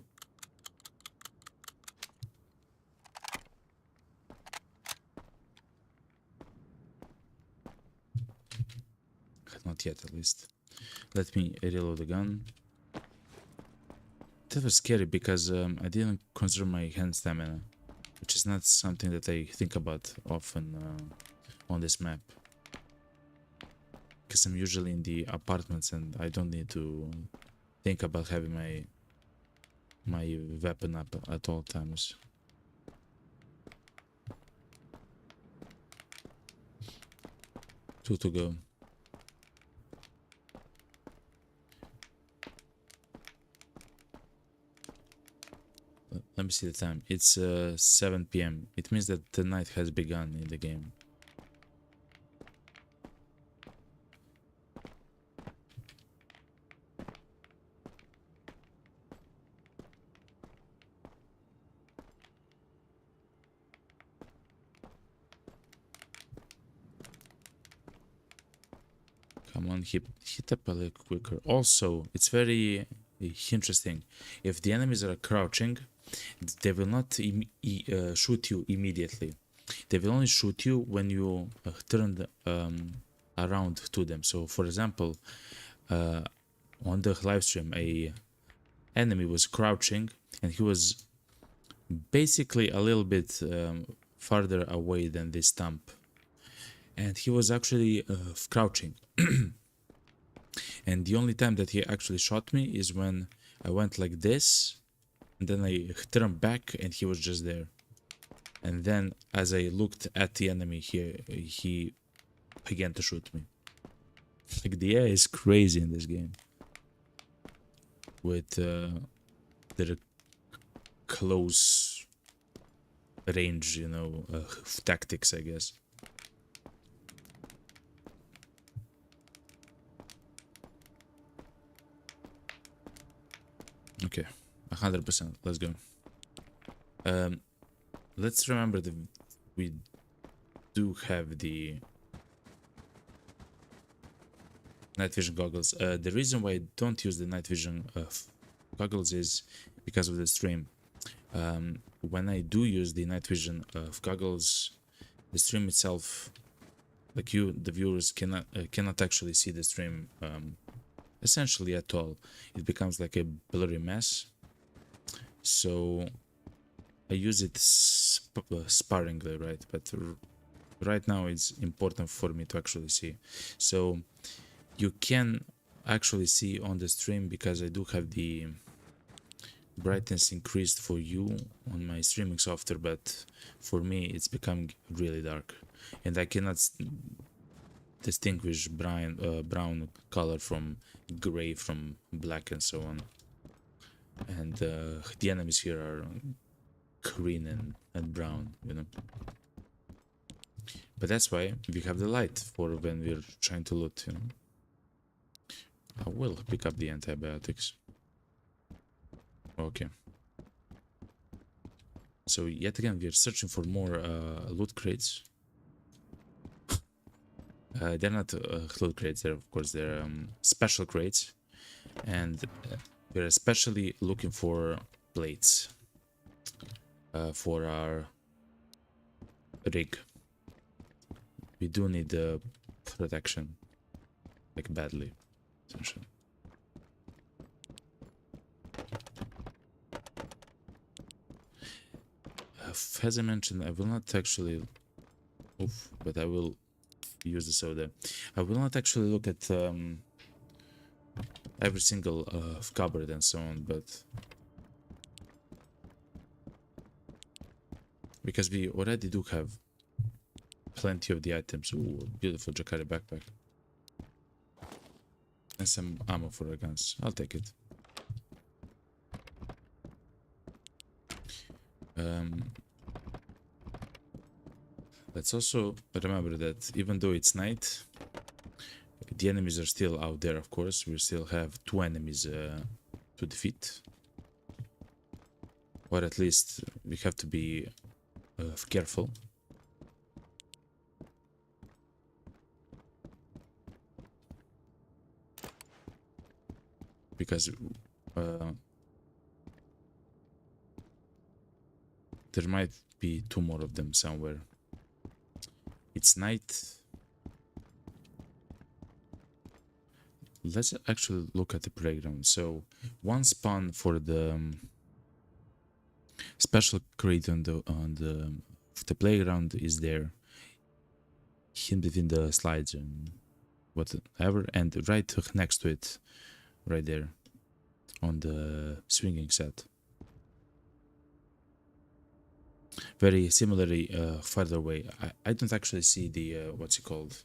yet, at least. Let me reload the gun. That was scary because I didn't conserve my hand stamina, which is not something that I think about often on this map. Because I'm usually in the apartments and I don't need to think about having my weapon up at all times. Two to go. Let me see the time. It's 7 p.m. It means that the night has begun in the game. Come on, hit up a little quicker. Also, it's very interesting. If the enemies are crouching, they will not shoot you immediately. They will only shoot you when you turn around to them. So, for example, on the live stream, a enemy was crouching and he was basically a little bit farther away than this stump. And he was actually crouching. And the only time that he actually shot me is when I went like this, and then I turned back and he was just there. And then as I looked at the enemy here, he began to shoot me. Like, the AI is crazy in this game. With their close range, you know, tactics, I guess. Okay, 100%. Let's go. Let's remember that we do have the night vision goggles. The reason why I don't use the night vision goggles is because of the stream. When I do use the night vision goggles, the stream itself, like you, the viewers, cannot actually see the stream essentially at all. It becomes like a blurry mess. So I use it sparingly, right? But right now it's important for me to actually see. So you can actually see on the stream, because I do have the brightness increased for you on my streaming software, but for me it's becoming really dark and I cannot distinguish brown color from gray, from black, and so on. And the enemies here are green and brown, you know. But that's why we have the light for when we're trying to loot, you know. I will pick up the antibiotics. Okay. So yet again, we're searching for more loot crates. They're not loot crates, they're, of course, they're special crates. And we're especially looking for plates for our rig. We do need protection, like badly, essentially. As I mentioned, I will not actually, but I will use the soda. I will not actually look at every single cupboard and so on, but because we already do have plenty of the items. Ooh, beautiful Jacari backpack. And some ammo for our guns. I'll take it. Let's also remember that even though it's night, the enemies are still out there, of course. We still have 2 enemies to defeat. Or at least we have to be careful. Because there might be 2 more of them somewhere. It's night. let's actually look at the playground. So one spawn for the special crate on the playground is there, in between the slides and whatever, and right next to it, right there, on the swinging set. Very similarly, further away. I don't actually see the what's it called,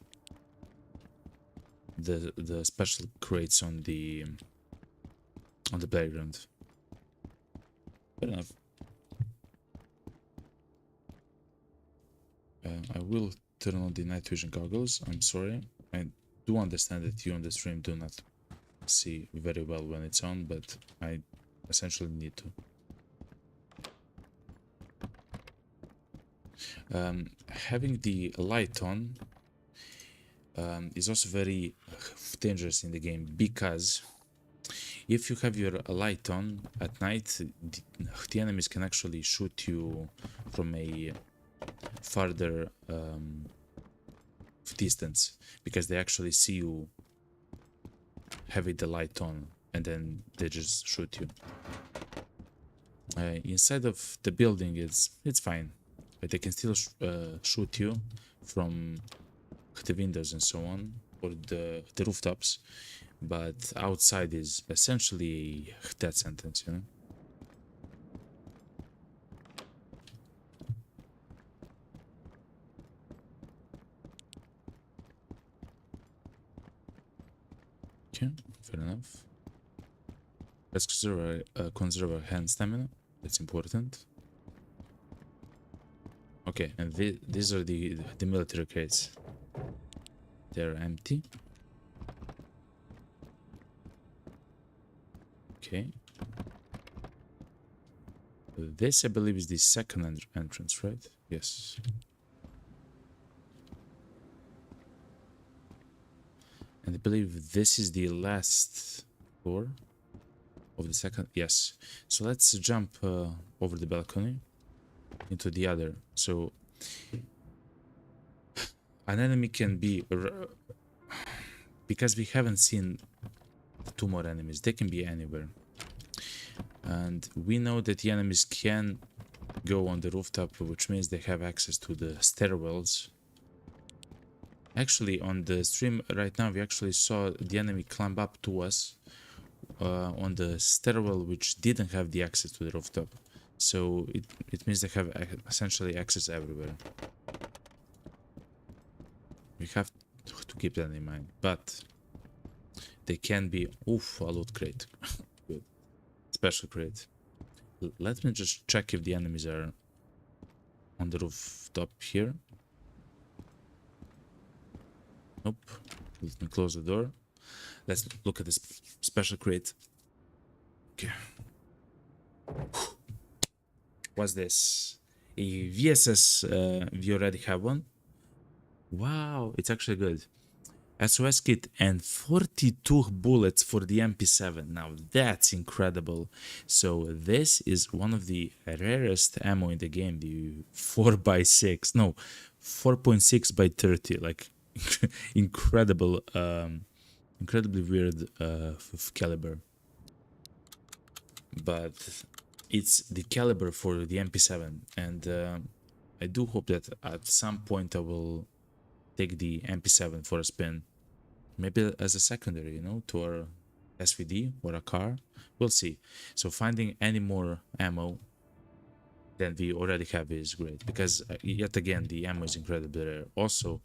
the special crates on the playground. Fair enough. I will turn on the night vision goggles. I'm sorry. I do understand that you on the stream do not see very well when it's on, but I essentially need to. Having the light on is also very dangerous in the game, because if you have your light on at night, the enemies can actually shoot you from a farther distance, because they actually see you having the light on, and then they just shoot you. Inside of the building, it's fine, but they can still shoot you from the windows and so on, or the rooftops. But outside is essentially a death sentence, you know. Okay, fair enough. Let's conserve our hand stamina. That's important. Okay, and these are the military crates. They're empty. Okay. This, I believe, is the second entrance, right? Yes. And I believe this is the last floor of the second. Yes. So let's jump over the balcony into the other. So an enemy can be, because we haven't seen two more enemies, they can be anywhere. And we know that the enemies can go on the rooftop, which means they have access to the stairwells. Actually, on the stream right now, we actually saw the enemy climb up to us on the stairwell, which didn't have the access to the rooftop. So it means they have essentially access everywhere. We have to keep that in mind. But they can be... Oof, a loot crate. Good. Special crate. Let me just check if the enemies are on the rooftop here. Nope. Let me close the door. Let's look at this special crate. Okay. What's this? A VSS. We already have one. Wow, it's actually good. SOS kit and 42 bullets for the MP7. Now that's incredible. So this is one of the rarest ammo in the game. The 4x6. No, 4.6 by 30. Like incredible, incredibly weird caliber. But it's the caliber for the MP7, and I do hope that at some point I will take the MP7 for a spin, maybe as a secondary, you know, to our SVD or a car. We'll see. So finding any more ammo than we already have is great, because yet again the ammo is incredibly rare. Also,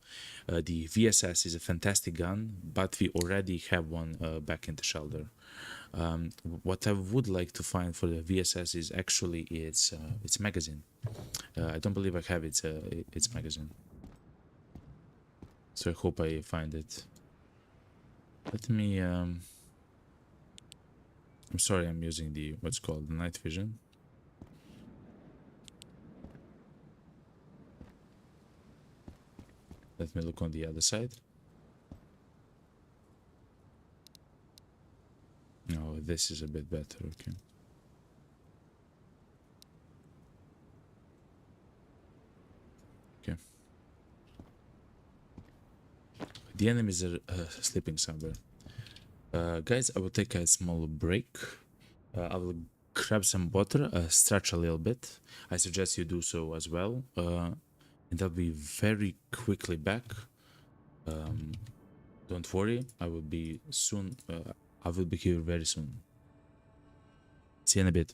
the VSS is a fantastic gun, but we already have one back in the shelter. What I would like to find for the VSS is actually its magazine. I don't believe I have its magazine, so I hope I find it. Let me. I'm sorry, I'm using the what's called the night vision. Let me look on the other side. No, this is a bit better. Okay. Okay. The enemies are sleeping somewhere. Guys, I will take a small break. I will grab some water, stretch a little bit. I suggest you do so as well. And I'll be very quickly back. Don't worry, I will be soon. I will be here very soon. See you in a bit.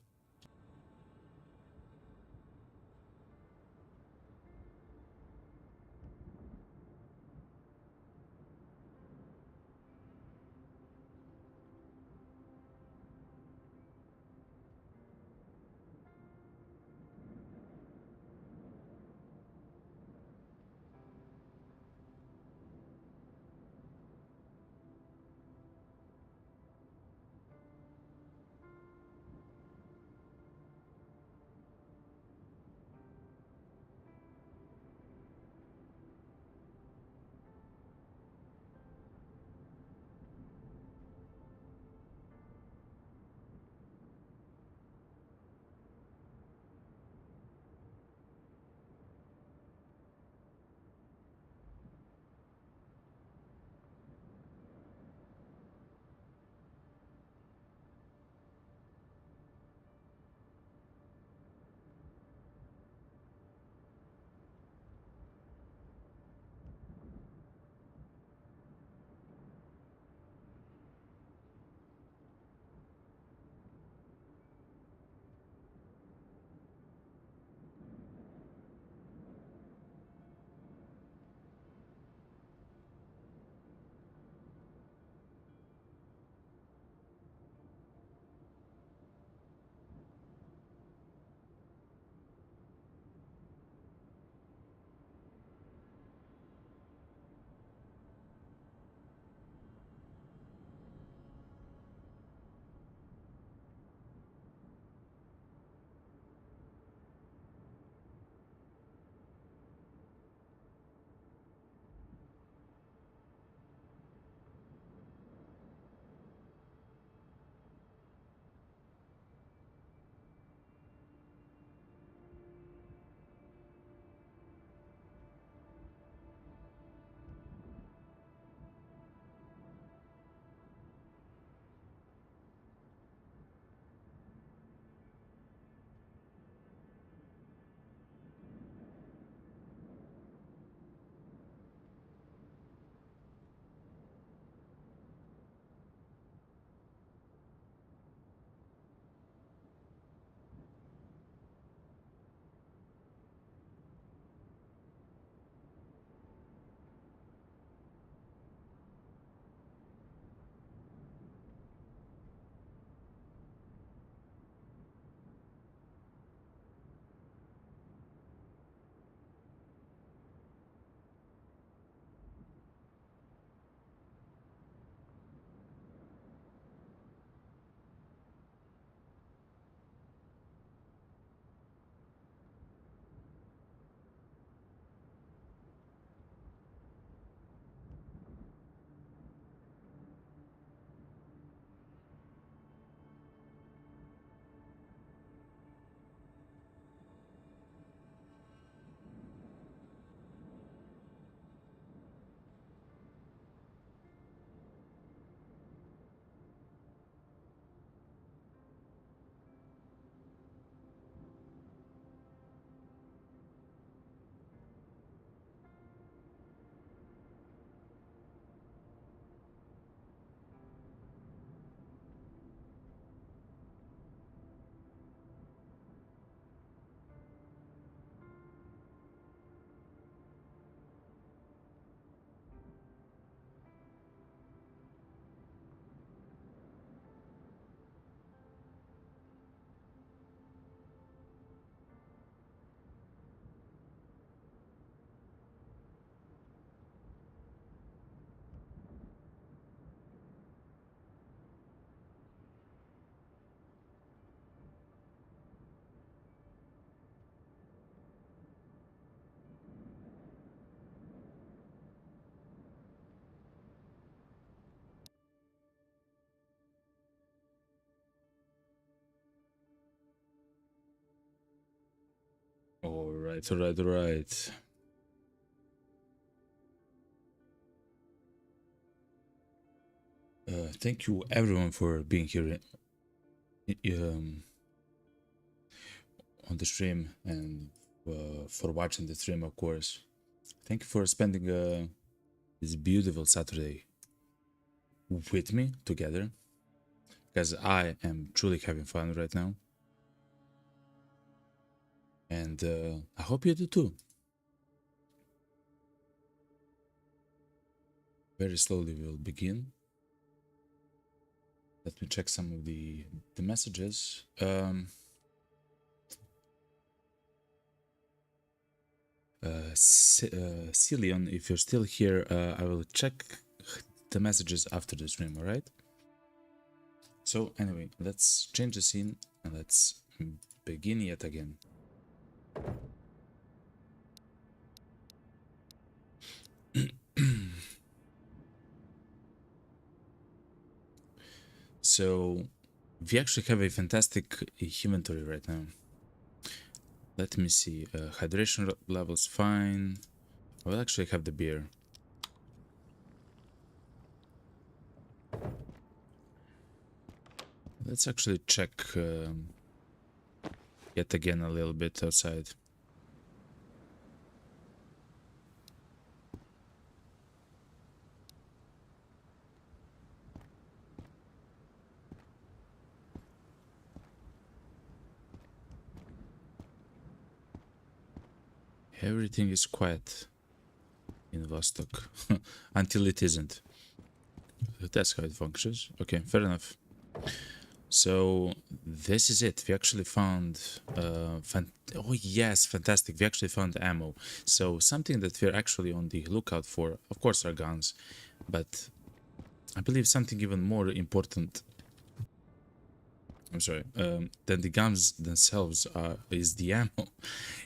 All right, all right, all right. Thank you everyone for being here on the stream and for watching the stream, of course. Thank you for spending this beautiful Saturday with me together, because I am truly having fun right now. And I hope you do too. Very slowly we'll begin. Let me check some of the messages. Celion, if you're still here, I will check the messages after the stream, alright? So anyway, let's change the scene and let's begin yet again. So we actually have a fantastic inventory right now. Let me see. Hydration levels fine. I will actually have the beer. Let's actually check yet again a little bit outside. Everything is quiet in Vostok until it isn't. That's how it functions. Okay, fair enough. So this is it. We actually found oh yes, fantastic. We actually found ammo. So something that we're actually on the lookout for, of course, are guns, but I believe something even more important, I'm sorry, than the guns themselves is the ammo.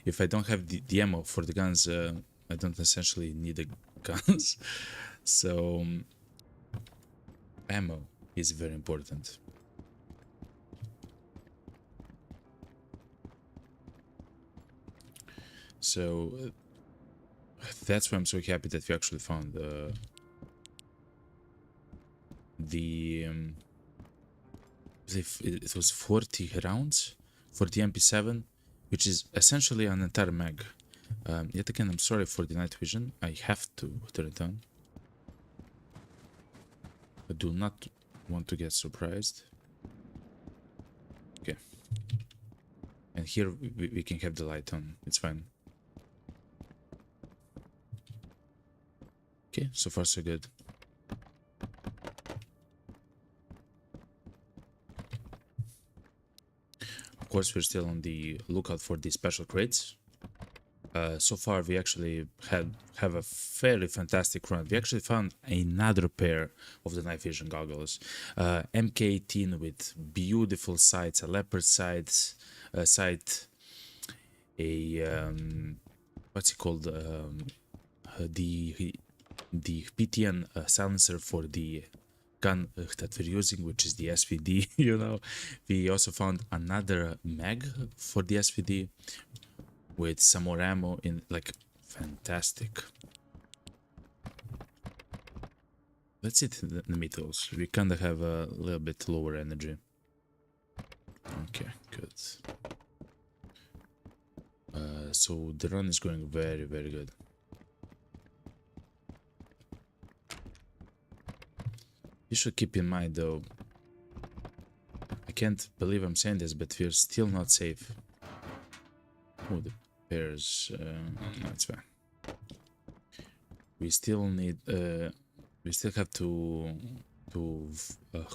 If I don't have the ammo for the guns, I don't essentially need the guns. So ammo is very important. So that's why I'm so happy that we actually found it was 40 rounds for the MP7, which is essentially an entire mag. Yet again, I'm sorry for the night vision. I have to turn it on. I do not want to get surprised. Okay. And here we can have the light on. It's fine. Okay, so far so good. Of course, we're still on the lookout for the special crates. So far, we actually have a fairly fantastic run. We actually found another pair of the night vision goggles, MK18 with beautiful sights, a leopard sight, a what's it called? The PTN silencer for the gun that we're using, which is the SVD. You know, we also found another mag for the SVD with some more ammo in, like, fantastic. Let's hit the metals. We kind of have a little bit lower energy. Okay, good. So the run is going very, very good. You should keep in mind, though, I can't believe I'm saying this, but we're still not safe. Oh, the pairs. No, it's fine. We still need. We still have to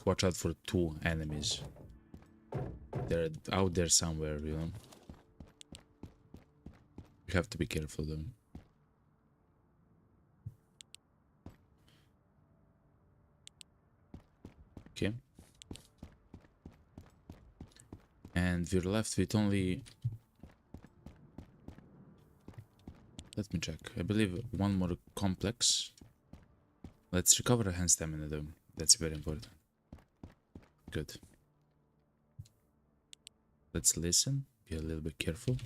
watch out for two enemies. They're out there somewhere, you know. We have to be careful, though. Okay. And we're left with only... Let me check. I believe one more complex. Let's recover a hand stamina, though. That's very important. Good. Let's listen. Be a little bit careful.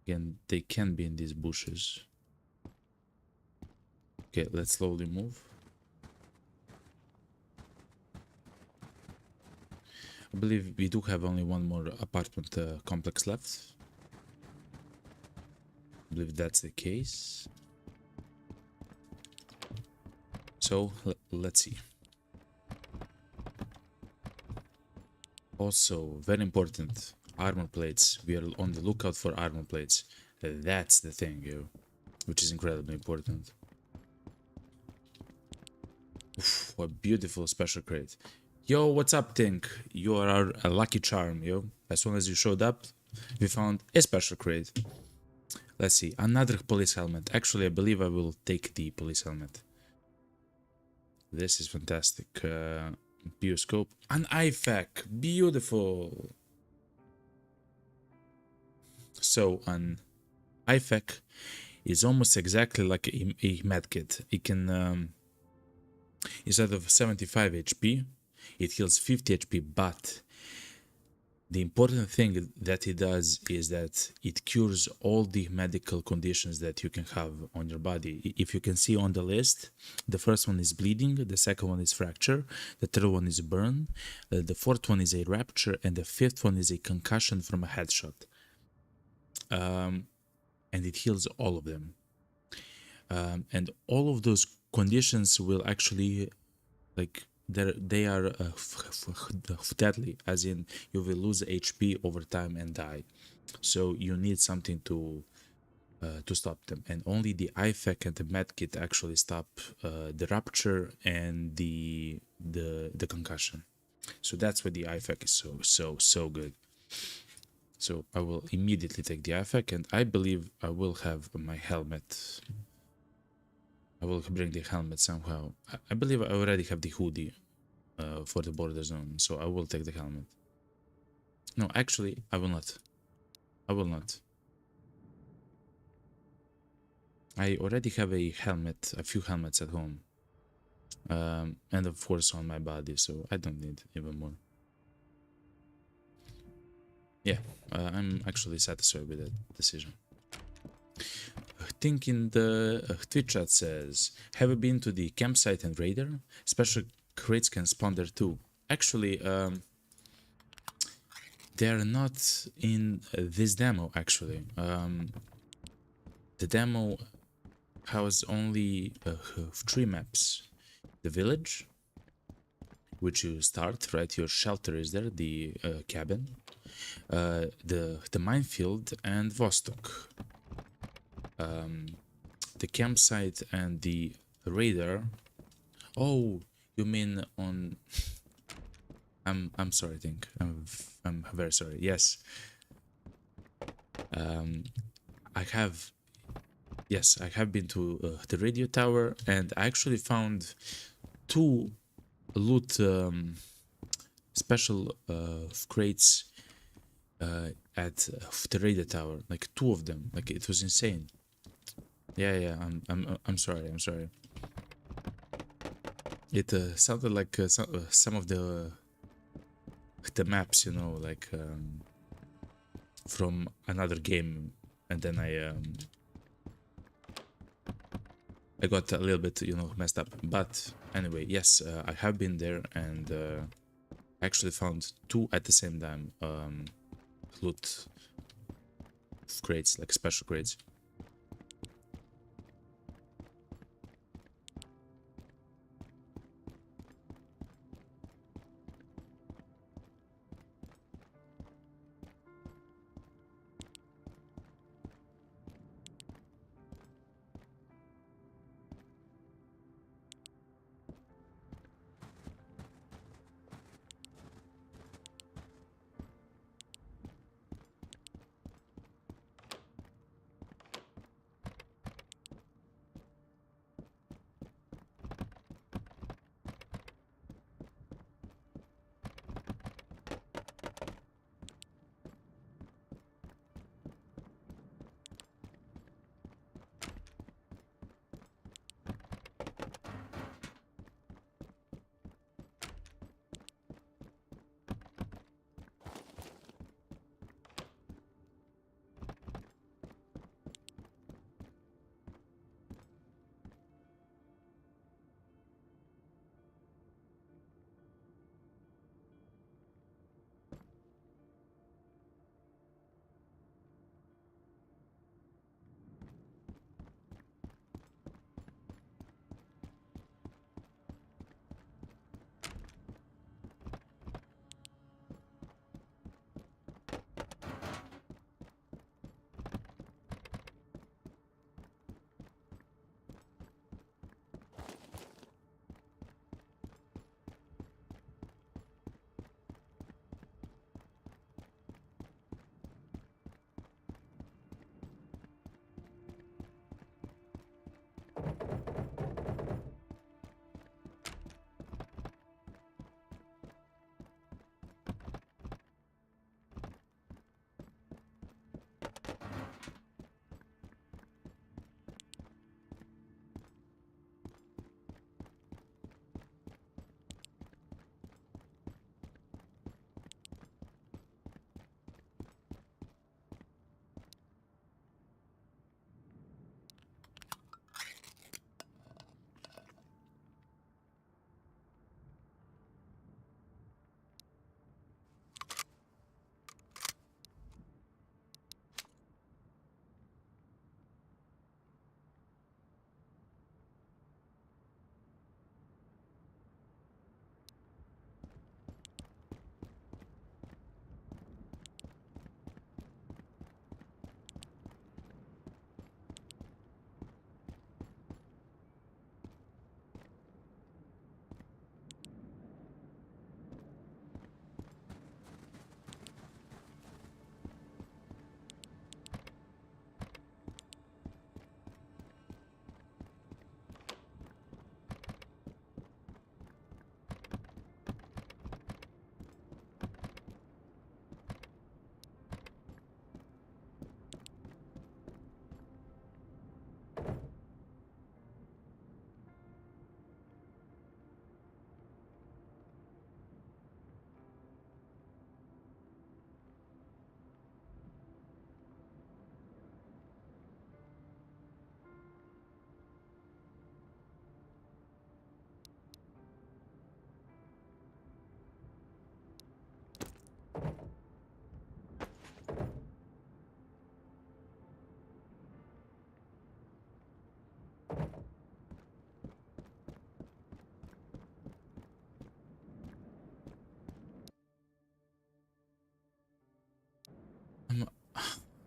Again, they can be in these bushes. Okay, let's slowly move. I believe we do have only one more apartment complex left. I believe that's the case. So let's see. Also, very important, armor plates. We are on the lookout for armor plates. That's the thing, yo, which is incredibly important. Oof, what beautiful special crate. Yo, what's up, Tink? You are a lucky charm, yo. As soon as you showed up, we found a special crate. Let's see, another police helmet. Actually, I believe I will take the police helmet. This is fantastic. Bioscope. An IFAC. Beautiful. So, an IFAC is almost exactly like a medkit. It can, instead of 75 HP, it heals 50 HP, but the important thing that it does is that it cures all the medical conditions that you can have on your body. If you can see on the list, the first one is bleeding, the second one is fracture, the third one is burn, the fourth one is a rupture, and the fifth one is a concussion from a headshot. And it heals all of them. And all of those conditions will actually, like, they are deadly, as in you will lose HP over time and die. So you need something to stop them, and only the IFAC and the medkit actually stop the rupture and the concussion. So that's why the IFAC is so good. So I will immediately take the IFAC, and I believe I will have my helmet. I will bring the helmet somehow. I believe I already have the hoodie for the border zone, so I will take the helmet. No, actually, I will not. I will not. I already have a helmet, a few helmets at home. And of course on my body, so I don't need even more. Yeah, I'm actually satisfied with that decision. I think in the Twitch chat says, have you been to the campsite and raider? Special crates can spawn there too. Actually, they're not in this demo, actually. The demo has only 3 maps. The village, which you start, right? Your shelter is there, the cabin. The minefield and Vostok. The campsite and the radar. Oh, you mean on? I'm sorry, I think I'm very sorry. Yes. I have. Yes, I have been to the radio tower, and I actually found 2 loot special crates at the radio tower, like 2 of them. Like, it was insane. Yeah, I'm sorry. It sounded like some of the maps, you know, like from another game, and then I got a little bit, you know, messed up. But anyway, yes, I have been there, and actually found 2 at the same time loot crates, like special crates.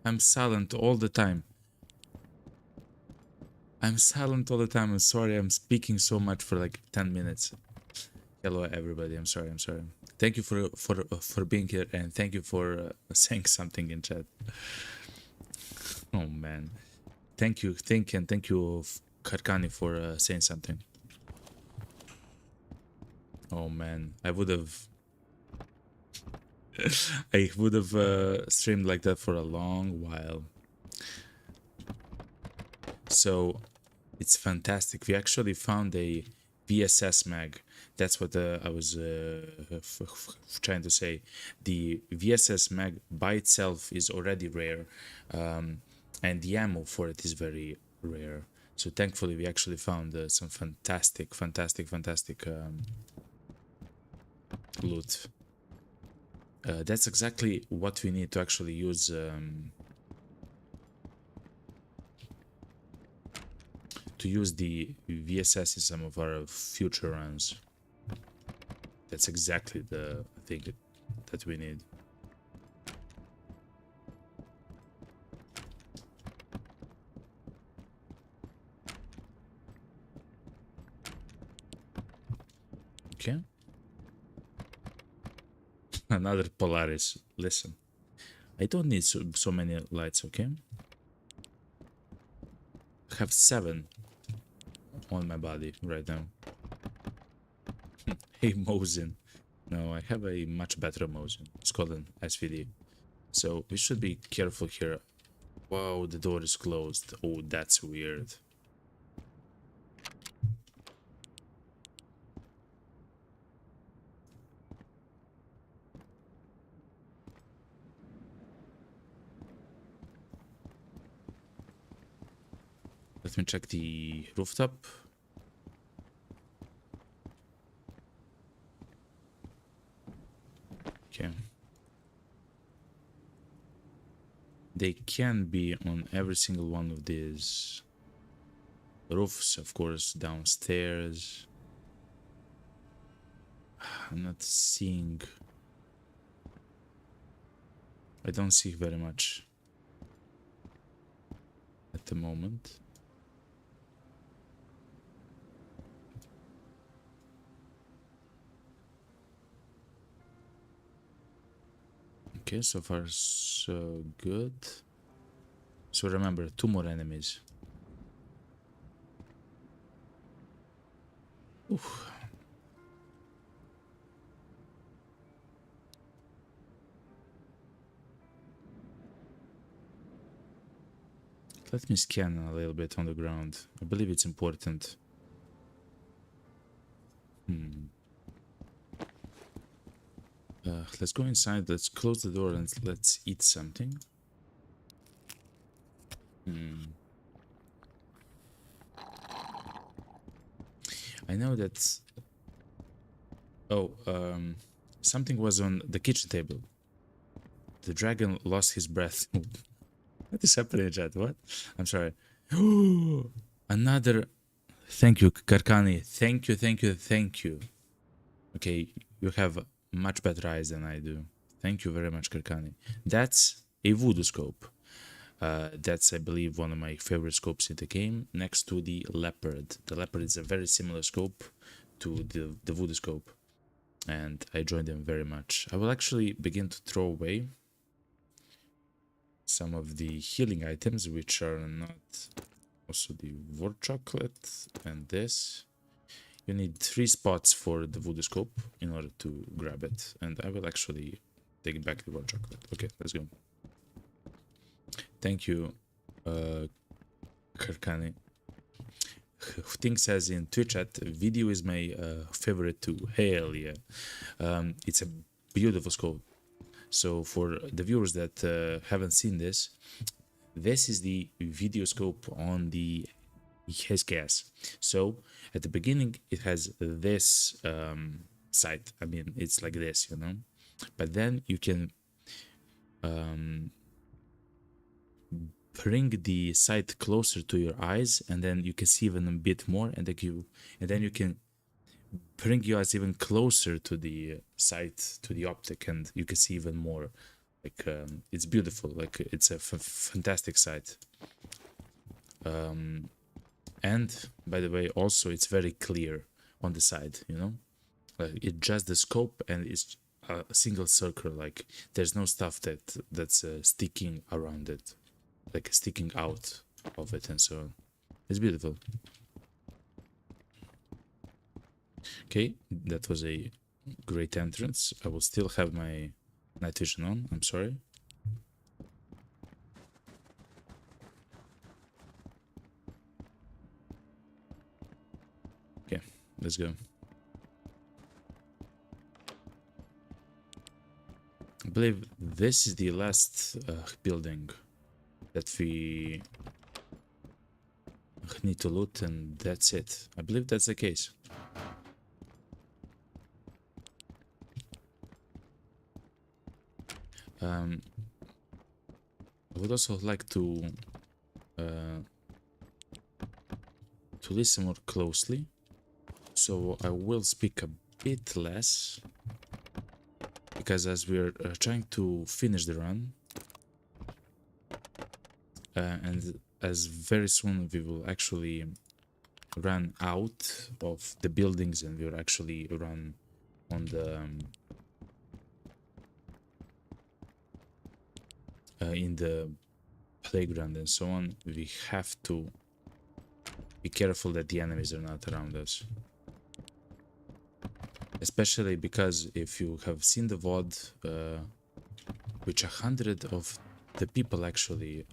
I'm silent all the time. I'm silent all the time. I'm sorry. I'm speaking so much for like 10 minutes. Hello, everybody. I'm sorry. I'm sorry. Thank you for being here, and thank you for saying something in chat. Oh man, thank you, thank you, Karkani, for saying something. Oh man, I would have streamed like that for a long while. So it's fantastic. We actually found a VSS mag. That's what I was trying to say. The VSS mag by itself is already rare, and the ammo for it is very rare. So thankfully, we actually found some fantastic loot. That's exactly what we need to actually use. To use the VSS in some of our future runs. That's exactly the thing that we need. Okay. Another Polaris. Listen, I don't need so many lights, okay? I have 7 on my body right now. Hey, Mosin. No, I have a much better Mosin. It's called an SVD. So we should be careful here. Wow, the door is closed. Oh, that's weird. Let me check the rooftop. Okay. They can be on every single one of these roofs, of course, downstairs. I'm not seeing... I don't see very much at the moment. Okay, so far so good. So remember, 2 more enemies. Oof. Let me scan a little bit on the ground. I believe it's important. Let's go inside, let's close the door and let's eat something. I know that... Oh, something was on the kitchen table. The dragon lost his breath. What is happening, chat? What? I'm sorry. Another... Thank you, Karkani. Thank you. Okay, you have much better eyes than I do. Thank you very much, Karkani. That's a voodoo scope. That's, I believe, one of my favorite scopes in the game, next to the leopard. The leopard is a very similar scope to the voodoo scope, and I enjoy them very much. I will actually begin to throw away some of the healing items, which are not... Also the war chocolate and this. You need 3 spots for the voodoo scope in order to grab it, and I will actually take back the war chocolate. Okay, let's go. Thank you, Karkani. Thing says in Twitch chat, video is my favorite too. Hell yeah. It's a beautiful scope. So for the viewers that haven't seen this, this is the video scope on the HSKS. So at the beginning it has this sight. I mean, it's like this, you know, but then you can bring the sight closer to your eyes, and then you can see even a bit more, and then you can bring your eyes even closer to the sight, to the optic, and you can see even more. Like it's beautiful. Like it's a fantastic site. And by the way, also it's very clear on the side. You know, like it's just the scope and it's a single circle. Like there's no stuff that's sticking around it, like sticking out of it, and so on. It's beautiful. Okay, that was a great entrance. I will still have my night vision on. I'm sorry. Okay, let's go. I believe this is the last building that we need to loot, and that's it. I believe that's the case. I would also like to listen more closely, so I will speak a bit less, because as we're trying to finish the run, and as very soon we will actually run out of the buildings and we'll actually run on the in the playground and so on, we have to be careful that the enemies are not around us. Especially because if you have seen the VOD, which 100 of the people actually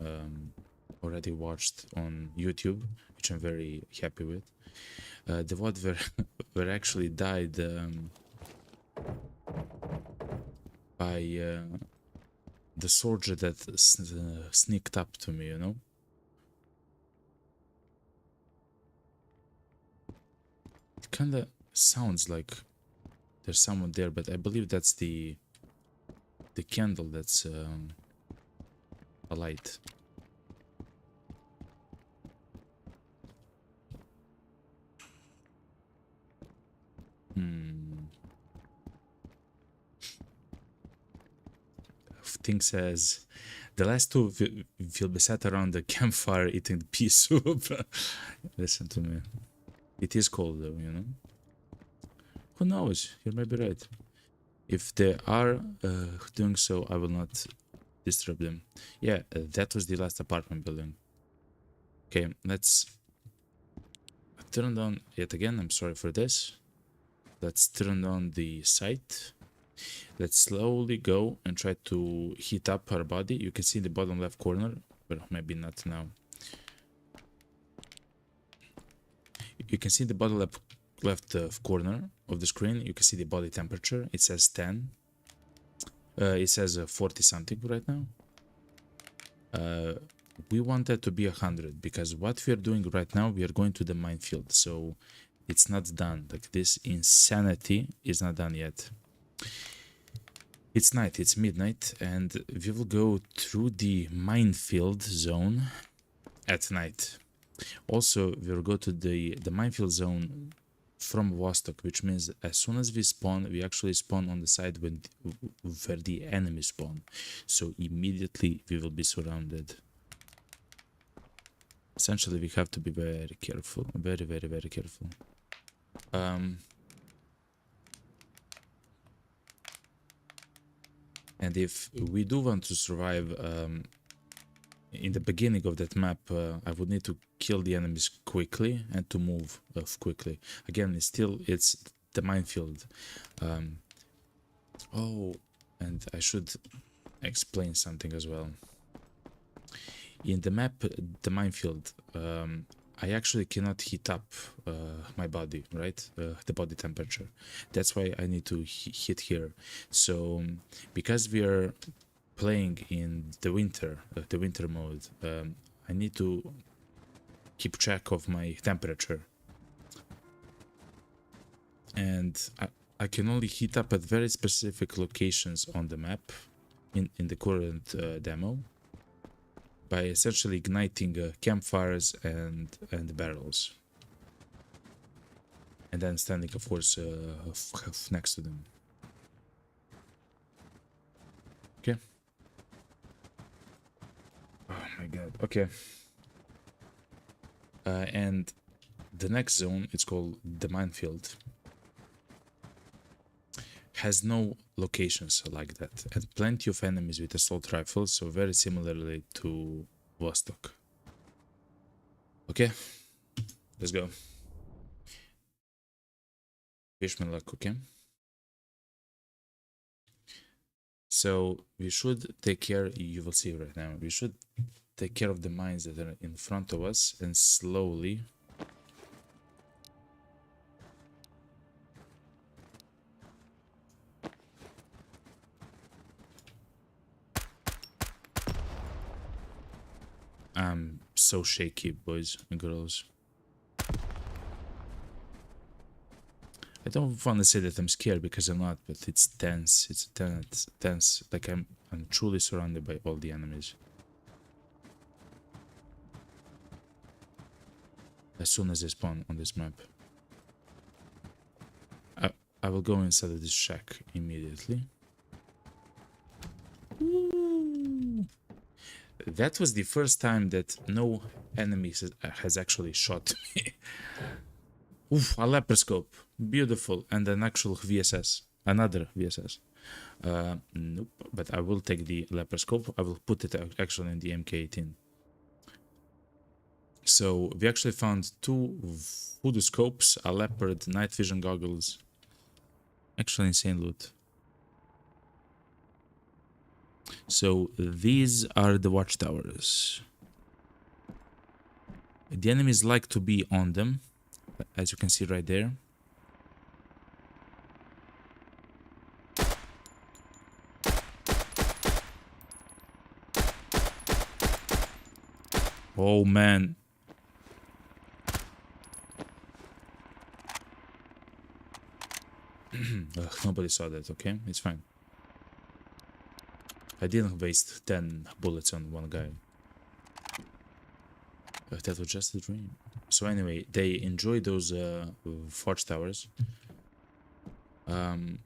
already watched on YouTube, which I'm very happy with, the VOD were actually died by the soldier that sneaked up to me, you know? It kinda sounds like there's someone there, but I believe that's the candle that's alight. Thing says the last two will be sat around the campfire eating pea soup. Listen to me. It is cold though, you know. Who knows? You might be right. If they are doing so, I will not disturb them. Yeah, that was the last apartment building. Okay, let's turn on yet again. I'm sorry for this. Let's turn on the sight. Let's slowly go and try to heat up our body. You can see in the bottom left corner, well, maybe not now. You can see the bottom left corner of the screen. You can see the body temperature. It says 10. It says 40 something right now. We want that to be 100 because what we are doing right now, we are going to the minefield. So it's not done. Like this insanity is not done yet. It's night, it's midnight, and we will go through the minefield zone at night. Also, we'll go to the minefield zone from Vostok, which means as soon as we spawn, we actually spawn on the side where the enemies spawn. So immediately we will be surrounded. Essentially, we have to be very careful, very, very, very careful. And if we do want to survive in the beginning of that map, I would need to kill the enemies quickly and to move quickly. Again, it's the minefield. Oh, and I should explain something as well. In the map, the minefield, I actually cannot heat up my body, right? The body temperature. That's why I need to hit here. So because we are playing in the winter mode, I need to keep track of my temperature. And I can only heat up at very specific locations on the map in the current demo, by essentially igniting campfires and barrels, and then standing, of course, next to them. Okay. Oh my god. Okay. And the next zone, it's called the minefield, has no locations like that, and plenty of enemies with assault rifles, so very similarly to Vostok. Okay, let's go. Wish me luck, okay? So we should take care, you will see right now, we should take care of the mines that are in front of us and slowly I'm so shaky, boys and girls. I don't want to say that I'm scared because I'm not, but it's tense. It's tense. Like I'm truly surrounded by all the enemies. As soon as they spawn on this map, I will go inside of this shack immediately. Ooh. That was the first time that no enemy has actually shot me. Oof, a laparoscope. Beautiful. And an actual VSS. Another VSS. Nope. But I will take the laparoscope. I will put it actually in the MK18. So we actually found 2 voodoo scopes, a leopard, night vision goggles. Actually insane loot. So these are the watchtowers. The enemies like to be on them, as you can see right there. Oh man. Ugh, nobody saw that, okay? It's fine. I didn't waste 10 bullets on one guy. That was just a dream. So anyway, they enjoy those forge towers. And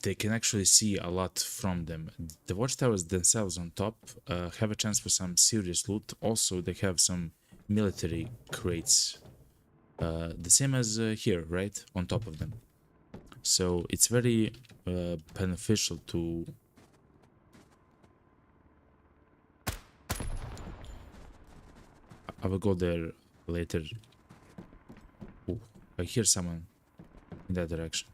they can actually see a lot from them. The watchtowers themselves on top have a chance for some serious loot. Also, they have some military crates. The same as here, right? On top of them. So it's very beneficial to... I will go there later. Ooh, I hear someone in that direction.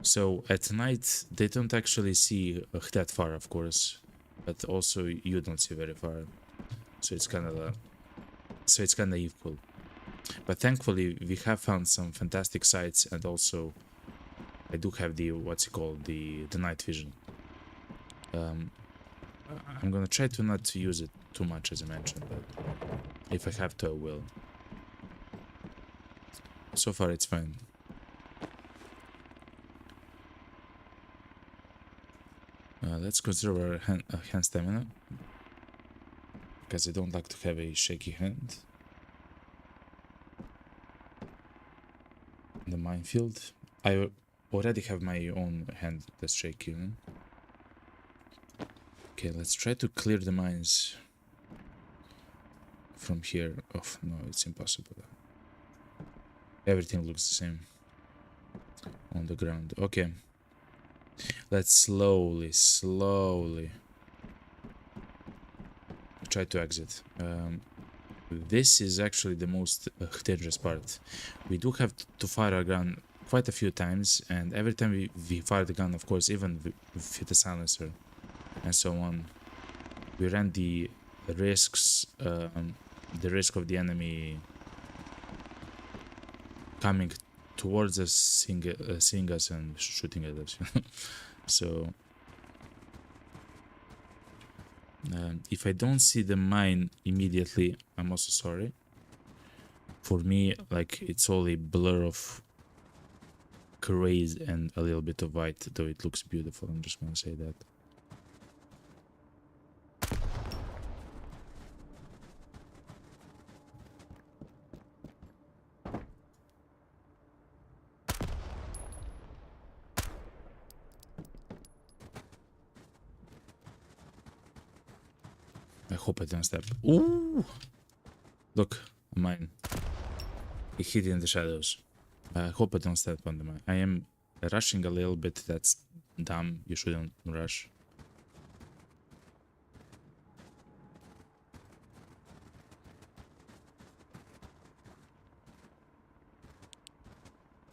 So at night they don't actually see that far, of course, but also you don't see very far. So it's kind of equal. But thankfully we have found some fantastic sites, and also I do have the the night vision. I'm gonna try to not use it too much, as I mentioned, but if I have to, I will. So far it's fine. Let's conserve our hand stamina, because I don't like to have a shaky hand. The minefield. I already have my own hand that's shaky. You know? Okay, let's try to clear the mines from here. Oh no, it's impossible. Everything looks the same on the ground. Okay. Let's slowly try to exit. This is actually the most dangerous part. We do have to fire our gun quite a few times, and every time we fire the gun, of course, even with the silencer and so on, we run the risks, the risk of the enemy coming towards us, seeing us and shooting at us. So if I don't see the mine immediately, I'm also sorry. For me, like, it's all a blur of grays and a little bit of white, though it looks beautiful. I'm just gonna say that. I hope I don't step. Ooh! Look, mine. It hid in the shadows. I hope I don't step on the mine. I am rushing a little bit. That's dumb. You shouldn't rush.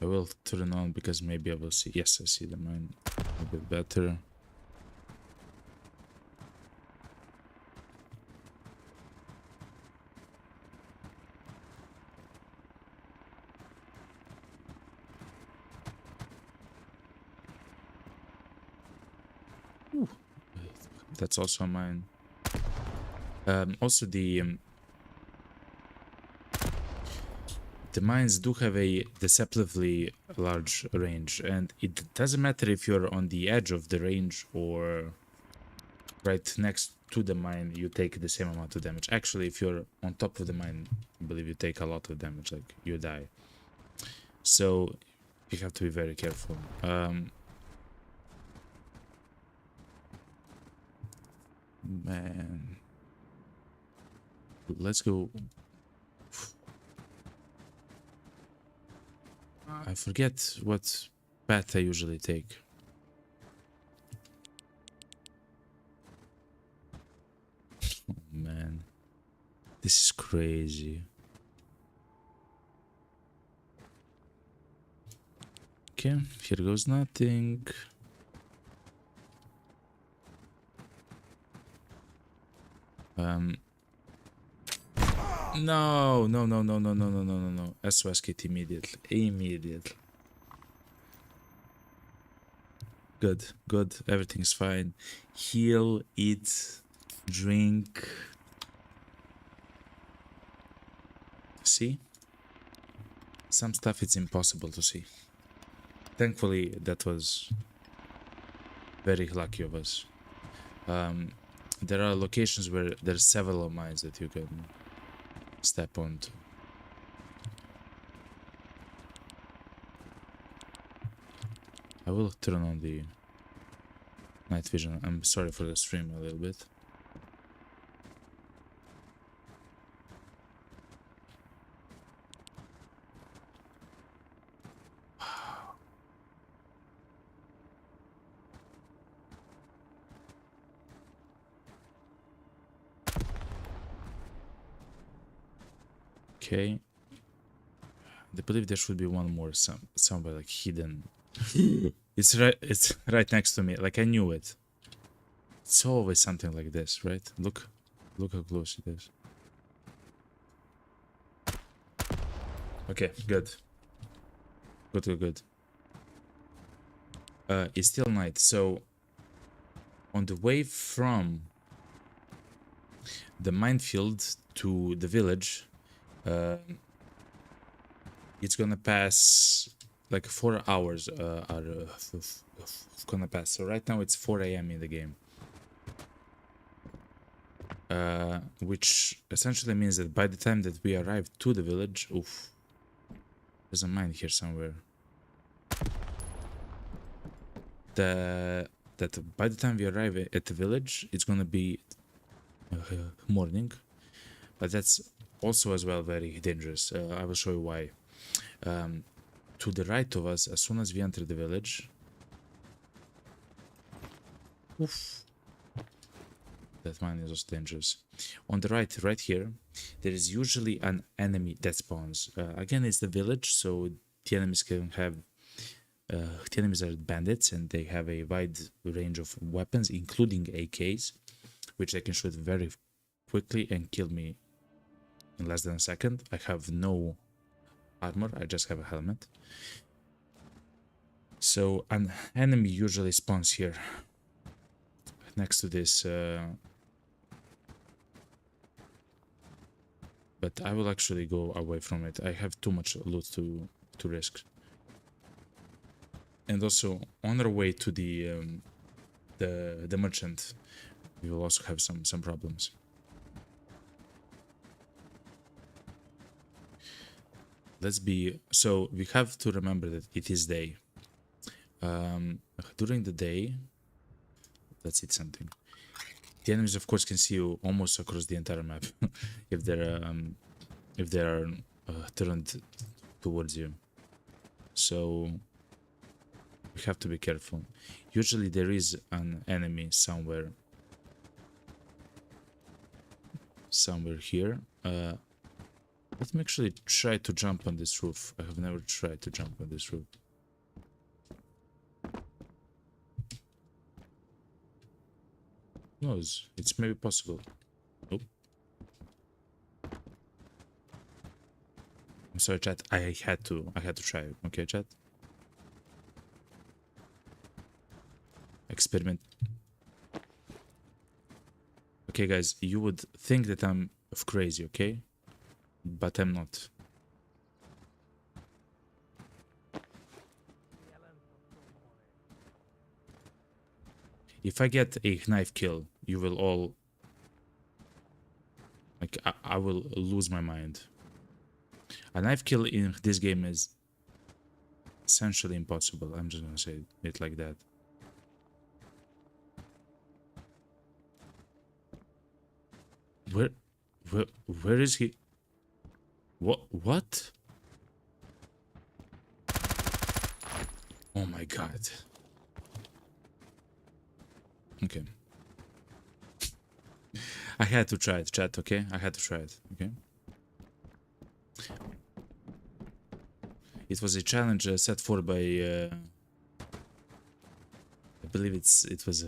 I will turn on because maybe I will see. Yes, I see the mine a bit better. Ooh. That's also mine. Also the mines do have a deceptively large range, and it doesn't matter if you're on the edge of the range or right next to the mine, you take the same amount of damage. Actually, if you're on top of the mine, I believe you take a lot of damage, like you die. So you have to be very careful. Man, let's go. I forget what path I usually take. Oh man, this is crazy. Okay, here goes nothing. No, no, no, no, no, no, no, no, no, no. SOS kit immediately. Immediately. Good, good. Everything's fine. Heal, eat, drink. See? Some stuff it's impossible to see. Thankfully, that was very lucky of us. There are locations where there's several mines that you can step onto. I will turn on the night vision. I'm sorry for the stream a little bit. Okay. I believe there should be one more somewhere like hidden. It's right next to me. Like I knew it. It's always something like this, right? Look how close it is. Okay, good. Good. It's still night, so on the way from the minefield to the village, it's gonna pass like 4 hours are gonna pass. So right now it's 4 a.m. in the game, which essentially means that by the time that we arrive to the village, oof, there's a mine here somewhere. That by the time we arrive at the village, it's gonna be morning, but that's also as well very dangerous. I will show you why. To the right of us, as soon as we enter the village, oof, that mine is also dangerous. On the right here, there is usually an enemy that spawns. Again, it's the village, so the enemies can have. The enemies are bandits, and they have a wide range of weapons, including AKs, which they can shoot very quickly and kill me in less than a second. I have no armor, I just have a helmet. So an enemy usually spawns here, next to this. But I will actually go away from it. I have too much loot to risk. And also, on our way to the merchant, we will also have some problems. So we have to remember that it is day. During the day, let's eat something. The enemies, of course, can see you almost across the entire map if they are turned towards you. So we have to be careful. Usually there is an enemy somewhere here. Let me actually try to jump on this roof. I have never tried to jump on this roof. Who knows? It's maybe possible. Oh. I'm sorry, chat. I had to try it. Okay, chat. Experiment. Okay, guys, you would think that I'm crazy, okay? But I'm not. If I get a knife kill, you will all... Like, I will lose my mind. A knife kill in this game is essentially impossible. I'm just gonna say it like that. Where is he? What? Oh my god. Okay. I had to try it, chat, okay? I had to try it, okay? It was a challenge set forth by I believe it was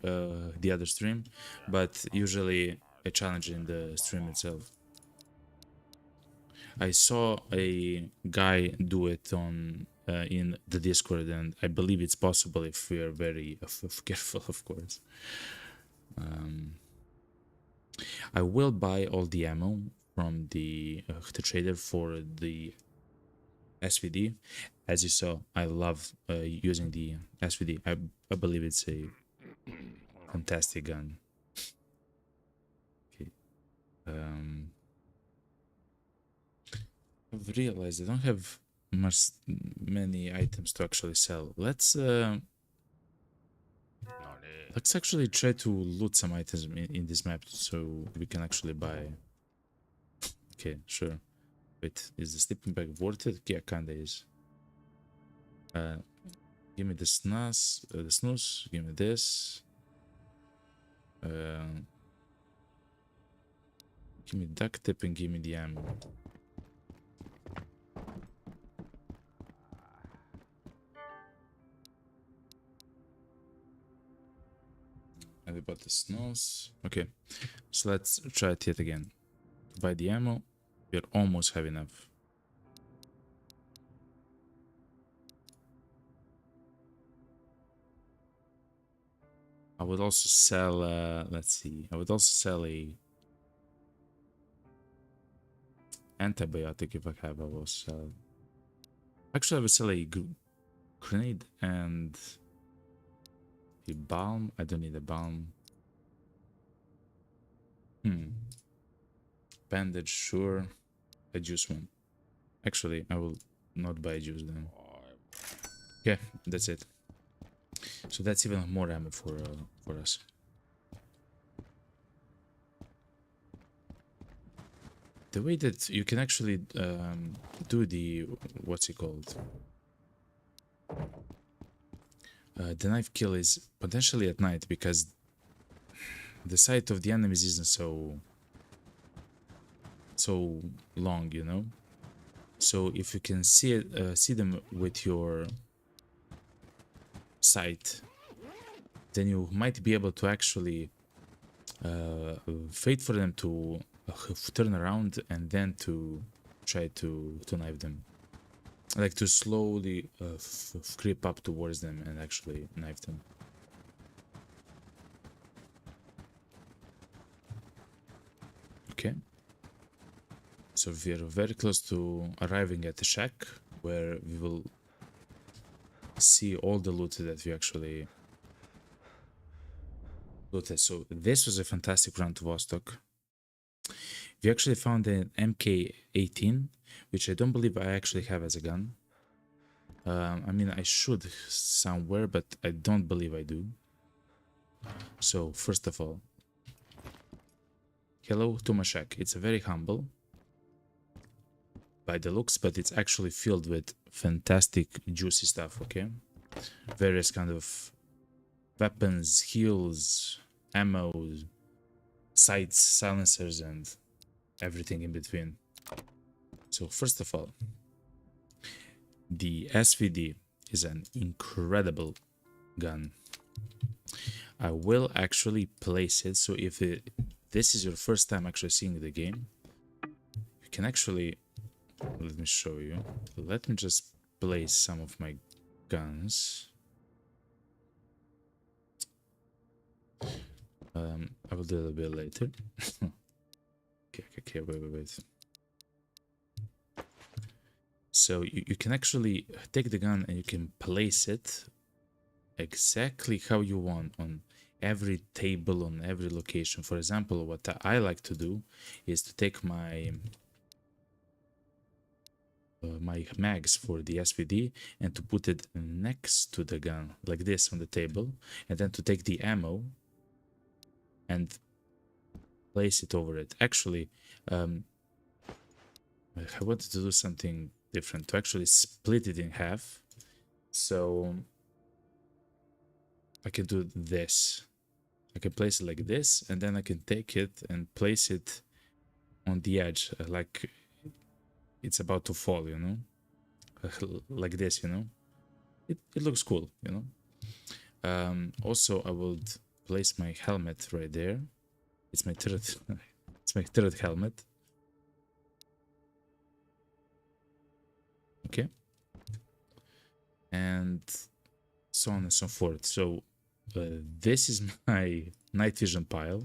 the other stream, but usually a challenge in the stream itself. I saw a guy do it on in the Discord, and I believe it's possible if we are very careful, of course. I will buy all the ammo from the trader for the SVD. As you saw, I love using the SVD. I believe it's a fantastic gun. Okay. I've realized I don't have many items to actually sell. Let's actually try to loot some items in this map so we can actually buy. Okay, sure. Wait, is the sleeping bag worth it? Yeah, kinda is. Give me the snooze. Give me this. Give me duct tape and give me the ammo. And about the snooze. Okay, so let's try it yet again. Buy the ammo. We're almost have enough. I would also sell, let's see, I would also sell a antibiotic if I have. I will sell. Actually, I would sell a grenade and a balm. I don't need a balm. Bandage, sure. A juice one. Actually, I will not buy juice then. Yeah, that's it. So that's even more ammo for us. The way that you can actually do the what's it called? The knife kill is potentially at night because the sight of the enemies isn't so long, you know. So if you can see them with your sight, then you might be able to actually wait for them to turn around and then to try to knife them, like to slowly creep up towards them and actually knife them. Okay, so we are very close to arriving at the shack where we will see all the loot that we actually looted. So this was a fantastic run to Vostok. We actually found an MK18, which I don't believe I actually have as a gun. I mean, I should somewhere, but I don't believe I do. So first of all, Hello to my shack. It's a very humble by the looks, but it's actually filled with fantastic juicy stuff, okay? Various kind of weapons, heals, ammo, sights, silencers, and everything in between. So first of all, the SVD is an incredible gun. I will actually place it, so if this is your first time actually seeing the game, you can actually, let me show you. Let me just place some of my guns. I will do it a bit later. Okay, wait. So you can actually take the gun and you can place it exactly how you want on every table, on every location. For example, what I like to do is to take my my mags for the SVD and to put it next to the gun like this on the table, and then to take the ammo and place it over it. Actually, I wanted to do something different, to actually split it in half, so I can do this. I can place it like this, and then I can take it and place it on the edge, like it's about to fall, you know, like this, you know. It looks cool, you know. Also, I would place my helmet right there. It's my third, it's my third helmet. Okay, and so on and so forth. So this is my night vision pile.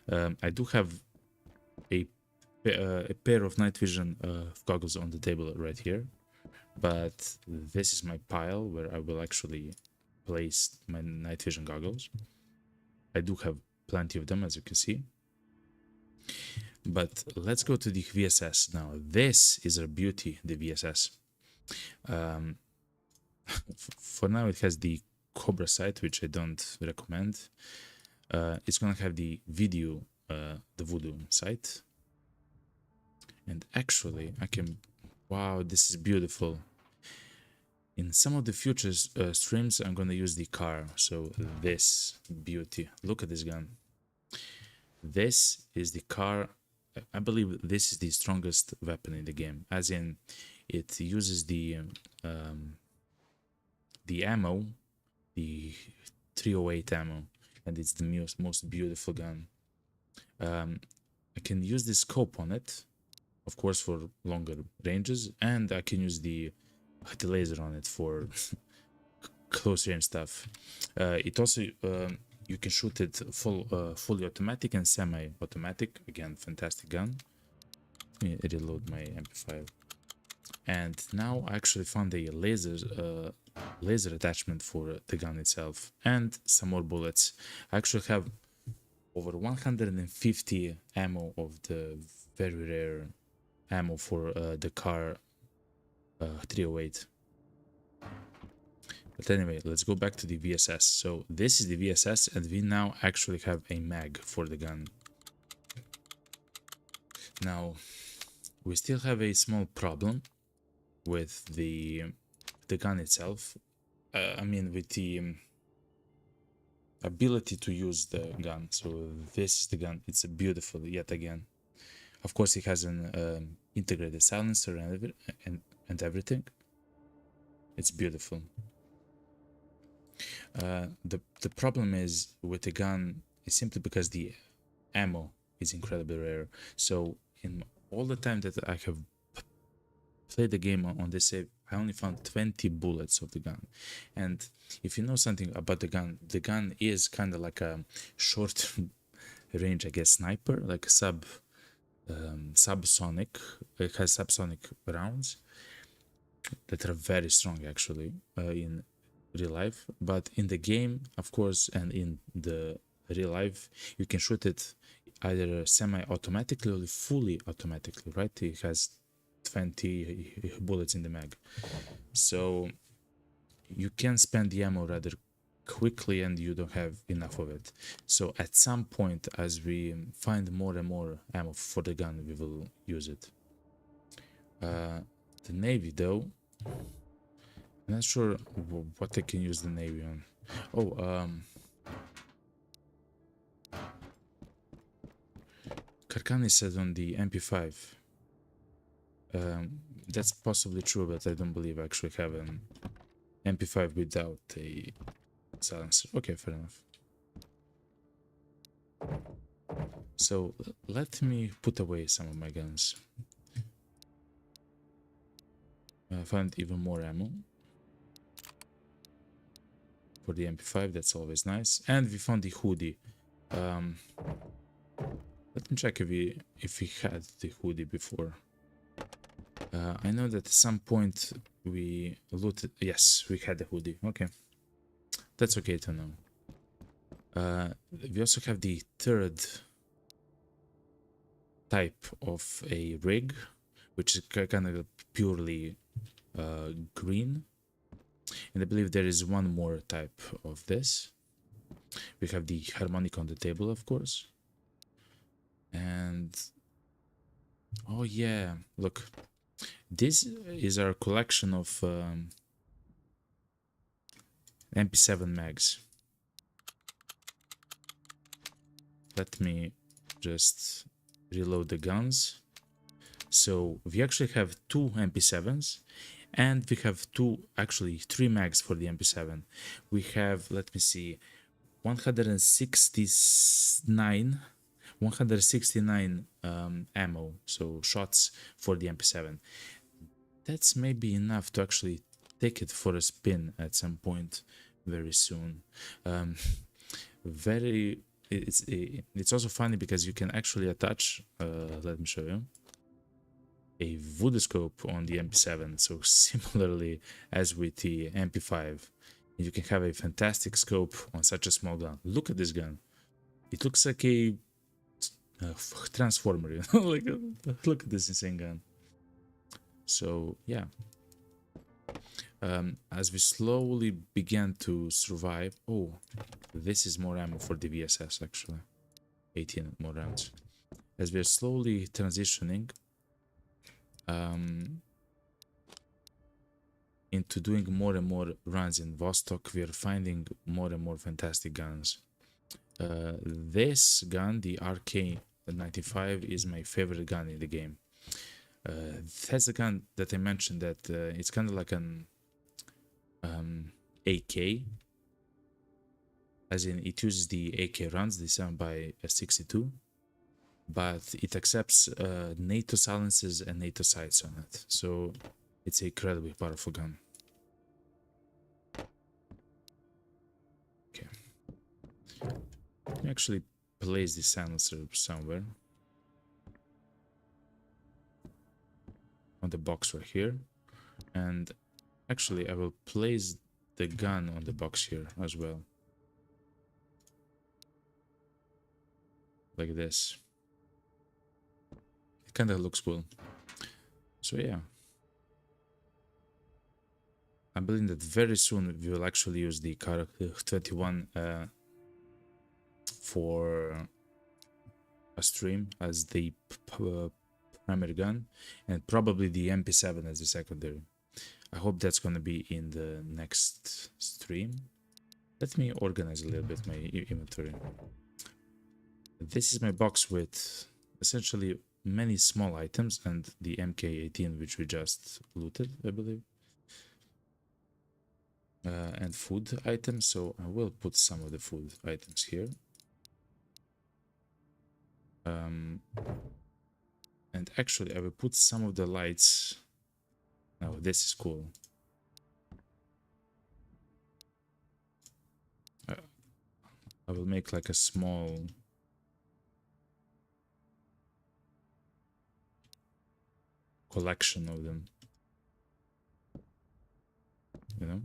I do have a pair of night vision goggles on the table right here, but this is my pile where I will actually place my night vision goggles. I do have plenty of them, as you can see. But let's go to the VSS now. This is a beauty, the VSS. For now, it has the Cobra sight, which I don't recommend. It's gonna have the video, the Voodoo sight. And actually, I can... Wow, this is beautiful. In some of the future streams, I'm gonna use the car. So this beauty. Look at this gun. This is the car. I believe this is the strongest weapon in the game, as in it uses the ammo, the 308 ammo, and it's the most beautiful gun. I can use the scope on it, of course, for longer ranges, and I can use the laser on it for close range stuff. It also you can shoot it fully automatic and semi-automatic. Again, fantastic gun. Let me reload my MP5. And now I actually found a laser attachment for the gun itself and some more bullets. I actually have over 150 ammo of the very rare ammo for the car 308. But anyway, let's go back to the VSS. So this is the VSS, and we now actually have a mag for the gun. Now, we still have a small problem with the gun itself. I mean, with the ability to use the gun. So this is the gun. It's beautiful yet again. Of course, it has an integrated silencer and everything. It's beautiful. The problem is with the gun is simply because the ammo is incredibly rare. So in all the time that I have played the game on this save, I only found 20 bullets of the gun. And if you know something about the gun is kind of like a short range, I guess, sniper, like a subsonic. It has subsonic rounds that are very strong actually in real life, but in the game, of course, and in the real life, you can shoot it either semi-automatically or fully automatically, right? It has 20 bullets in the mag, so you can spend the ammo rather quickly and you don't have enough of it. So at some point, as we find more and more ammo for the gun, we will use it. The navy though, I'm not sure what I can use the navy on. Oh, Karkani said on the MP5. That's possibly true, but I don't believe I actually have an MP5 without a silencer. Okay, fair enough. So let me put away some of my guns. I found even more ammo for the MP5. That's always nice. And we found the hoodie. Let me check if we had the hoodie before. I know that at some point we looted. Yes, we had the hoodie. Okay, that's okay to know. We also have the third type of a rig, which is kind of purely green. And I believe there is one more type of this. We have the harmonic on the table, of course. And oh yeah, look, this is our collection of MP7 mags. Let me just reload the guns. So we actually have two MP7s, and we have actually three mags for the MP7. We have, let me see, 169 ammo, so shots for the MP7. That's maybe enough to actually take it for a spin at some point very soon. It's also funny because you can actually attach, let me show you, a voodoo scope on the MP7. So similarly as with the MP5, you can have a fantastic scope on such a small gun. Look at this gun. It looks like a transformer, you know? Like, look at this insane gun. So yeah, as we slowly began to survive. Oh, this is more ammo for the VSS actually. 18 more rounds. As we are slowly transitioning into doing more and more runs in Vostok, we are finding more and more fantastic guns. This gun, the RK95, is my favorite gun in the game. That's the gun that I mentioned that it's kind of like an AK, as in it uses the AK rounds, the 7x62, but it accepts NATO silences and NATO sights on it, so it's an incredibly powerful gun. Okay, let me actually place the silencer somewhere on the box right here, and actually I will place the gun on the box here as well, like this. It kind of looks cool. So yeah, I believe that very soon we will actually use the Kar 21 for a stream as the primary gun, and probably the MP7 as the secondary. I hope that's gonna be in the next stream. Let me organize a little bit my inventory. This is my box with essentially many small items and the MK18, which we just looted, I believe. And food items, so I will put some of the food items here. And actually I will put some of the lights. Oh, this is cool. I will make like a small collection of them, you know.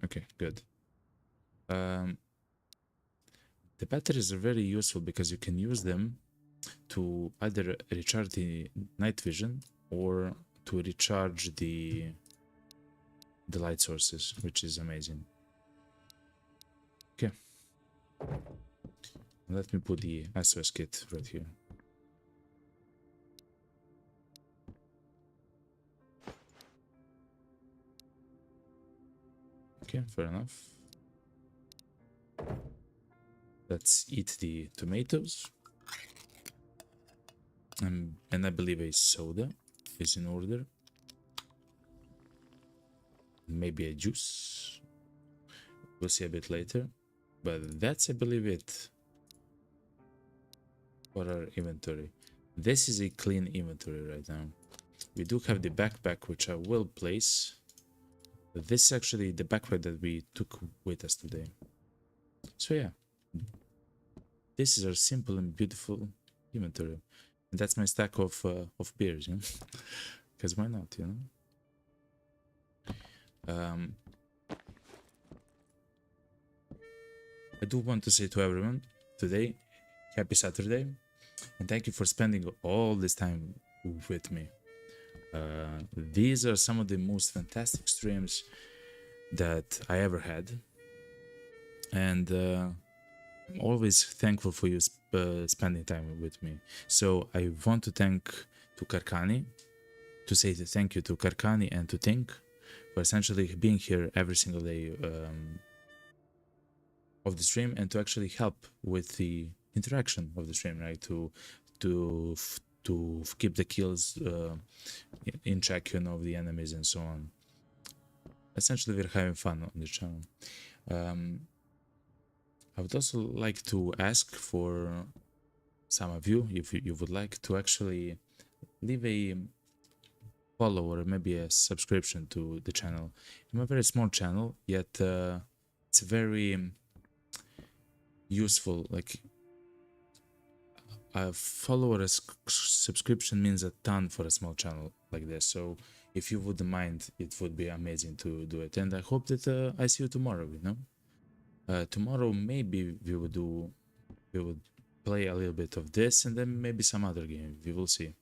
Okay, good. The batteries are very useful because you can use them to either recharge the night vision or to recharge the the light sources, which is amazing. Okay, let me put the SOS kit right here. Okay, fair enough. Let's eat the tomatoes. And I believe a soda is in order. Maybe a juice. We'll see a bit later. But that's, I believe, it for our inventory. This is a clean inventory right now. We do have the backpack, which I will place. But this is actually the backpack that we took with us today. So yeah, this is our simple and beautiful inventory. And that's my stack of beers, you know? Because why not, you know? I do want to say to everyone today, happy Saturday, and thank you for spending all this time with me. These are some of the most fantastic streams that I ever had, and I'm always thankful for you spending time with me. So I want to thank to Karkani, to say thank you to Karkani and to Tink for essentially being here every single day of the stream, and to actually help with the interaction of the stream, right? To keep the kills in check, you know, of the enemies and so on. Essentially, we're having fun on the channel. I would also like to ask for some of you, if you would like to actually leave a follow or maybe a subscription to the channel. I'm a very small channel, yet it's very useful. Like, a follow or a subscription means a ton for a small channel like this. So if you wouldn't mind, it would be amazing to do it. And I hope that I see you tomorrow, you know? Tomorrow maybe we would play a little bit of this and then maybe some other game. We will see.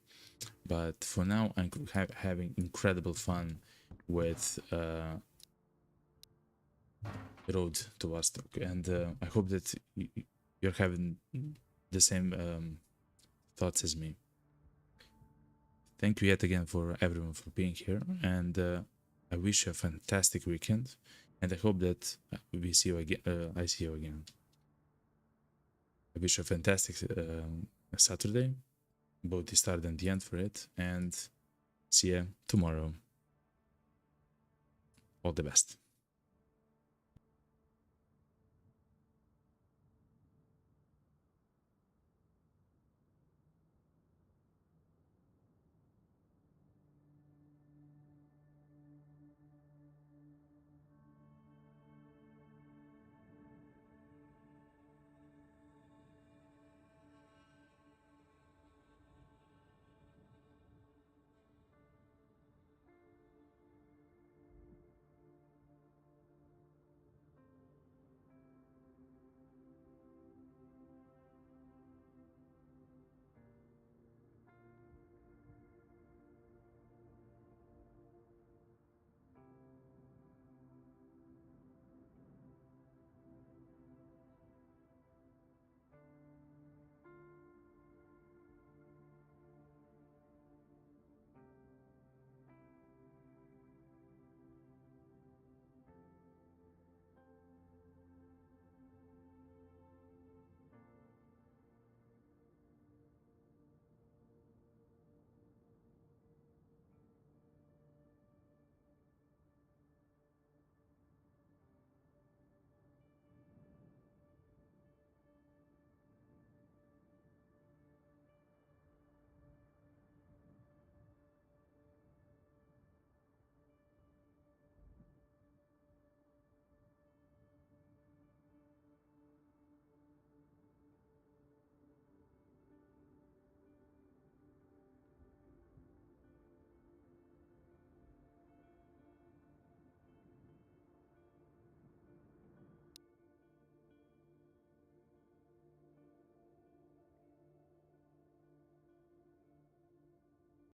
But for now, I'm having incredible fun with Road to Vostok, and I hope that you're having the same thoughts as me. Thank you yet again for everyone for being here, and I wish you a fantastic weekend, and I hope that we see you again. I see you again. I wish you a fantastic Saturday, both the start and the end for it, and see you tomorrow. All the best.